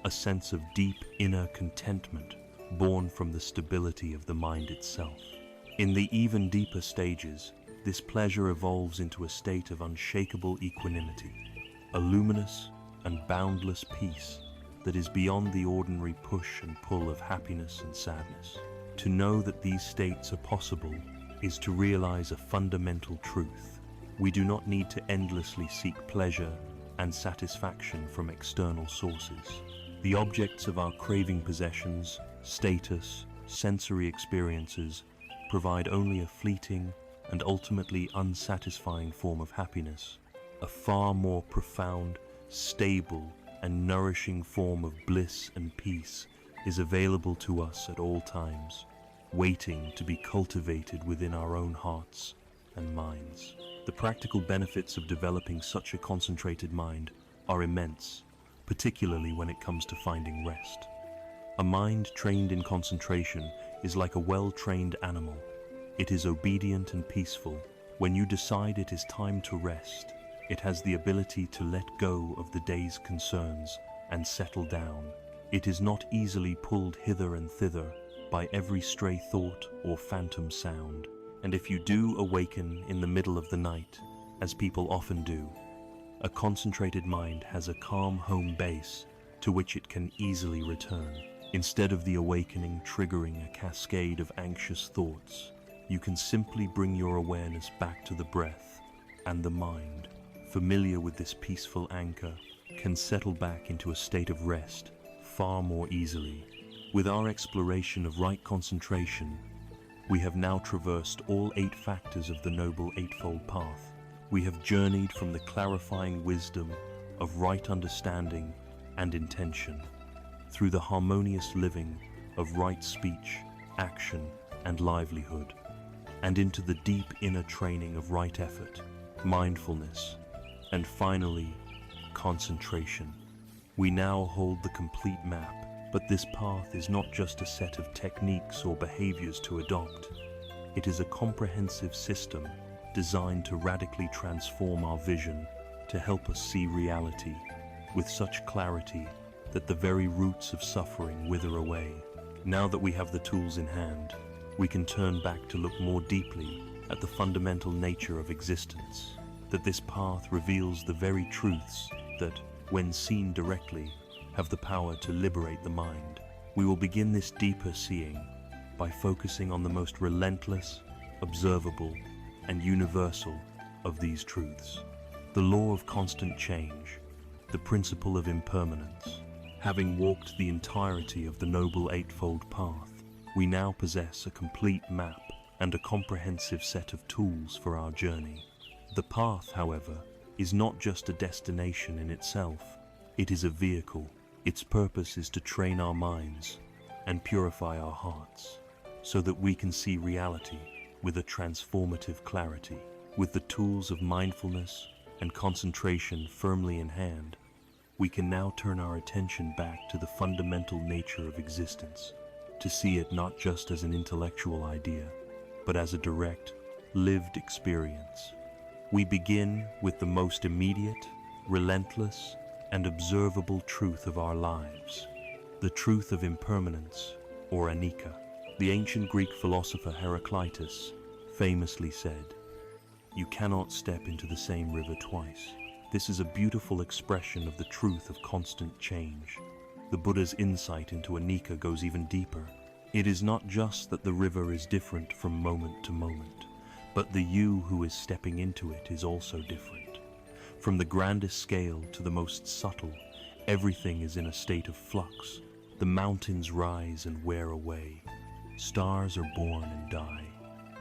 a sense of deep inner contentment born from the stability of the mind itself. In the even deeper stages, this pleasure evolves into a state of unshakable equanimity, a luminous and boundless peace that is beyond the ordinary push and pull of happiness and sadness. To know that these states are possible is to realize a fundamental truth. We do not need to endlessly seek pleasure and satisfaction from external sources. The objects of our craving possessions, status, sensory experiences provide only a fleeting and ultimately unsatisfying form of happiness. A far more profound, stable, and nourishing form of bliss and peace is available to us at all times, waiting to be cultivated within our own hearts and minds. The practical benefits of developing such a concentrated mind are immense, particularly when it comes to finding rest. A mind trained in concentration is like a well-trained animal. It is obedient and peaceful. When you decide it is time to rest, it has the ability to let go of the day's concerns and settle down. It is not easily pulled hither and thither by every stray thought or phantom sound. And if you do awaken in the middle of the night, as people often do, a concentrated mind has a calm home base to which it can easily return. Instead of the awakening triggering a cascade of anxious thoughts, you can simply bring your awareness back to the breath, and the mind, familiar with this peaceful anchor, can settle back into a state of rest far more easily. With our exploration of right concentration, we have now traversed all 8 factors of the Noble Eightfold Path. We have journeyed from the clarifying wisdom of right understanding and intention, through the harmonious living of right speech, action, and livelihood, and into the deep inner training of right effort, mindfulness, and finally, concentration. We now hold the complete map, but this path is not just a set of techniques or behaviors to adopt. It is a comprehensive system designed to radically transform our vision, to help us see reality with such clarity that the very roots of suffering wither away. Now that we have the tools in hand, we can turn back to look more deeply at the fundamental nature of existence, that this path reveals the very truths that, when seen directly, have the power to liberate the mind. We will begin this deeper seeing by focusing on the most relentless, observable, and universal of these truths. The law of constant change, the principle of impermanence. Having walked the entirety of the Noble Eightfold Path, we now possess a complete map and a comprehensive set of tools for our journey. The path, however, is not just a destination in itself. It is a vehicle. Its purpose is to train our minds and purify our hearts so that we can see reality with a transformative clarity. With the tools of mindfulness and concentration firmly in hand, we can now turn our attention back to the fundamental nature of existence, to see it not just as an intellectual idea, but as a direct, lived experience. We begin with the most immediate, relentless, and observable truth of our lives, the truth of impermanence, or anicca. The ancient Greek philosopher Heraclitus famously said, "You cannot step into the same river twice." This is a beautiful expression of the truth of constant change. The Buddha's insight into anicca goes even deeper. It is not just that the river is different from moment to moment, but the you who is stepping into it is also different. From the grandest scale to the most subtle, everything is in a state of flux. The mountains rise and wear away. Stars are born and die.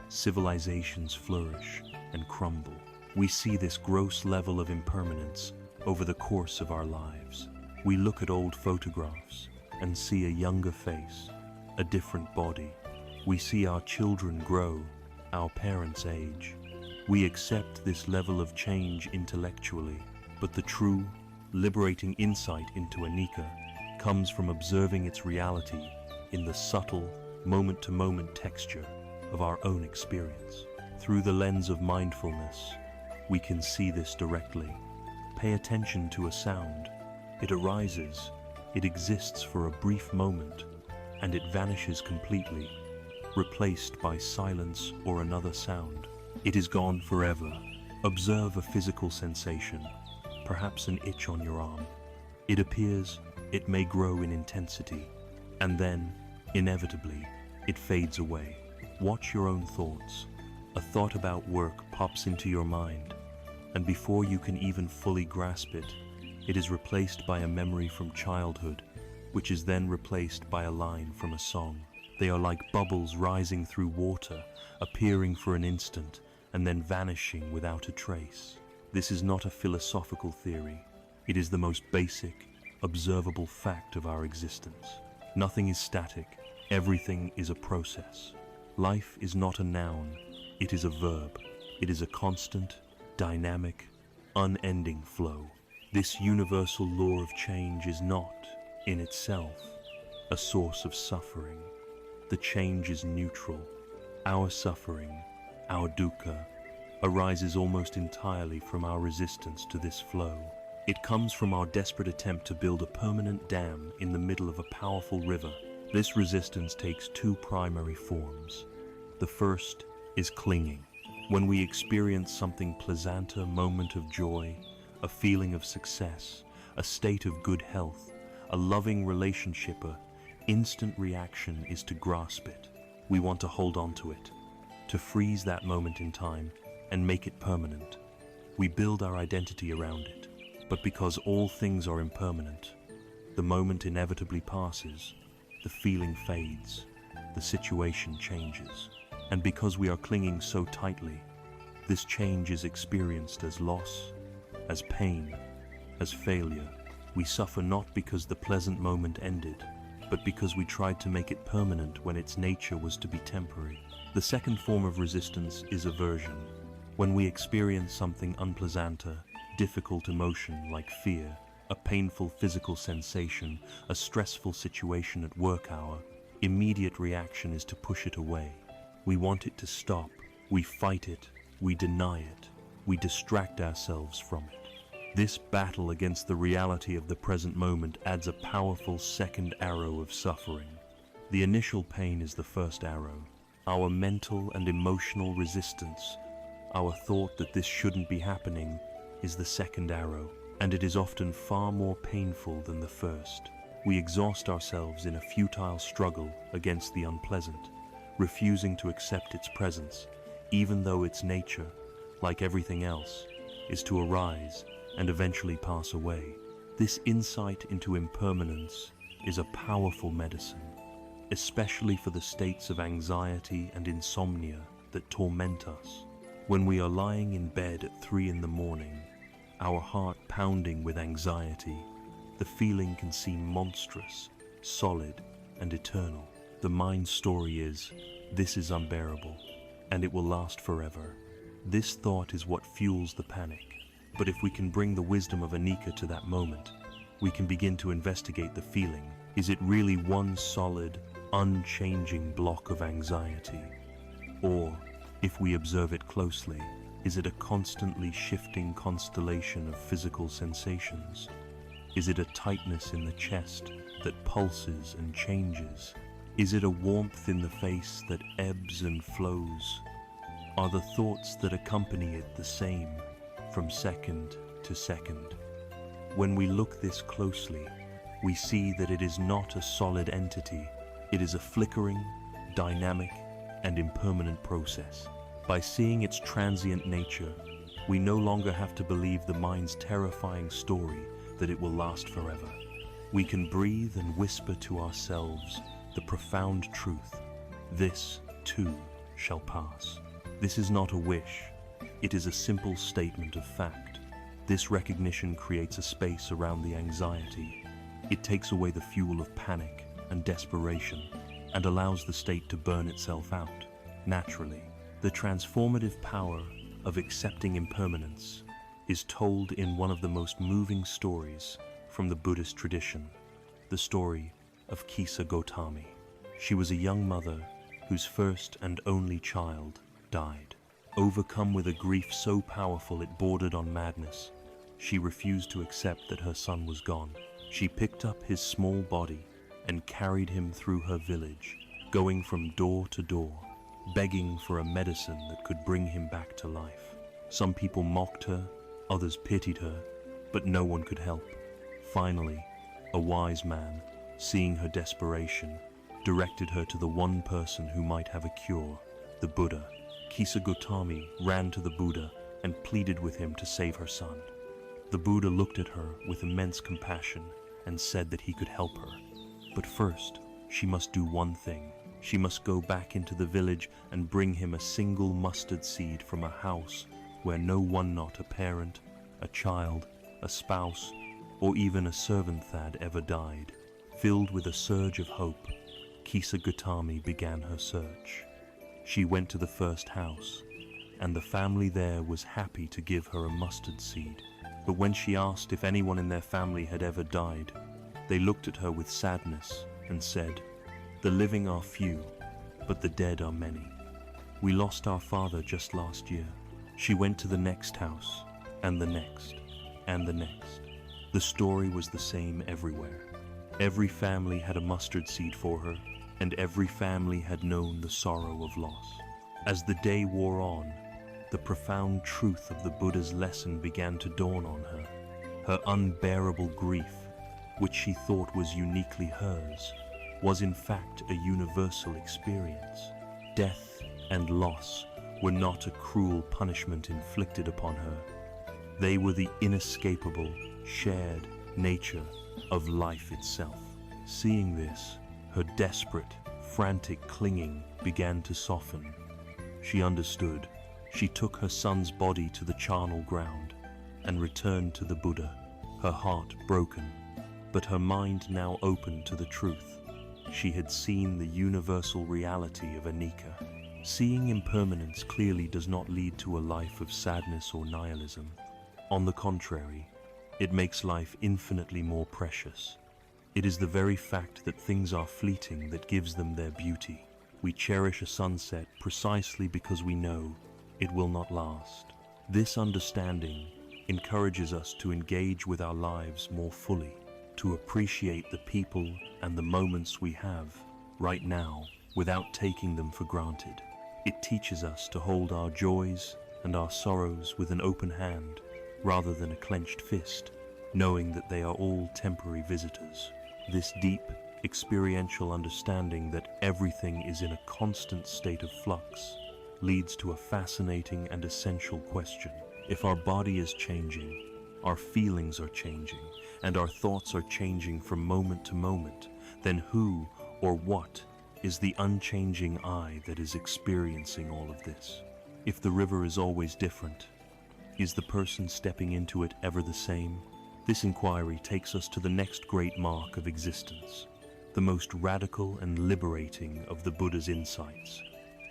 Civilizations flourish and crumble. We see this gross level of impermanence over the course of our lives. We look at old photographs and see a younger face, a different body. We see our children grow, our parents age. We accept this level of change intellectually, but the true, liberating insight into anicca comes from observing its reality in the subtle, moment-to-moment texture of our own experience. Through the lens of mindfulness, we can see this directly. Pay attention to a sound. It arises, it exists for a brief moment, and it vanishes completely, replaced by silence or another sound. It is gone forever. Observe a physical sensation, perhaps an itch on your arm. It appears, it may grow in intensity, and then, inevitably, it fades away. Watch your own thoughts. A thought about work pops into your mind, and before you can even fully grasp it, it is replaced by a memory from childhood, which is then replaced by a line from a song. They are like bubbles rising through water, appearing for an instant, and then vanishing without a trace. This is not a philosophical theory. It is the most basic, observable fact of our existence. Nothing is static. Everything is a process. Life is not a noun. It is a verb. It is a constant, dynamic, unending flow. This universal law of change is not, in itself, a source of suffering. The change is neutral. Our suffering, our dukkha, arises almost entirely from our resistance to this flow. It comes from our desperate attempt to build a permanent dam in the middle of a powerful river. This resistance takes two primary forms. The first is clinging. When we experience something pleasant, a moment of joy, a feeling of success, a state of good health, a loving relationship, an instant reaction is to grasp it. We want to hold on to it, to freeze that moment in time and make it permanent. We build our identity around it. But because all things are impermanent, the moment inevitably passes, the feeling fades, the situation changes. And because we are clinging so tightly, this change is experienced as loss, as pain, as failure. We suffer not because the pleasant moment ended, but because we tried to make it permanent when its nature was to be temporary. The second form of resistance is aversion. When we experience something unpleasant, a difficult emotion like fear, a painful physical sensation, a stressful situation at work hour, immediate reaction is to push it away. We want it to stop. We fight it. We deny it. We distract ourselves from it. This battle against the reality of the present moment adds a powerful second arrow of suffering. The initial pain is the first arrow. Our mental and emotional resistance, our thought that this shouldn't be happening, is the second arrow, and it is often far more painful than the first. We exhaust ourselves in a futile struggle against the unpleasant, refusing to accept its presence, even though its nature, like everything else, is to arise and eventually pass away. This insight into impermanence is a powerful medicine, especially for the states of anxiety and insomnia that torment us. When we are lying in bed at 3 in the morning, our heart pounding with anxiety, the feeling can seem monstrous, solid, and eternal. The mind's story is, this is unbearable, and it will last forever. This thought is what fuels the panic. But if we can bring the wisdom of anicca to that moment, we can begin to investigate the feeling. Is it really one solid, unchanging block of anxiety? Or, if we observe it closely, is it a constantly shifting constellation of physical sensations? Is it a tightness in the chest that pulses and changes? Is it a warmth in the face that ebbs and flows? Are the thoughts that accompany it the same from second to second? When we look this closely, we see that it is not a solid entity. It is a flickering, dynamic, and impermanent process. By seeing its transient nature, we no longer have to believe the mind's terrifying story that it will last forever. We can breathe and whisper to ourselves the profound truth: this, too, shall pass. This is not a wish. It is a simple statement of fact. This recognition creates a space around the anxiety. It takes away the fuel of panic and desperation and allows the state to burn itself out naturally. The transformative power of accepting impermanence is told in one of the most moving stories from the Buddhist tradition, the story of Kisa Gotami. She was a young mother whose first and only child died. Overcome with a grief so powerful it bordered on madness, she refused to accept that her son was gone. She picked up his small body and carried him through her village, going from door to door, begging for a medicine that could bring him back to life. Some people mocked her, others pitied her, but no one could help. Finally, a wise man, seeing her desperation, directed her to the one person who might have a cure, the Buddha. Kisa Gotami ran to the Buddha and pleaded with him to save her son. The Buddha looked at her with immense compassion and said that he could help her. But first, she must do one thing. She must go back into the village and bring him a single mustard seed from a house where no one, not a parent, a child, a spouse, or even a servant had ever died. Filled with a surge of hope, Kisa Gotami began her search. She went to the first house, and the family there was happy to give her a mustard seed. But when she asked if anyone in their family had ever died, they looked at her with sadness and said, "The living are few, but the dead are many. We lost our father just last year." She went to the next house, and the next, and the next. The story was the same everywhere. Every family had a mustard seed for her, and every family had known the sorrow of loss. As the day wore on, the profound truth of the Buddha's lesson began to dawn on her. Her unbearable grief, which she thought was uniquely hers, was in fact a universal experience. Death and loss were not a cruel punishment inflicted upon her. They were the inescapable, shared nature of life itself. Seeing this, her desperate, frantic clinging began to soften. She understood. She took her son's body to the charnel ground and returned to the Buddha, her heart broken, but her mind now open to the truth. She had seen the universal reality of anicca. Seeing impermanence clearly does not lead to a life of sadness or nihilism. On the contrary, it makes life infinitely more precious. It is the very fact that things are fleeting that gives them their beauty. We cherish a sunset precisely because we know it will not last. This understanding encourages us to engage with our lives more fully, to appreciate the people and the moments we have right now without taking them for granted. It teaches us to hold our joys and our sorrows with an open hand rather than a clenched fist, knowing that they are all temporary visitors. This deep, experiential understanding that everything is in a constant state of flux leads to a fascinating and essential question. If our body is changing, our feelings are changing, and our thoughts are changing from moment to moment, then who or what is the unchanging I that is experiencing all of this? If the river is always different, is the person stepping into it ever the same? This inquiry takes us to the next great mark of existence, the most radical and liberating of the Buddha's insights,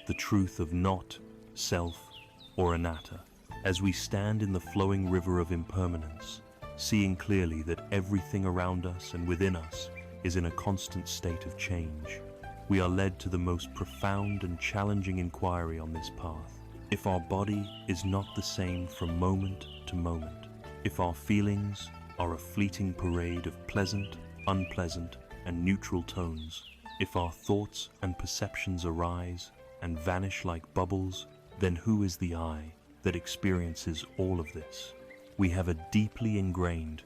the truth of not, self, or anatta. As we stand in the flowing river of impermanence, seeing clearly that everything around us and within us is in a constant state of change, we are led to the most profound and challenging inquiry on this path. If our body is not the same from moment to moment, if our feelings, are a fleeting parade of pleasant, unpleasant, and neutral tones. If our thoughts and perceptions arise and vanish like bubbles, then who is the I that experiences all of this? We have a deeply ingrained,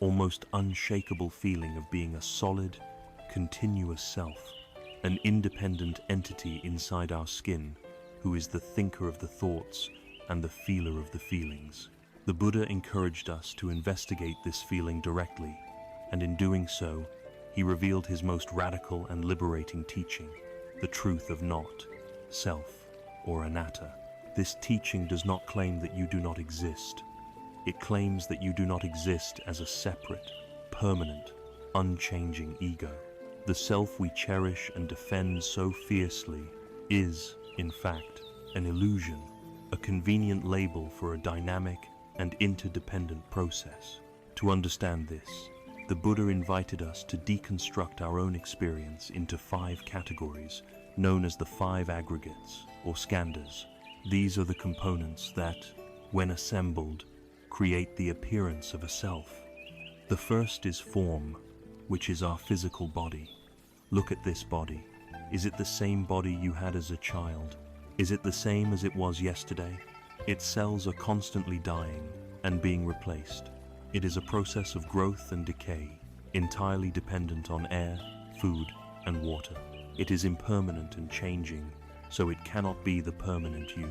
almost unshakable feeling of being a solid, continuous self, an independent entity inside our skin, who is the thinker of the thoughts and the feeler of the feelings. The Buddha encouraged us to investigate this feeling directly, and in doing so, he revealed his most radical and liberating teaching, the truth of not, self, or anatta. This teaching does not claim that you do not exist. It claims that you do not exist as a separate, permanent, unchanging ego. The self we cherish and defend so fiercely is, in fact, an illusion, a convenient label for a dynamic and interdependent process. To understand this, the Buddha invited us to deconstruct our own experience into 5 categories, known as the 5 aggregates, or skandhas. These are the components that, when assembled, create the appearance of a self. The first is form, which is our physical body. Look at this body. Is it the same body you had as a child? Is it the same as it was yesterday? Its cells are constantly dying and being replaced. It is a process of growth and decay, entirely dependent on air, food, and water. It is impermanent and changing, so it cannot be the permanent you.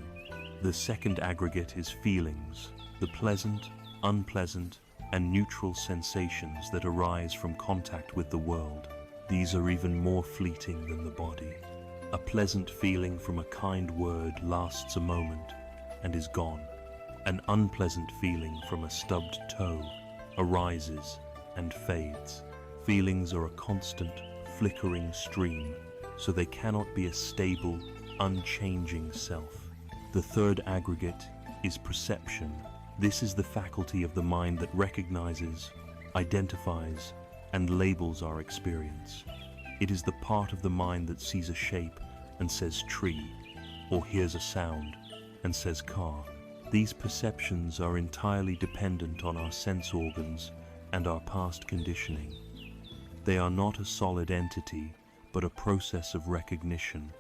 The second aggregate is feelings, the pleasant, unpleasant, and neutral sensations that arise from contact with the world. These are even more fleeting than the body. A pleasant feeling from a kind word lasts a moment and is gone. An unpleasant feeling from a stubbed toe arises and fades. Feelings are a constant, flickering stream, so they cannot be a stable, unchanging self. The third aggregate is perception. This is the faculty of the mind that recognizes, identifies, and labels our experience. It is the part of the mind that sees a shape and says tree, or hears a sound and says car. These perceptions are entirely dependent on our sense organs and our past conditioning. They are not a solid entity, but a process of recognition.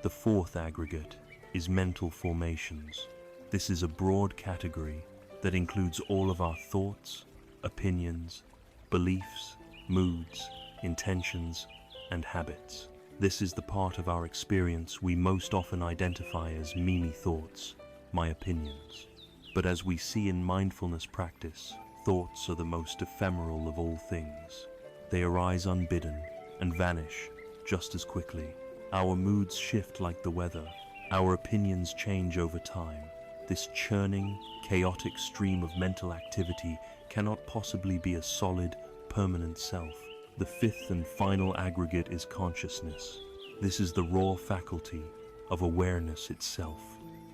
The fourth aggregate is mental formations. This is a broad category that includes all of our thoughts, opinions, beliefs, moods, intentions, and habits. This is the part of our experience we most often identify as me thoughts, my opinions. But as we see in mindfulness practice, thoughts are the most ephemeral of all things. They arise unbidden and vanish just as quickly. Our moods shift like the weather. Our opinions change over time. This churning, chaotic stream of mental activity cannot possibly be a solid, permanent self. The fifth and final aggregate is consciousness. This is the raw faculty of awareness itself.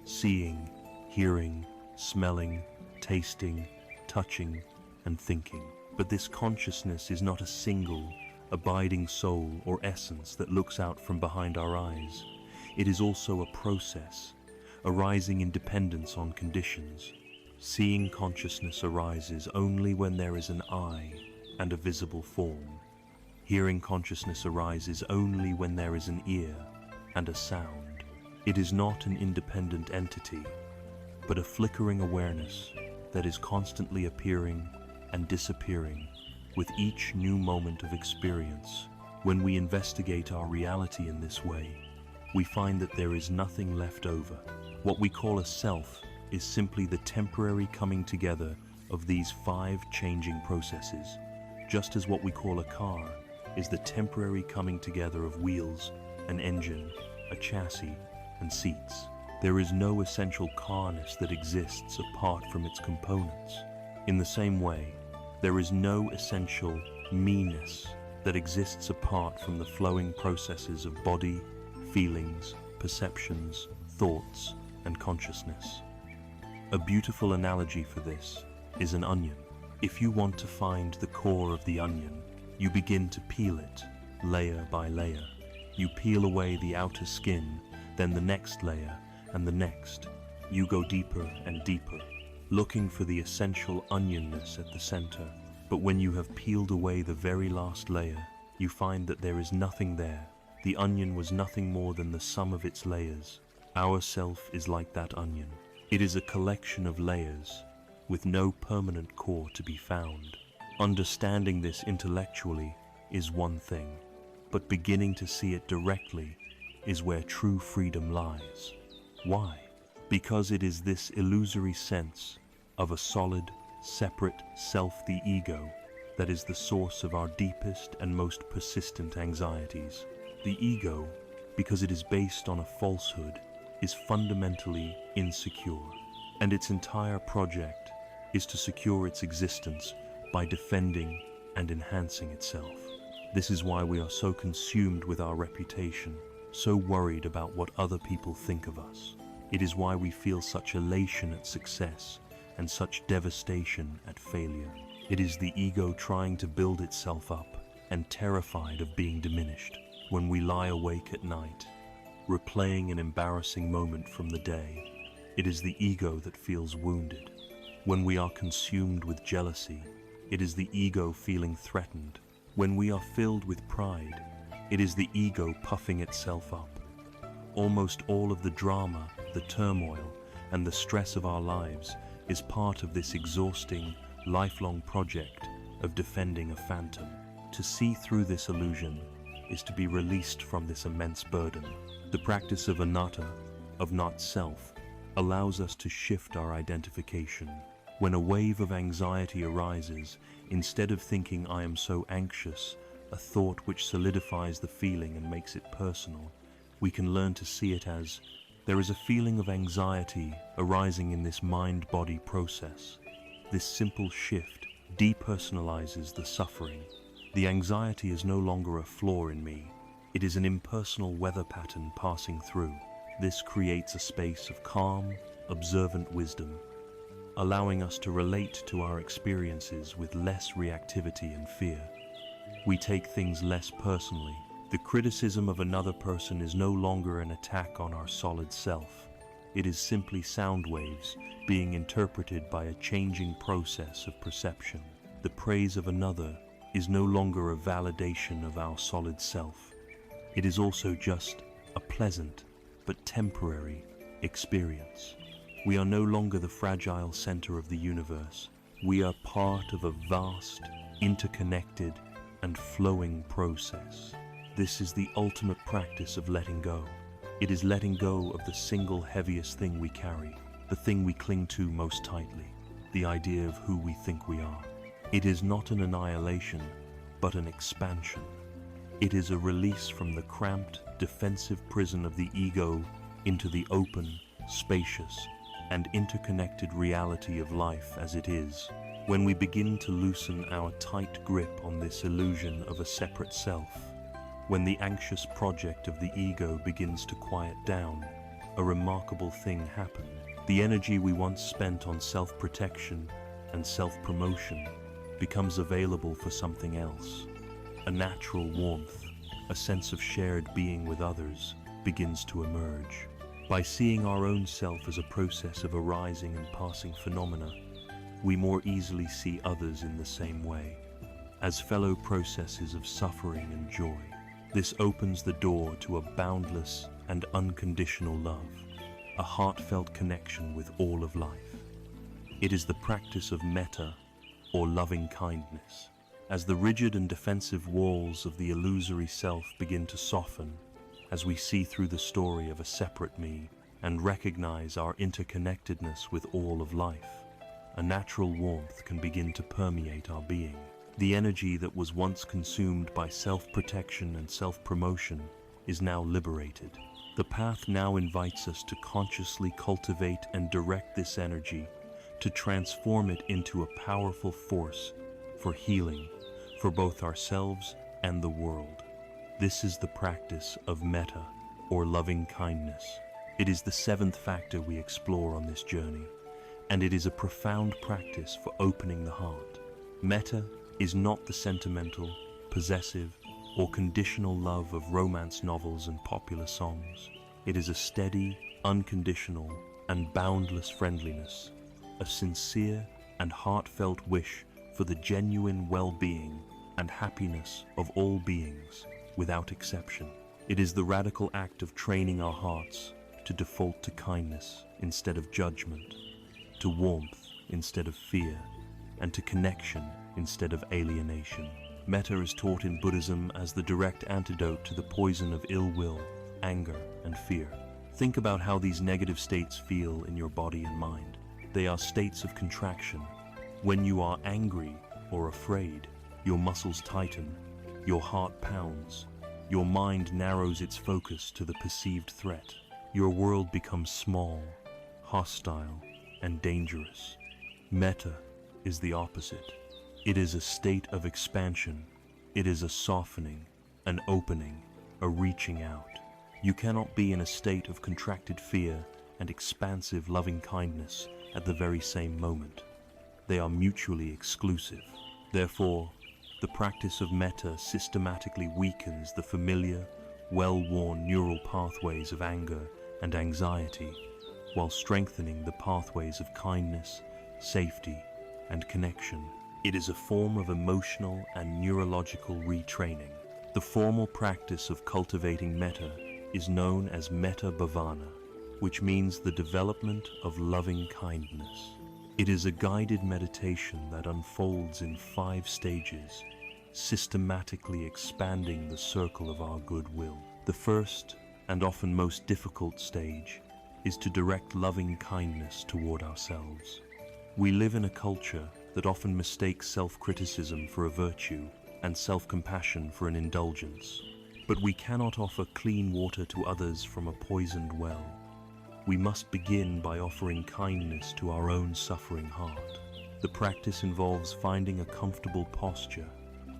Seeing, hearing, smelling, tasting, touching, and thinking. But this consciousness is not a single, abiding soul or essence that looks out from behind our eyes. It is also a process, arising in dependence on conditions. Seeing consciousness arises only when there is an eye and a visible form. Hearing consciousness arises only when there is an ear and a sound. It is not an independent entity, but a flickering awareness that is constantly appearing and disappearing with each new moment of experience. When we investigate our reality in this way, we find that there is nothing left over. What we call a self is simply the temporary coming together of these 5 changing processes, just as what we call a car is the temporary coming together of wheels, an engine, a chassis, and seats. There is no essential carness that exists apart from its components. In the same way, there is no essential me-ness that exists apart from the flowing processes of body, feelings, perceptions, thoughts, and consciousness. A beautiful analogy for this is an onion. If you want to find the core of the onion, you begin to peel it, layer by layer. You peel away the outer skin, then the next layer, and the next. You go deeper and deeper, looking for the essential onionness at the center. But when you have peeled away the very last layer, you find that there is nothing there. The onion was nothing more than the sum of its layers. Our self is like that onion. It is a collection of layers, with no permanent core to be found. Understanding this intellectually is one thing, but beginning to see it directly is where true freedom lies. Why? Because it is this illusory sense of a solid, separate self, the ego, that is the source of our deepest and most persistent anxieties. The ego, because it is based on a falsehood, is fundamentally insecure, and its entire project is to secure its existence by defending and enhancing itself. This is why we are so consumed with our reputation, so worried about what other people think of us. It is why we feel such elation at success and such devastation at failure. It is the ego trying to build itself up and terrified of being diminished. When we lie awake at night, replaying an embarrassing moment from the day, it is the ego that feels wounded. When we are consumed with jealousy, it is the ego feeling threatened. When we are filled with pride, it is the ego puffing itself up. Almost all of the drama, the turmoil, and the stress of our lives is part of this exhausting, lifelong project of defending a phantom. To see through this illusion is to be released from this immense burden. The practice of anatta, of not self, allows us to shift our identification. When a wave of anxiety arises, instead of thinking I am so anxious, a thought which solidifies the feeling and makes it personal, we can learn to see it as there is a feeling of anxiety arising in this mind-body process. This simple shift depersonalizes the suffering. The anxiety is no longer a flaw in me. It is an impersonal weather pattern passing through. This creates a space of calm, observant wisdom, allowing us to relate to our experiences with less reactivity and fear. We take things less personally. The criticism of another person is no longer an attack on our solid self. It is simply sound waves being interpreted by a changing process of perception. The praise of another is no longer a validation of our solid self. It is also just a pleasant but temporary experience. We are no longer the fragile center of the universe. We are part of a vast, interconnected, and flowing process. This is the ultimate practice of letting go. It is letting go of the single heaviest thing we carry, the thing we cling to most tightly, the idea of who we think we are. It is not an annihilation, but an expansion. It is a release from the cramped, defensive prison of the ego into the open, spacious, and interconnected reality of life as it is. When we begin to loosen our tight grip on this illusion of a separate self, when the anxious project of the ego begins to quiet down, a remarkable thing happens. The energy we once spent on self-protection and self-promotion becomes available for something else. A natural warmth, a sense of shared being with others, begins to emerge. By seeing our own self as a process of arising and passing phenomena, we more easily see others in the same way, as fellow processes of suffering and joy. This opens the door to a boundless and unconditional love, a heartfelt connection with all of life. It is the practice of metta, or loving kindness. As the rigid and defensive walls of the illusory self begin to soften, as we see through the story of a separate me and recognize our interconnectedness with all of life, a natural warmth can begin to permeate our being. The energy that was once consumed by self-protection and self-promotion is now liberated. The path now invites us to consciously cultivate and direct this energy, to transform it into a powerful force for healing, for both ourselves and the world. This is the practice of metta, or loving kindness. It is the seventh factor we explore on this journey, and it is a profound practice for opening the heart. Metta is not the sentimental, possessive, or conditional love of romance novels and popular songs. It is a steady, unconditional, and boundless friendliness, a sincere and heartfelt wish for the genuine well-being and happiness of all beings, without exception. It is the radical act of training our hearts to default to kindness instead of judgment, to warmth instead of fear, and to connection instead of alienation. Metta is taught in Buddhism as the direct antidote to the poison of ill will, anger, and fear. Think about how these negative states feel in your body and mind. They are states of contraction. When you are angry or afraid, your muscles tighten, your heart pounds, your mind narrows its focus to the perceived threat. Your world becomes small, hostile, and dangerous. Metta is the opposite. It is a state of expansion. It is a softening, an opening, a reaching out. You cannot be in a state of contracted fear and expansive loving kindness at the very same moment. They are mutually exclusive. Therefore, the practice of metta systematically weakens the familiar, well-worn neural pathways of anger and anxiety, while strengthening the pathways of kindness, safety, and connection. It is a form of emotional and neurological retraining. The formal practice of cultivating metta is known as metta bhavana, which means the development of loving kindness. It is a guided meditation that unfolds in 5 stages, systematically expanding the circle of our goodwill. The first, and often most difficult stage, is to direct loving kindness toward ourselves. We live in a culture that often mistakes self-criticism for a virtue and self-compassion for an indulgence. But we cannot offer clean water to others from a poisoned well. We must begin by offering kindness to our own suffering heart. The practice involves finding a comfortable posture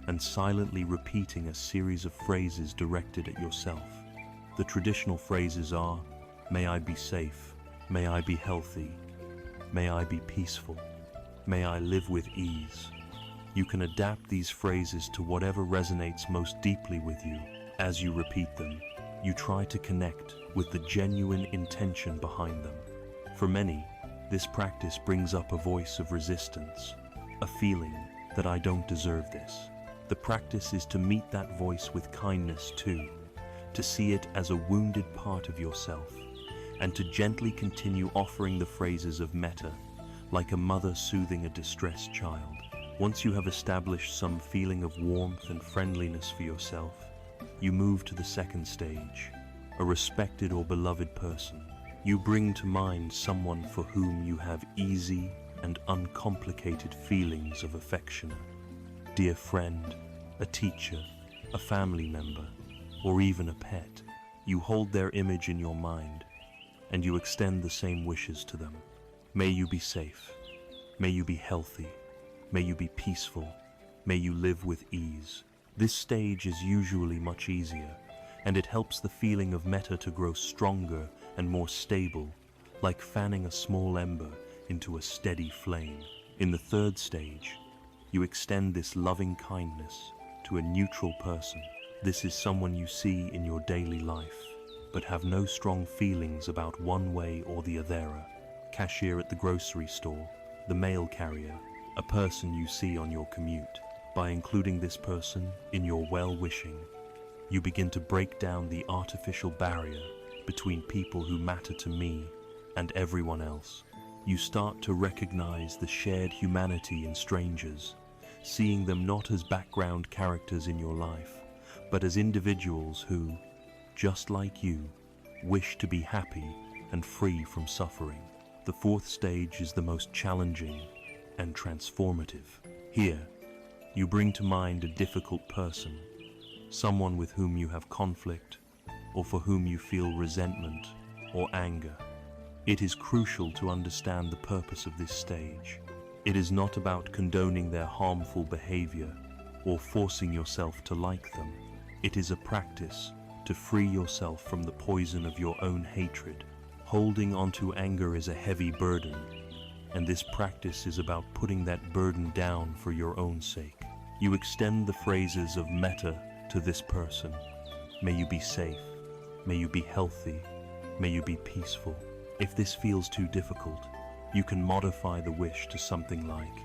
and silently repeating a series of phrases directed at yourself. The traditional phrases are, "May I be safe, may I be healthy, may I be peaceful, may I live with ease." You can adapt these phrases to whatever resonates most deeply with you. As you repeat them, you try to connect with the genuine intention behind them. For many, this practice brings up a voice of resistance, a feeling that I don't deserve this. The practice is to meet that voice with kindness too, to see it as a wounded part of yourself, and to gently continue offering the phrases of metta, like a mother soothing a distressed child. Once you have established some feeling of warmth and friendliness for yourself, you move to the second stage, a respected or beloved person. You bring to mind someone for whom you have easy and uncomplicated feelings of affection. Dear friend, a teacher, a family member, or even a pet. You hold their image in your mind, and you extend the same wishes to them. May you be safe. May you be healthy. May you be peaceful. May you live with ease. This stage is usually much easier, and it helps the feeling of metta to grow stronger and more stable, like fanning a small ember into a steady flame. In the third stage, you extend this loving kindness to a neutral person. This is someone you see in your daily life, but have no strong feelings about one way or the other. Cashier at the grocery store, the mail carrier, a person you see on your commute. By including this person in your well-wishing, you begin to break down the artificial barrier between people who matter to me and everyone else. You start to recognize the shared humanity in strangers, seeing them not as background characters in your life, but as individuals who, just like you, wish to be happy and free from suffering. The fourth stage is the most challenging and transformative. Here, you bring to mind a difficult person, someone with whom you have conflict, or for whom you feel resentment or anger. It is crucial to understand the purpose of this stage. It is not about condoning their harmful behavior or forcing yourself to like them. It is a practice to free yourself from the poison of your own hatred. Holding onto anger is a heavy burden, and this practice is about putting that burden down for your own sake. You extend the phrases of metta to this person. May you be safe. May you be healthy. May you be peaceful. If this feels too difficult, you can modify the wish to something like,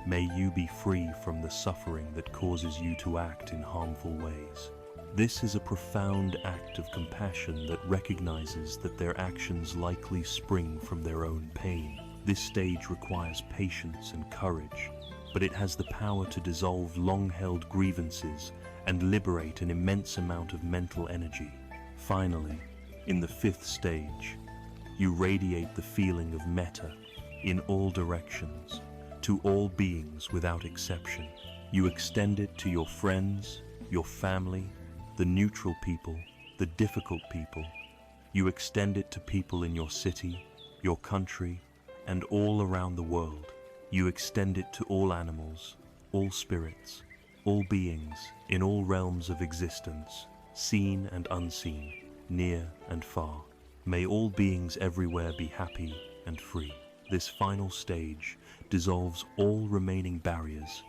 May you be free from the suffering that causes you to act in harmful ways. This is a profound act of compassion that recognizes that their actions likely spring from their own pain. This stage requires patience and courage, but it has the power to dissolve long-held grievances and liberate an immense amount of mental energy. Finally, in the fifth stage, you radiate the feeling of metta in all directions, to all beings without exception. You extend it to your friends, your family, the neutral people, the difficult people. You extend it to people in your city, your country, and all around the world. You extend it to all animals, all spirits, all beings in all realms of existence, seen and unseen, near and far. May all beings everywhere be happy and free. This final stage dissolves all remaining barriers,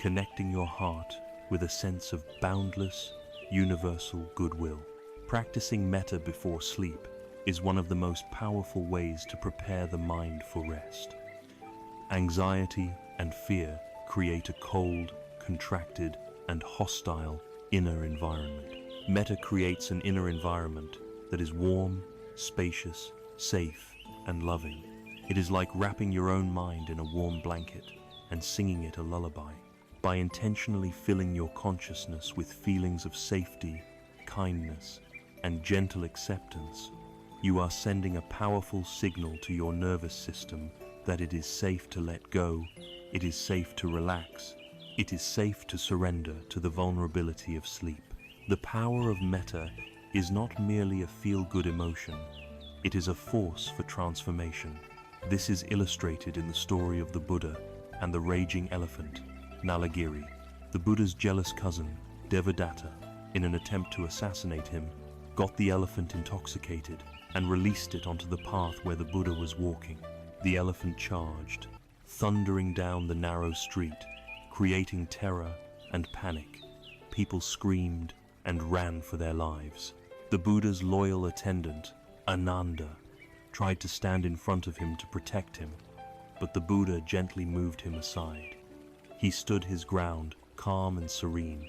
connecting your heart with a sense of boundless, universal goodwill. Practicing metta before sleep is one of the most powerful ways to prepare the mind for rest. Anxiety and fear create a cold, contracted, and hostile inner environment. Metta creates an inner environment that is warm, spacious, safe, and loving. It is like wrapping your own mind in a warm blanket and singing it a lullaby. By intentionally filling your consciousness with feelings of safety, kindness, and gentle acceptance, you are sending a powerful signal to your nervous system that it is safe to let go, it is safe to relax, it is safe to surrender to the vulnerability of sleep. The power of metta is not merely a feel-good emotion, it is a force for transformation. This is illustrated in the story of the Buddha and the raging elephant, Nalagiri. The Buddha's jealous cousin, Devadatta, in an attempt to assassinate him, got the elephant intoxicated and released it onto the path where the Buddha was walking. The elephant charged, thundering down the narrow street, creating terror and panic. People screamed and ran for their lives. The Buddha's loyal attendant, Ananda, tried to stand in front of him to protect him, but the Buddha gently moved him aside. He stood his ground, calm and serene,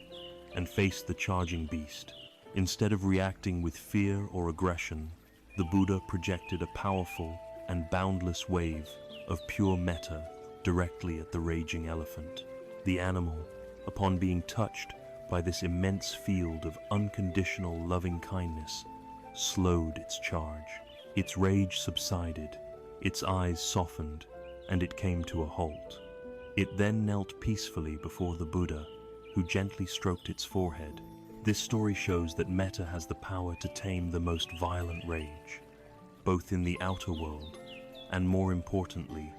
and faced the charging beast. Instead of reacting with fear or aggression, the Buddha projected a powerful and boundless wave of pure metta directly at the raging elephant. The animal, upon being touched by this immense field of unconditional loving kindness, slowed its charge. Its rage subsided, its eyes softened, and it came to a halt. It then knelt peacefully before the Buddha, who gently stroked its forehead. This story shows that metta has the power to tame the most violent rage, both in the outer world and, more importantly,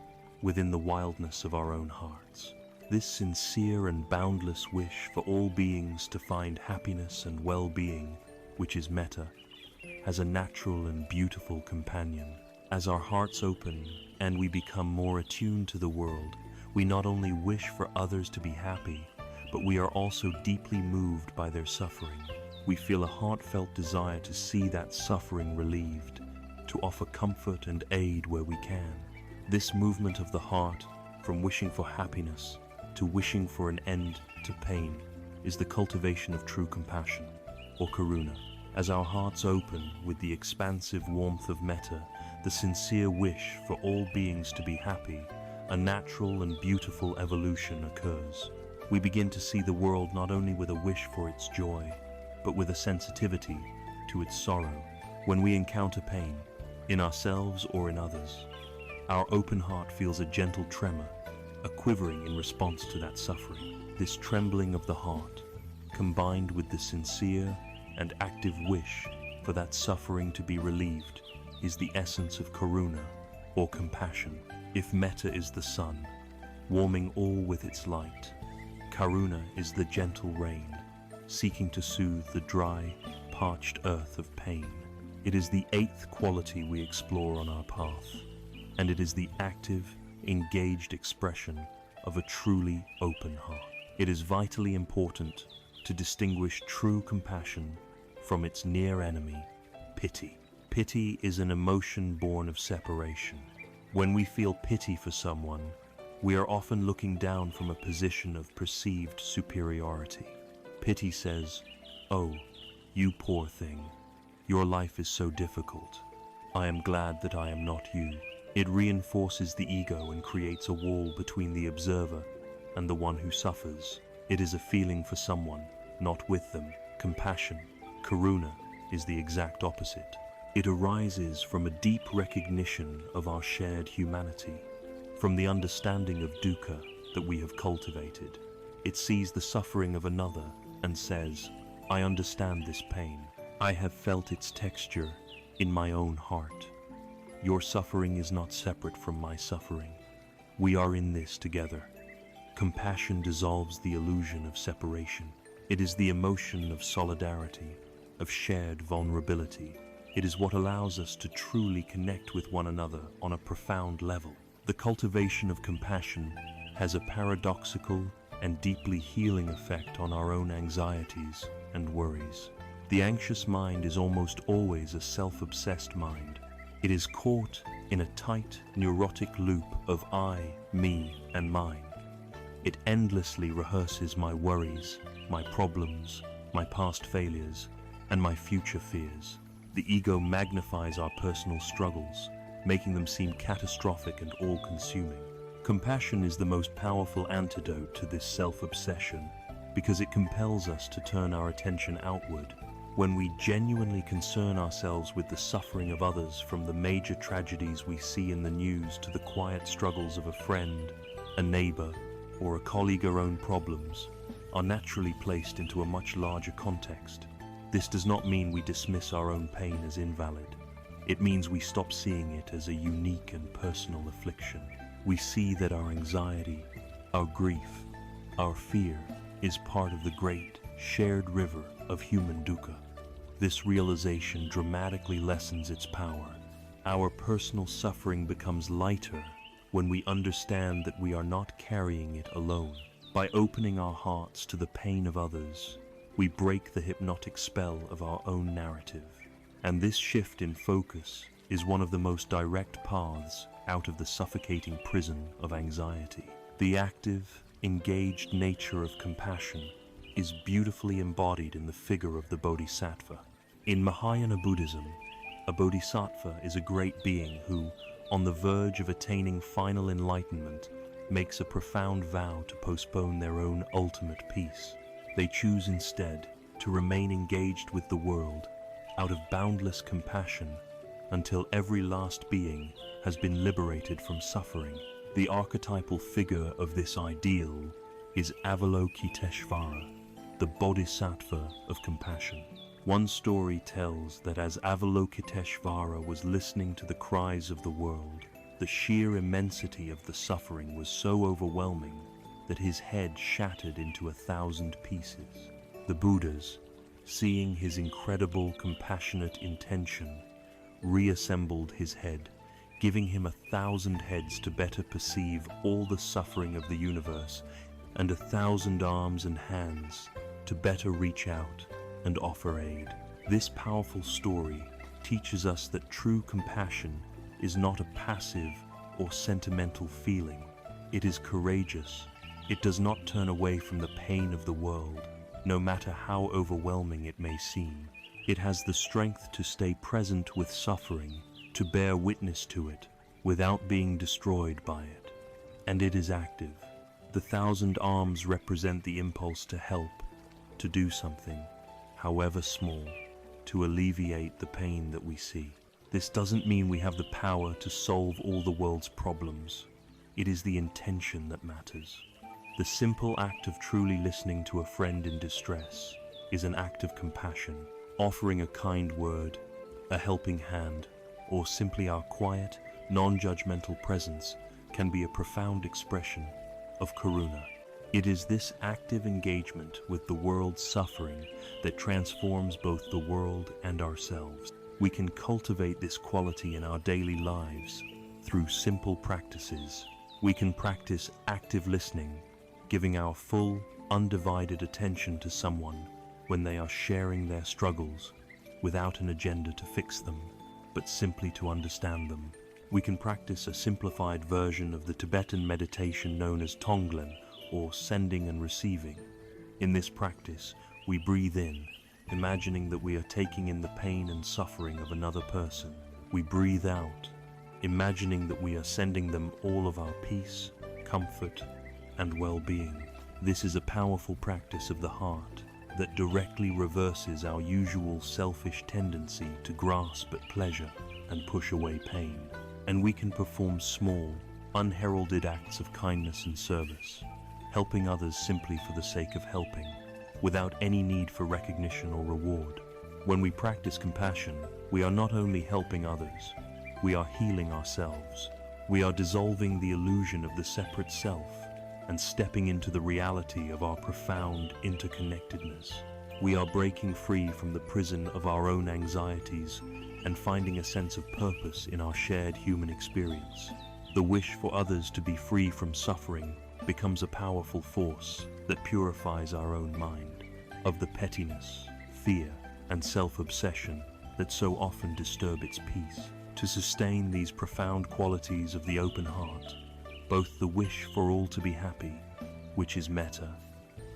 within the wildness of our own hearts. This sincere and boundless wish for all beings to find happiness and well-being, which is metta, has a natural and beautiful companion. As our hearts open and we become more attuned to the world, we not only wish for others to be happy, but we are also deeply moved by their suffering. We feel a heartfelt desire to see that suffering relieved, to offer comfort and aid where we can. This movement of the heart, from wishing for happiness to wishing for an end to pain, is the cultivation of true compassion, or karuna. As our hearts open with the expansive warmth of metta, the sincere wish for all beings to be happy, a natural and beautiful evolution occurs. We begin to see the world not only with a wish for its joy, but with a sensitivity to its sorrow. When we encounter pain, in ourselves or in others, our open heart feels a gentle tremor, a quivering in response to that suffering. This trembling of the heart, combined with the sincere and active wish for that suffering to be relieved, is the essence of karuna, or compassion. If metta is the sun, warming all with its light, karuna is the gentle rain, seeking to soothe the dry, parched earth of pain. It is the eighth quality we explore on our path, and it is the active, engaged expression of a truly open heart. It is vitally important to distinguish true compassion from its near enemy, pity. Pity is an emotion born of separation. When we feel pity for someone, We are often looking down from a position of perceived superiority. Pity says, "Oh, you poor thing, your life is so difficult. I am glad that I am not you." It reinforces the ego and creates a wall between the observer and the one who suffers. It is a feeling for someone, not with them. Compassion, karuna, is the exact opposite. It arises from a deep recognition of our shared humanity, from the understanding of dukkha that we have cultivated. It sees the suffering of another and says, "I understand this pain. I have felt its texture in my own heart. Your suffering is not separate from my suffering. We are in this together." Compassion dissolves the illusion of separation. It is the emotion of solidarity, of shared vulnerability. It is what allows us to truly connect with one another on a profound level. The cultivation of compassion has a paradoxical and deeply healing effect on our own anxieties and worries. The anxious mind is almost always a self-obsessed mind. It is caught in a tight, neurotic loop of I, me, and mine. It endlessly rehearses my worries, my problems, my past failures, and my future fears. The ego magnifies our personal struggles, making them seem catastrophic and all-consuming. Compassion is the most powerful antidote to this self-obsession because it compels us to turn our attention outward. When we genuinely concern ourselves with the suffering of others, from the major tragedies we see in the news to the quiet struggles of a friend, a neighbor, or a colleague, our own problems are naturally placed into a much larger context. This does not mean we dismiss our own pain as invalid. It means we stop seeing it as a unique and personal affliction. We see that our anxiety, our grief, our fear is part of the great, shared river of human dukkha. This realization dramatically lessens its power. Our personal suffering becomes lighter when we understand that we are not carrying it alone. By opening our hearts to the pain of others, we break the hypnotic spell of our own narrative. And this shift in focus is one of the most direct paths out of the suffocating prison of anxiety. The active, engaged nature of compassion is beautifully embodied in the figure of the Bodhisattva. In Mahayana Buddhism, a Bodhisattva is a great being who, on the verge of attaining final enlightenment, makes a profound vow to postpone their own ultimate peace. They choose instead to remain engaged with the world out of boundless compassion until every last being has been liberated from suffering. The archetypal figure of this ideal is Avalokiteshvara, the Bodhisattva of compassion. One story tells that as Avalokiteshvara was listening to the cries of the world, the sheer immensity of the suffering was so overwhelming that his head shattered into 1,000 pieces. The Buddhas, seeing his incredible compassionate intention, reassembled his head, giving him 1,000 heads to better perceive all the suffering of the universe, and 1,000 arms and hands to better reach out and offer aid. This powerful story teaches us that true compassion is not a passive or sentimental feeling. It is courageous. It does not turn away from the pain of the world, no matter how overwhelming it may seem. It has the strength to stay present with suffering, to bear witness to it, without being destroyed by it. And it is active. The 1,000 arms represent the impulse to help, to do something, however small, to alleviate the pain that we see. This doesn't mean we have the power to solve all the world's problems. It is the intention that matters. The simple act of truly listening to a friend in distress is an act of compassion. Offering a kind word, a helping hand, or simply our quiet, non-judgmental presence can be a profound expression of karuna. It is this active engagement with the world's suffering that transforms both the world and ourselves. We can cultivate this quality in our daily lives through simple practices. We can practice active listening, giving our full, undivided attention to someone when they are sharing their struggles, without an agenda to fix them, but simply to understand them. We can practice a simplified version of the Tibetan meditation known as Tonglen, or sending and receiving. In this practice, we breathe in, imagining that we are taking in the pain and suffering of another person. We breathe out, imagining that we are sending them all of our peace, comfort, and well-being. This is a powerful practice of the heart that directly reverses our usual selfish tendency to grasp at pleasure and push away pain. And we can perform small, unheralded acts of kindness and service, helping others simply for the sake of helping, without any need for recognition or reward. When we practice compassion, we are not only helping others, we are healing ourselves. We are dissolving the illusion of the separate self and stepping into the reality of our profound interconnectedness. We are breaking free from the prison of our own anxieties and finding a sense of purpose in our shared human experience. The wish for others to be free from suffering becomes a powerful force that purifies our own mind of the pettiness, fear, and self-obsession that so often disturb its peace. To sustain these profound qualities of the open heart, both the wish for all to be happy, which is Metta,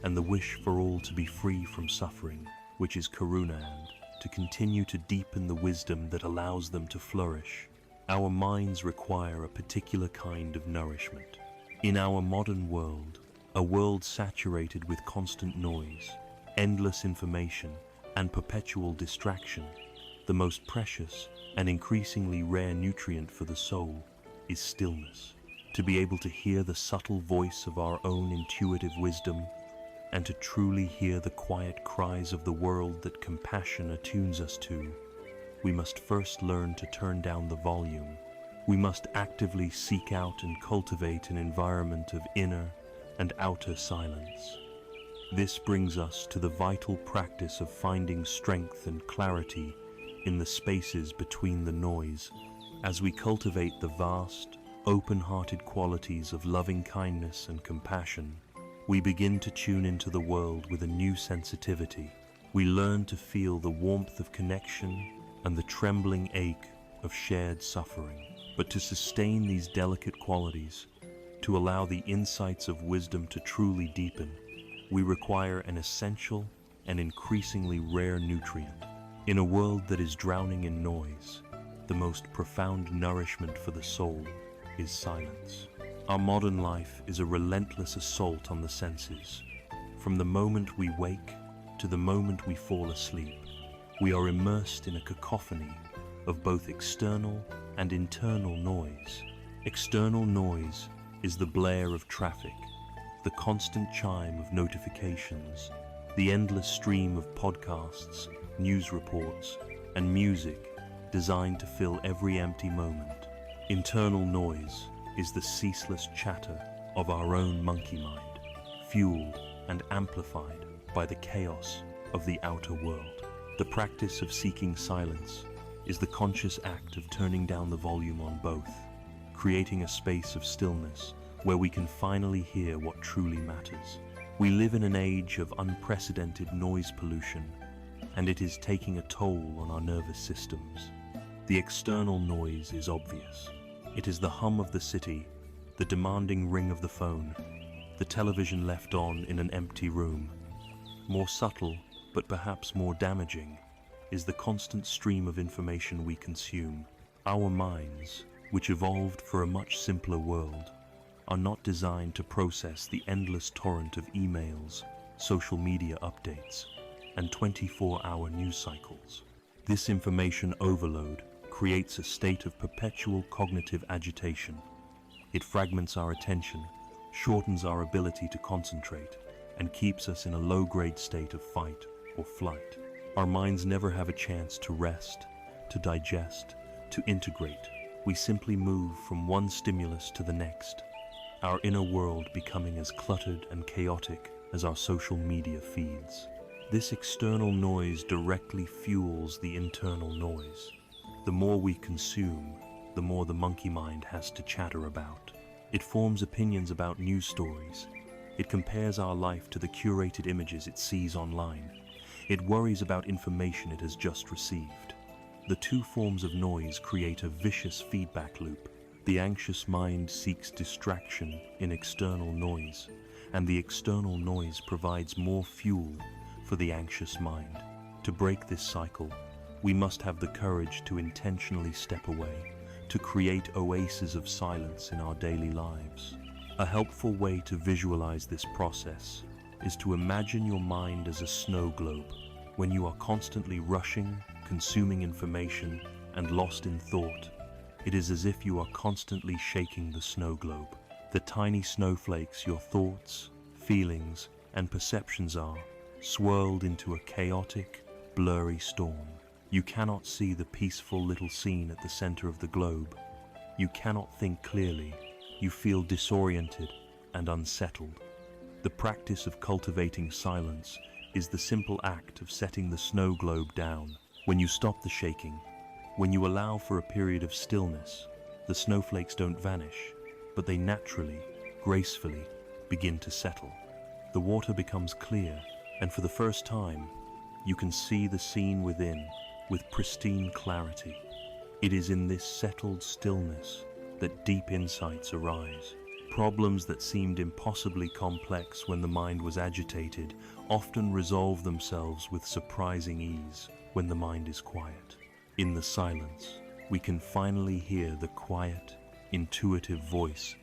and the wish for all to be free from suffering, which is Karuna, and to continue to deepen the wisdom that allows them to flourish, our minds require a particular kind of nourishment. In our modern world, a world saturated with constant noise, endless information, and perpetual distraction, the most precious and increasingly rare nutrient for the soul is stillness. To be able to hear the subtle voice of our own intuitive wisdom, and to truly hear the quiet cries of the world that compassion attunes us to, we must first learn to turn down the volume. We must actively seek out and cultivate an environment of inner and outer silence. This brings us to the vital practice of finding strength and clarity in the spaces between the noise. As we cultivate the vast, open-hearted qualities of loving kindness and compassion, we begin to tune into the world with a new sensitivity. We learn to feel the warmth of connection and the trembling ache of shared suffering. But to sustain these delicate qualities, to allow the insights of wisdom to truly deepen, we require an essential and increasingly rare nutrient. In a world that is drowning in noise, the most profound nourishment for the soul is silence. Our modern life is a relentless assault on the senses. From the moment we wake to the moment we fall asleep, we are immersed in a cacophony of both external and internal noise. External noise is the blare of traffic, the constant chime of notifications, the endless stream of podcasts, news reports, and music designed to fill every empty moment. Internal noise is the ceaseless chatter of our own monkey mind, fueled and amplified by the chaos of the outer world. The practice of seeking silence is the conscious act of turning down the volume on both, creating a space of stillness where we can finally hear what truly matters. We live in an age of unprecedented noise pollution, and it is taking a toll on our nervous systems. The external noise is obvious. It is the hum of the city, the demanding ring of the phone, the television left on in an empty room. More subtle, but perhaps more damaging, is the constant stream of information we consume. Our minds, which evolved for a much simpler world, are not designed to process the endless torrent of emails, social media updates, and 24-hour news cycles. This information overload creates a state of perpetual cognitive agitation. It fragments our attention, shortens our ability to concentrate, and keeps us in a low-grade state of fight or flight. Our minds never have a chance to rest, to digest, to integrate. We simply move from one stimulus to the next, our inner world becoming as cluttered and chaotic as our social media feeds. This external noise directly fuels the internal noise. The more we consume, the more the monkey mind has to chatter about. It forms opinions about news stories. It compares our life to the curated images it sees online. It worries about information it has just received. The two forms of noise create a vicious feedback loop. The anxious mind seeks distraction in external noise, and the external noise provides more fuel for the anxious mind. To break this cycle, we must have the courage to intentionally step away, to create oases of silence in our daily lives. A helpful way to visualize this process is to imagine your mind as a snow globe. When you are constantly rushing, consuming information, and lost in thought, it is as if you are constantly shaking the snow globe. The tiny snowflakes your thoughts, feelings, and perceptions are, swirled into a chaotic, blurry storm. You cannot see the peaceful little scene at the center of the globe. You cannot think clearly. You feel disoriented and unsettled. The practice of cultivating silence is the simple act of setting the snow globe down. When you stop the shaking, when you allow for a period of stillness, the snowflakes don't vanish, but they naturally, gracefully begin to settle. The water becomes clear, and for the first time, you can see the scene within with pristine clarity. It is in this settled stillness that deep insights arise. Problems that seemed impossibly complex when the mind was agitated often resolve themselves with surprising ease when the mind is quiet. In the silence, we can finally hear the quiet, intuitive voice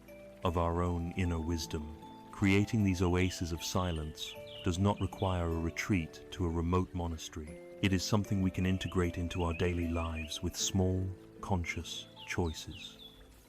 of our own inner wisdom. Creating these oases of silence does not require a retreat to a remote monastery. It is something we can integrate into our daily lives with small, conscious choices.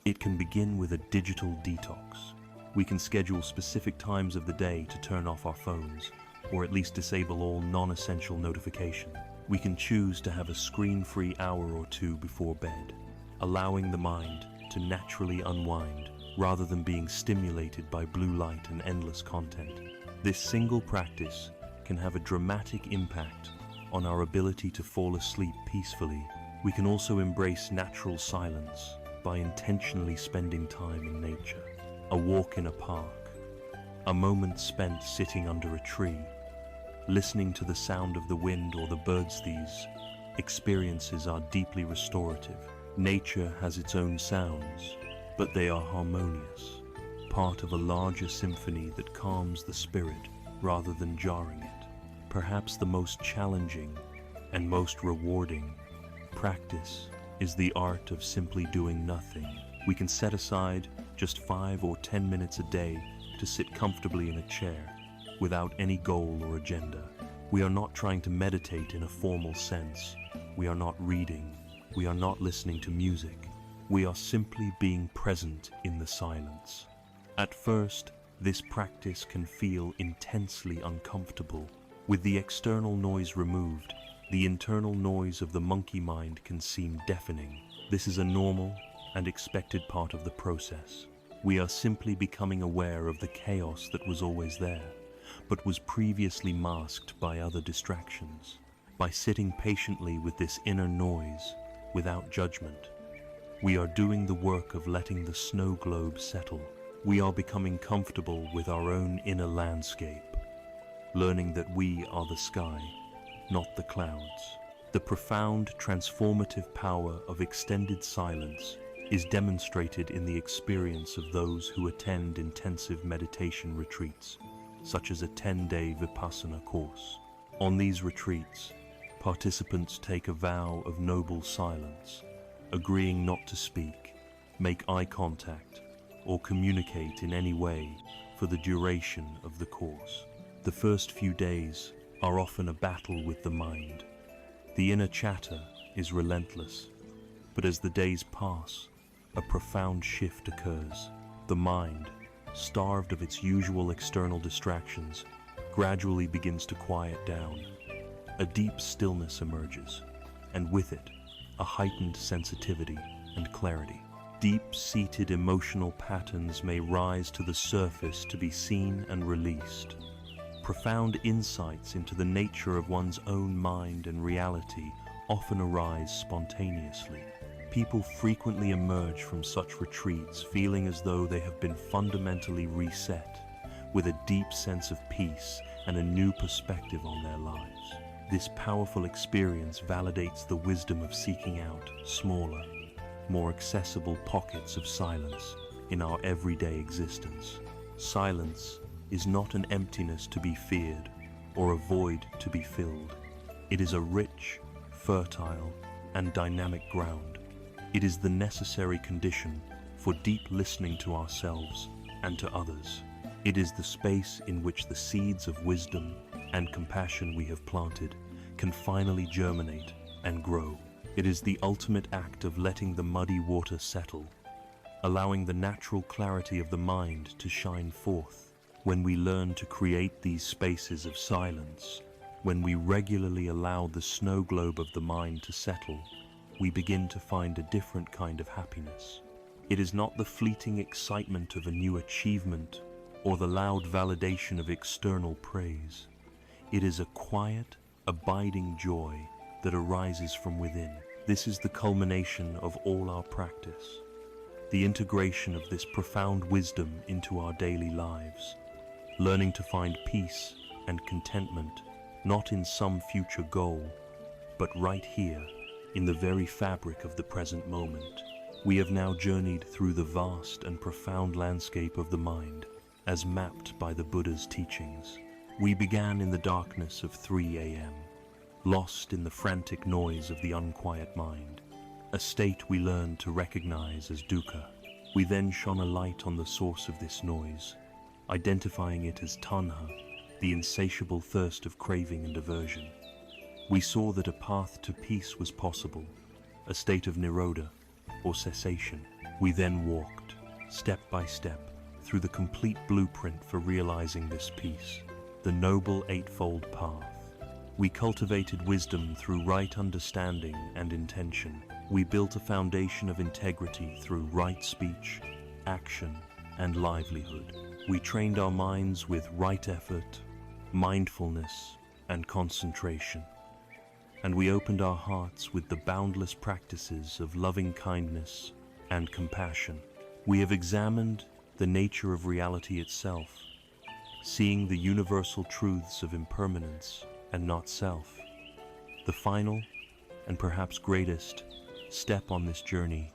It can begin with a digital detox. We can schedule specific times of the day to turn off our phones, or at least disable all non-essential notification. We can choose to have a screen-free hour or two before bed, allowing the mind to naturally unwind rather than being stimulated by blue light and endless content. This single practice can have a dramatic impact on our ability to fall asleep peacefully. We can also embrace natural silence by intentionally spending time in nature. A walk in a park, a moment spent sitting under a tree, listening to the sound of the wind or the birds. These experiences are deeply restorative. Nature has its own sounds, but they are harmonious, part of a larger symphony that calms the spirit rather than jarring it. Perhaps the most challenging and most rewarding practice is the art of simply doing nothing. We can set aside just 5 or 10 minutes a day to sit comfortably in a chair without any goal or agenda. We are not trying to meditate in a formal sense. We are not reading. We are not listening to music. We are simply being present in the silence. At first, this practice can feel intensely uncomfortable. With the external noise removed, the internal noise of the monkey mind can seem deafening. This is a normal and expected part of the process. We are simply becoming aware of the chaos that was always there, but was previously masked by other distractions. By sitting patiently with this inner noise, without judgment, we are doing the work of letting the snow globe settle. We are becoming comfortable with our own inner landscape, learning that we are the sky, not the clouds. The profound transformative power of extended silence is demonstrated in the experience of those who attend intensive meditation retreats, such as a 10-day Vipassana course. On these retreats, participants take a vow of noble silence, agreeing not to speak, make eye contact, or communicate in any way for the duration of the course. The first few days are often a battle with the mind. The inner chatter is relentless, but as the days pass, a profound shift occurs. The mind, starved of its usual external distractions, gradually begins to quiet down. A deep stillness emerges, and with it, a heightened sensitivity and clarity. Deep-seated emotional patterns may rise to the surface to be seen and released. Profound insights into the nature of one's own mind and reality often arise spontaneously. People frequently emerge from such retreats feeling as though they have been fundamentally reset, with a deep sense of peace and a new perspective on their lives. This powerful experience validates the wisdom of seeking out smaller, more accessible pockets of silence in our everyday existence. Silence is not an emptiness to be feared or a void to be filled. It is a rich, fertile, and dynamic ground. It is the necessary condition for deep listening to ourselves and to others. It is the space in which the seeds of wisdom and compassion we have planted can finally germinate and grow. It is the ultimate act of letting the muddy water settle, allowing the natural clarity of the mind to shine forth. When we learn to create these spaces of silence, when we regularly allow the snow globe of the mind to settle, we begin to find a different kind of happiness. It is not the fleeting excitement of a new achievement or the loud validation of external praise. It is a quiet, abiding joy that arises from within. This is the culmination of all our practice, the integration of this profound wisdom into our daily lives, learning to find peace and contentment not in some future goal, but right here, in the very fabric of the present moment. We have now journeyed through the vast and profound landscape of the mind, as mapped by the Buddha's teachings. We began in the darkness of 3 a.m., lost in the frantic noise of the unquiet mind, a state we learned to recognize as dukkha. We then shone a light on the source of this noise, identifying it as tanha, the insatiable thirst of craving and aversion. We saw that a path to peace was possible, a state of nirodha, or cessation. We then walked, step by step, through the complete blueprint for realizing this peace, the noble Eightfold Path. We cultivated wisdom through right understanding and intention. We built a foundation of integrity through right speech, action, and livelihood. We trained our minds with right effort, mindfulness, and concentration. And we opened our hearts with the boundless practices of loving kindness and compassion. We have examined the nature of reality itself, seeing the universal truths of impermanence and not self. The final, and perhaps greatest, step on this journey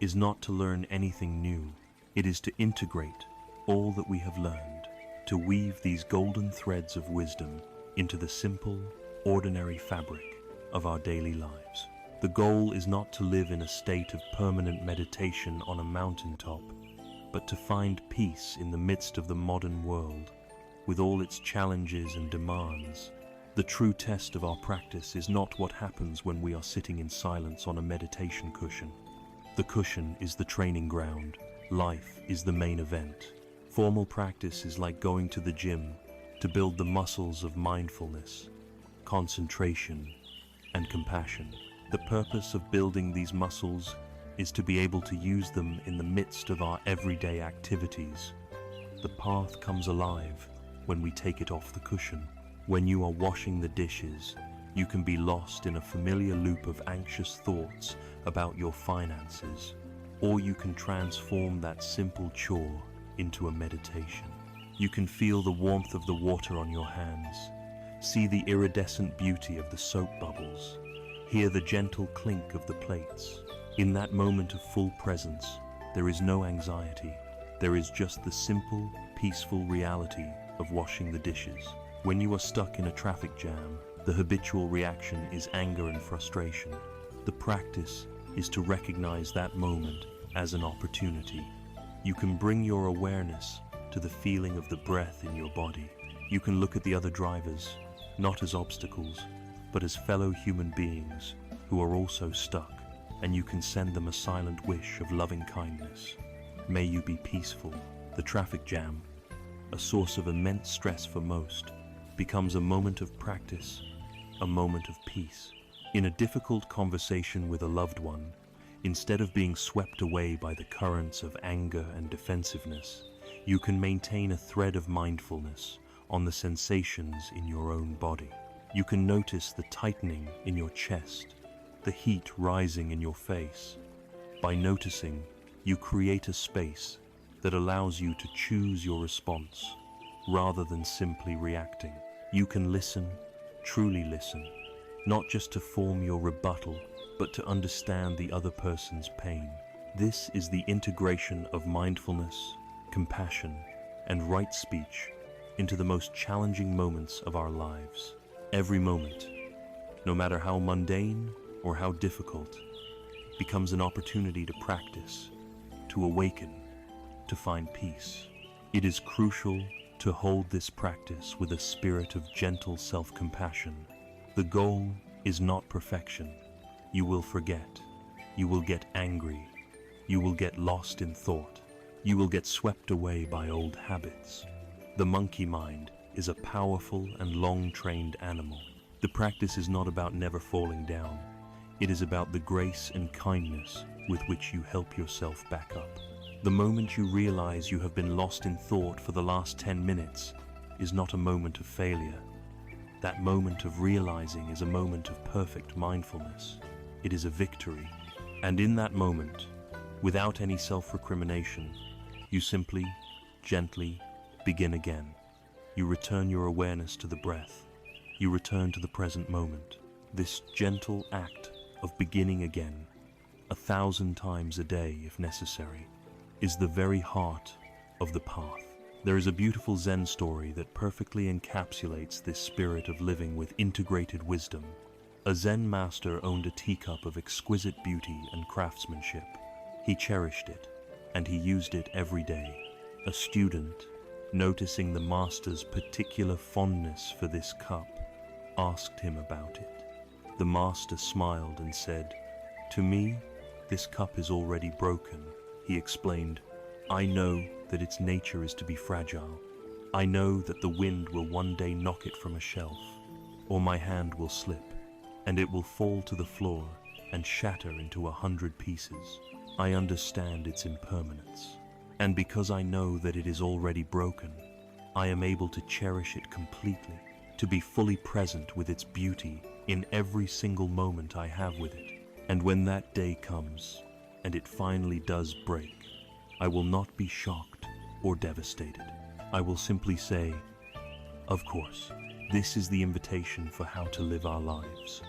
is not to learn anything new. It is to integrate all that we have learned, to weave these golden threads of wisdom into the simple, ordinary fabric of our daily lives. The goal is not to live in a state of permanent meditation on a mountaintop, but to find peace in the midst of the modern world, with all its challenges and demands. The true test of our practice is not what happens when we are sitting in silence on a meditation cushion. The cushion is the training ground. Life is the main event. Formal practice is like going to the gym to build the muscles of mindfulness, concentration, and compassion. The purpose of building these muscles is to be able to use them in the midst of our everyday activities. The path comes alive when we take it off the cushion. When you are washing the dishes, you can be lost in a familiar loop of anxious thoughts about your finances, or you can transform that simple chore into a meditation. You can feel the warmth of the water on your hands, see the iridescent beauty of the soap bubbles, hear the gentle clink of the plates. In that moment of full presence, there is no anxiety. There is just the simple, peaceful reality of washing the dishes. When you are stuck in a traffic jam, the habitual reaction is anger and frustration. The practice is to recognize that moment as an opportunity. You can bring your awareness to the feeling of the breath in your body. You can look at the other drivers, not as obstacles, but as fellow human beings who are also stuck, and you can send them a silent wish of loving kindness. May you be peaceful. The traffic jam, a source of immense stress for most, becomes a moment of practice, a moment of peace. In a difficult conversation with a loved one, instead of being swept away by the currents of anger and defensiveness, you can maintain a thread of mindfulness on the sensations in your own body. You can notice the tightening in your chest, the heat rising in your face. By noticing, you create a space that allows you to choose your response rather than simply reacting. You can listen Truly listen, not just to form your rebuttal, but to understand the other person's pain. This is the integration of mindfulness, compassion, and right speech into the most challenging moments of our lives. Every moment, no matter how mundane or how difficult, becomes an opportunity to practice, to awaken, to find peace. It is crucial to hold this practice with a spirit of gentle self-compassion. The goal is not perfection. You will forget. You will get angry. You will get lost in thought. You will get swept away by old habits. The monkey mind is a powerful and long-trained animal. The practice is not about never falling down. It is about the grace and kindness with which you help yourself back up. The moment you realize you have been lost in thought for the last 10 minutes is not a moment of failure. That moment of realizing is a moment of perfect mindfulness. It is a victory. And in that moment, without any self-recrimination, you simply, gently begin again. You return your awareness to the breath. You return to the present moment. This gentle act of beginning again, 1,000 times a day if necessary, is the very heart of the path. There is a beautiful Zen story that perfectly encapsulates this spirit of living with integrated wisdom. A Zen master owned a teacup of exquisite beauty and craftsmanship. He cherished it, and he used it every day. A student, noticing the master's particular fondness for this cup, asked him about it. The master smiled and said, "To me, this cup is already broken." He explained, "I know that its nature is to be fragile. I know that the wind will one day knock it from a shelf, or my hand will slip, and it will fall to the floor and shatter into 100 pieces. I understand its impermanence, and because I know that it is already broken, I am able to cherish it completely, to be fully present with its beauty in every single moment I have with it. And when that day comes, and it finally does break, I will not be shocked or devastated. I will simply say, of course, this is the invitation for how to live our lives.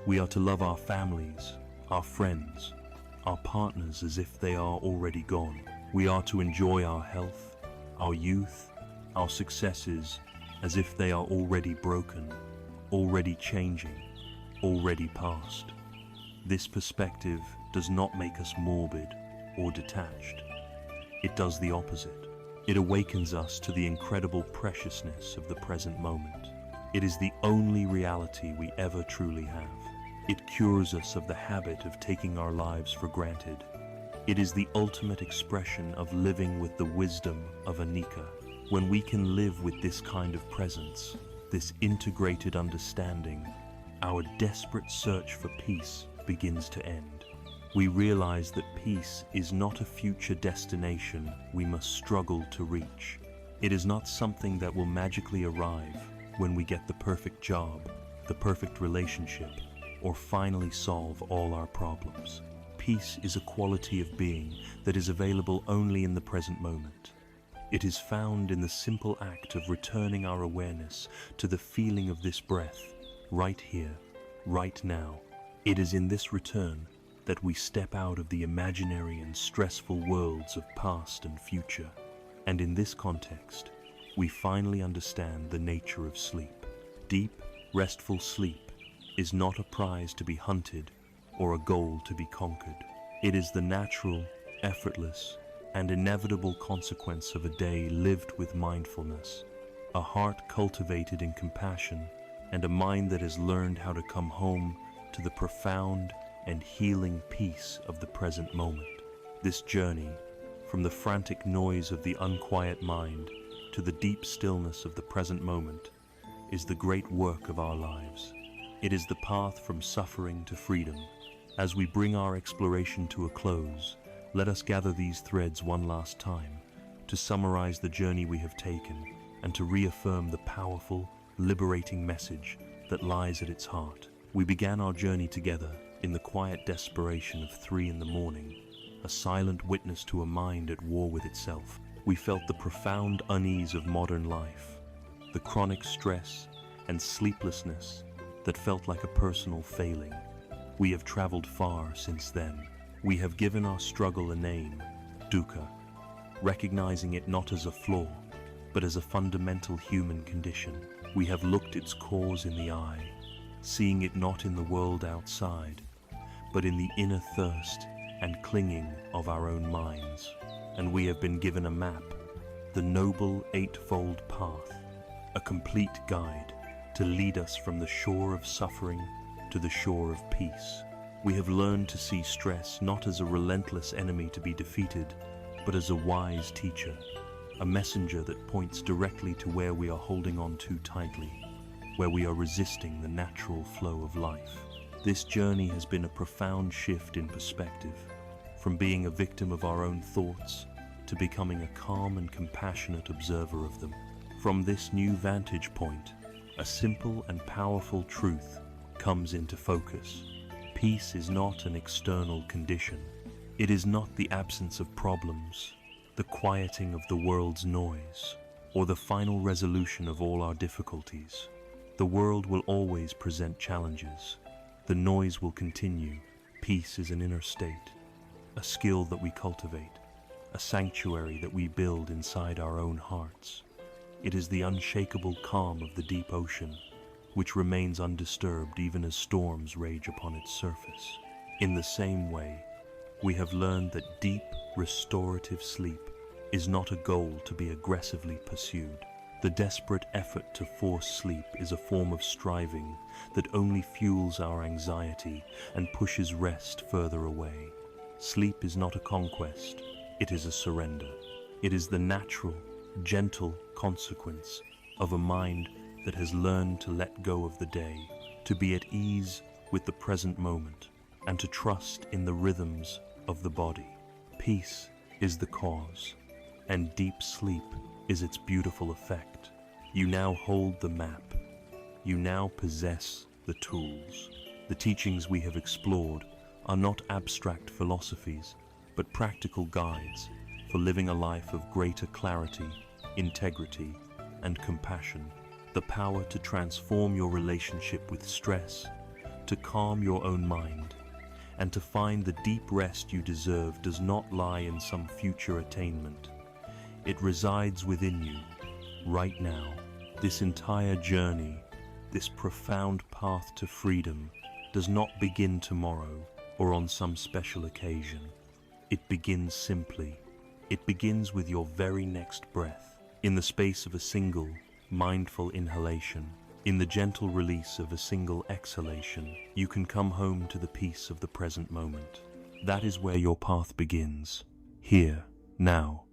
We are to love our families, our friends, our partners as if they are already gone. We are to enjoy our health, our youth, our successes as if they are already broken, already changing, already past. This perspective does not make us morbid or detached. It does the opposite. It awakens us to the incredible preciousness of the present moment. It is the only reality we ever truly have. It cures us of the habit of taking our lives for granted. It is the ultimate expression of living with the wisdom of Anicca. When we can live with this kind of presence, this integrated understanding, our desperate search for peace begins to end. We realize that peace is not a future destination we must struggle to reach. It is not something that will magically arrive when we get the perfect job, the perfect relationship, or finally solve all our problems. Peace is a quality of being that is available only in the present moment. It is found in the simple act of returning our awareness to the feeling of this breath, right here, right now. It is in this return that we step out of the imaginary and stressful worlds of past and future. And in this context, we finally understand the nature of sleep. Deep, restful sleep is not a prize to be hunted or a goal to be conquered. It is the natural, effortless, and inevitable consequence of a day lived with mindfulness, a heart cultivated in compassion, and a mind that has learned how to come home to the profound and healing peace of the present moment. This journey, from the frantic noise of the unquiet mind to the deep stillness of the present moment, is the great work of our lives. It is the path from suffering to freedom. As we bring our exploration to a close, let us gather these threads one last time to summarize the journey we have taken and to reaffirm the powerful, liberating message that lies at its heart. We began our journey together in the quiet desperation of 3 a.m, a silent witness to a mind at war with itself. We felt the profound unease of modern life, the chronic stress and sleeplessness that felt like a personal failing. We have traveled far since then. We have given our struggle a name, dukkha, recognizing it not as a flaw, but as a fundamental human condition. We have looked its cause in the eye, seeing it not in the world outside, but in the inner thirst and clinging of our own minds. And we have been given a map, the noble Eightfold Path, a complete guide to lead us from the shore of suffering to the shore of peace. We have learned to see stress not as a relentless enemy to be defeated, but as a wise teacher, a messenger that points directly to where we are holding on too tightly, where we are resisting the natural flow of life. This journey has been a profound shift in perspective, from being a victim of our own thoughts to becoming a calm and compassionate observer of them. From this new vantage point, a simple and powerful truth comes into focus. Peace is not an external condition. It is not the absence of problems, the quieting of the world's noise, or the final resolution of all our difficulties. The world will always present challenges. The noise will continue. Peace is an inner state, a skill that we cultivate, a sanctuary that we build inside our own hearts. It is the unshakable calm of the deep ocean, which remains undisturbed even as storms rage upon its surface. In the same way, we have learned that deep, restorative sleep is not a goal to be aggressively pursued. The desperate effort to force sleep is a form of striving that only fuels our anxiety and pushes rest further away. Sleep is not a conquest, it is a surrender. It is the natural, gentle consequence of a mind that has learned to let go of the day, to be at ease with the present moment, and to trust in the rhythms of the body. Peace is the cause, and deep sleep is its beautiful effect. You now hold the map. You now possess the tools. The teachings we have explored are not abstract philosophies, but practical guides for living a life of greater clarity, integrity, and compassion. The power to transform your relationship with stress, to calm your own mind, and to find the deep rest you deserve does not lie in some future attainment. It resides within you, right now. This entire journey, this profound path to freedom, does not begin tomorrow or on some special occasion. It begins simply. It begins with your very next breath, in the space of a single, mindful inhalation. In the gentle release of a single exhalation, you can come home to the peace of the present moment. That is where your path begins, here, now.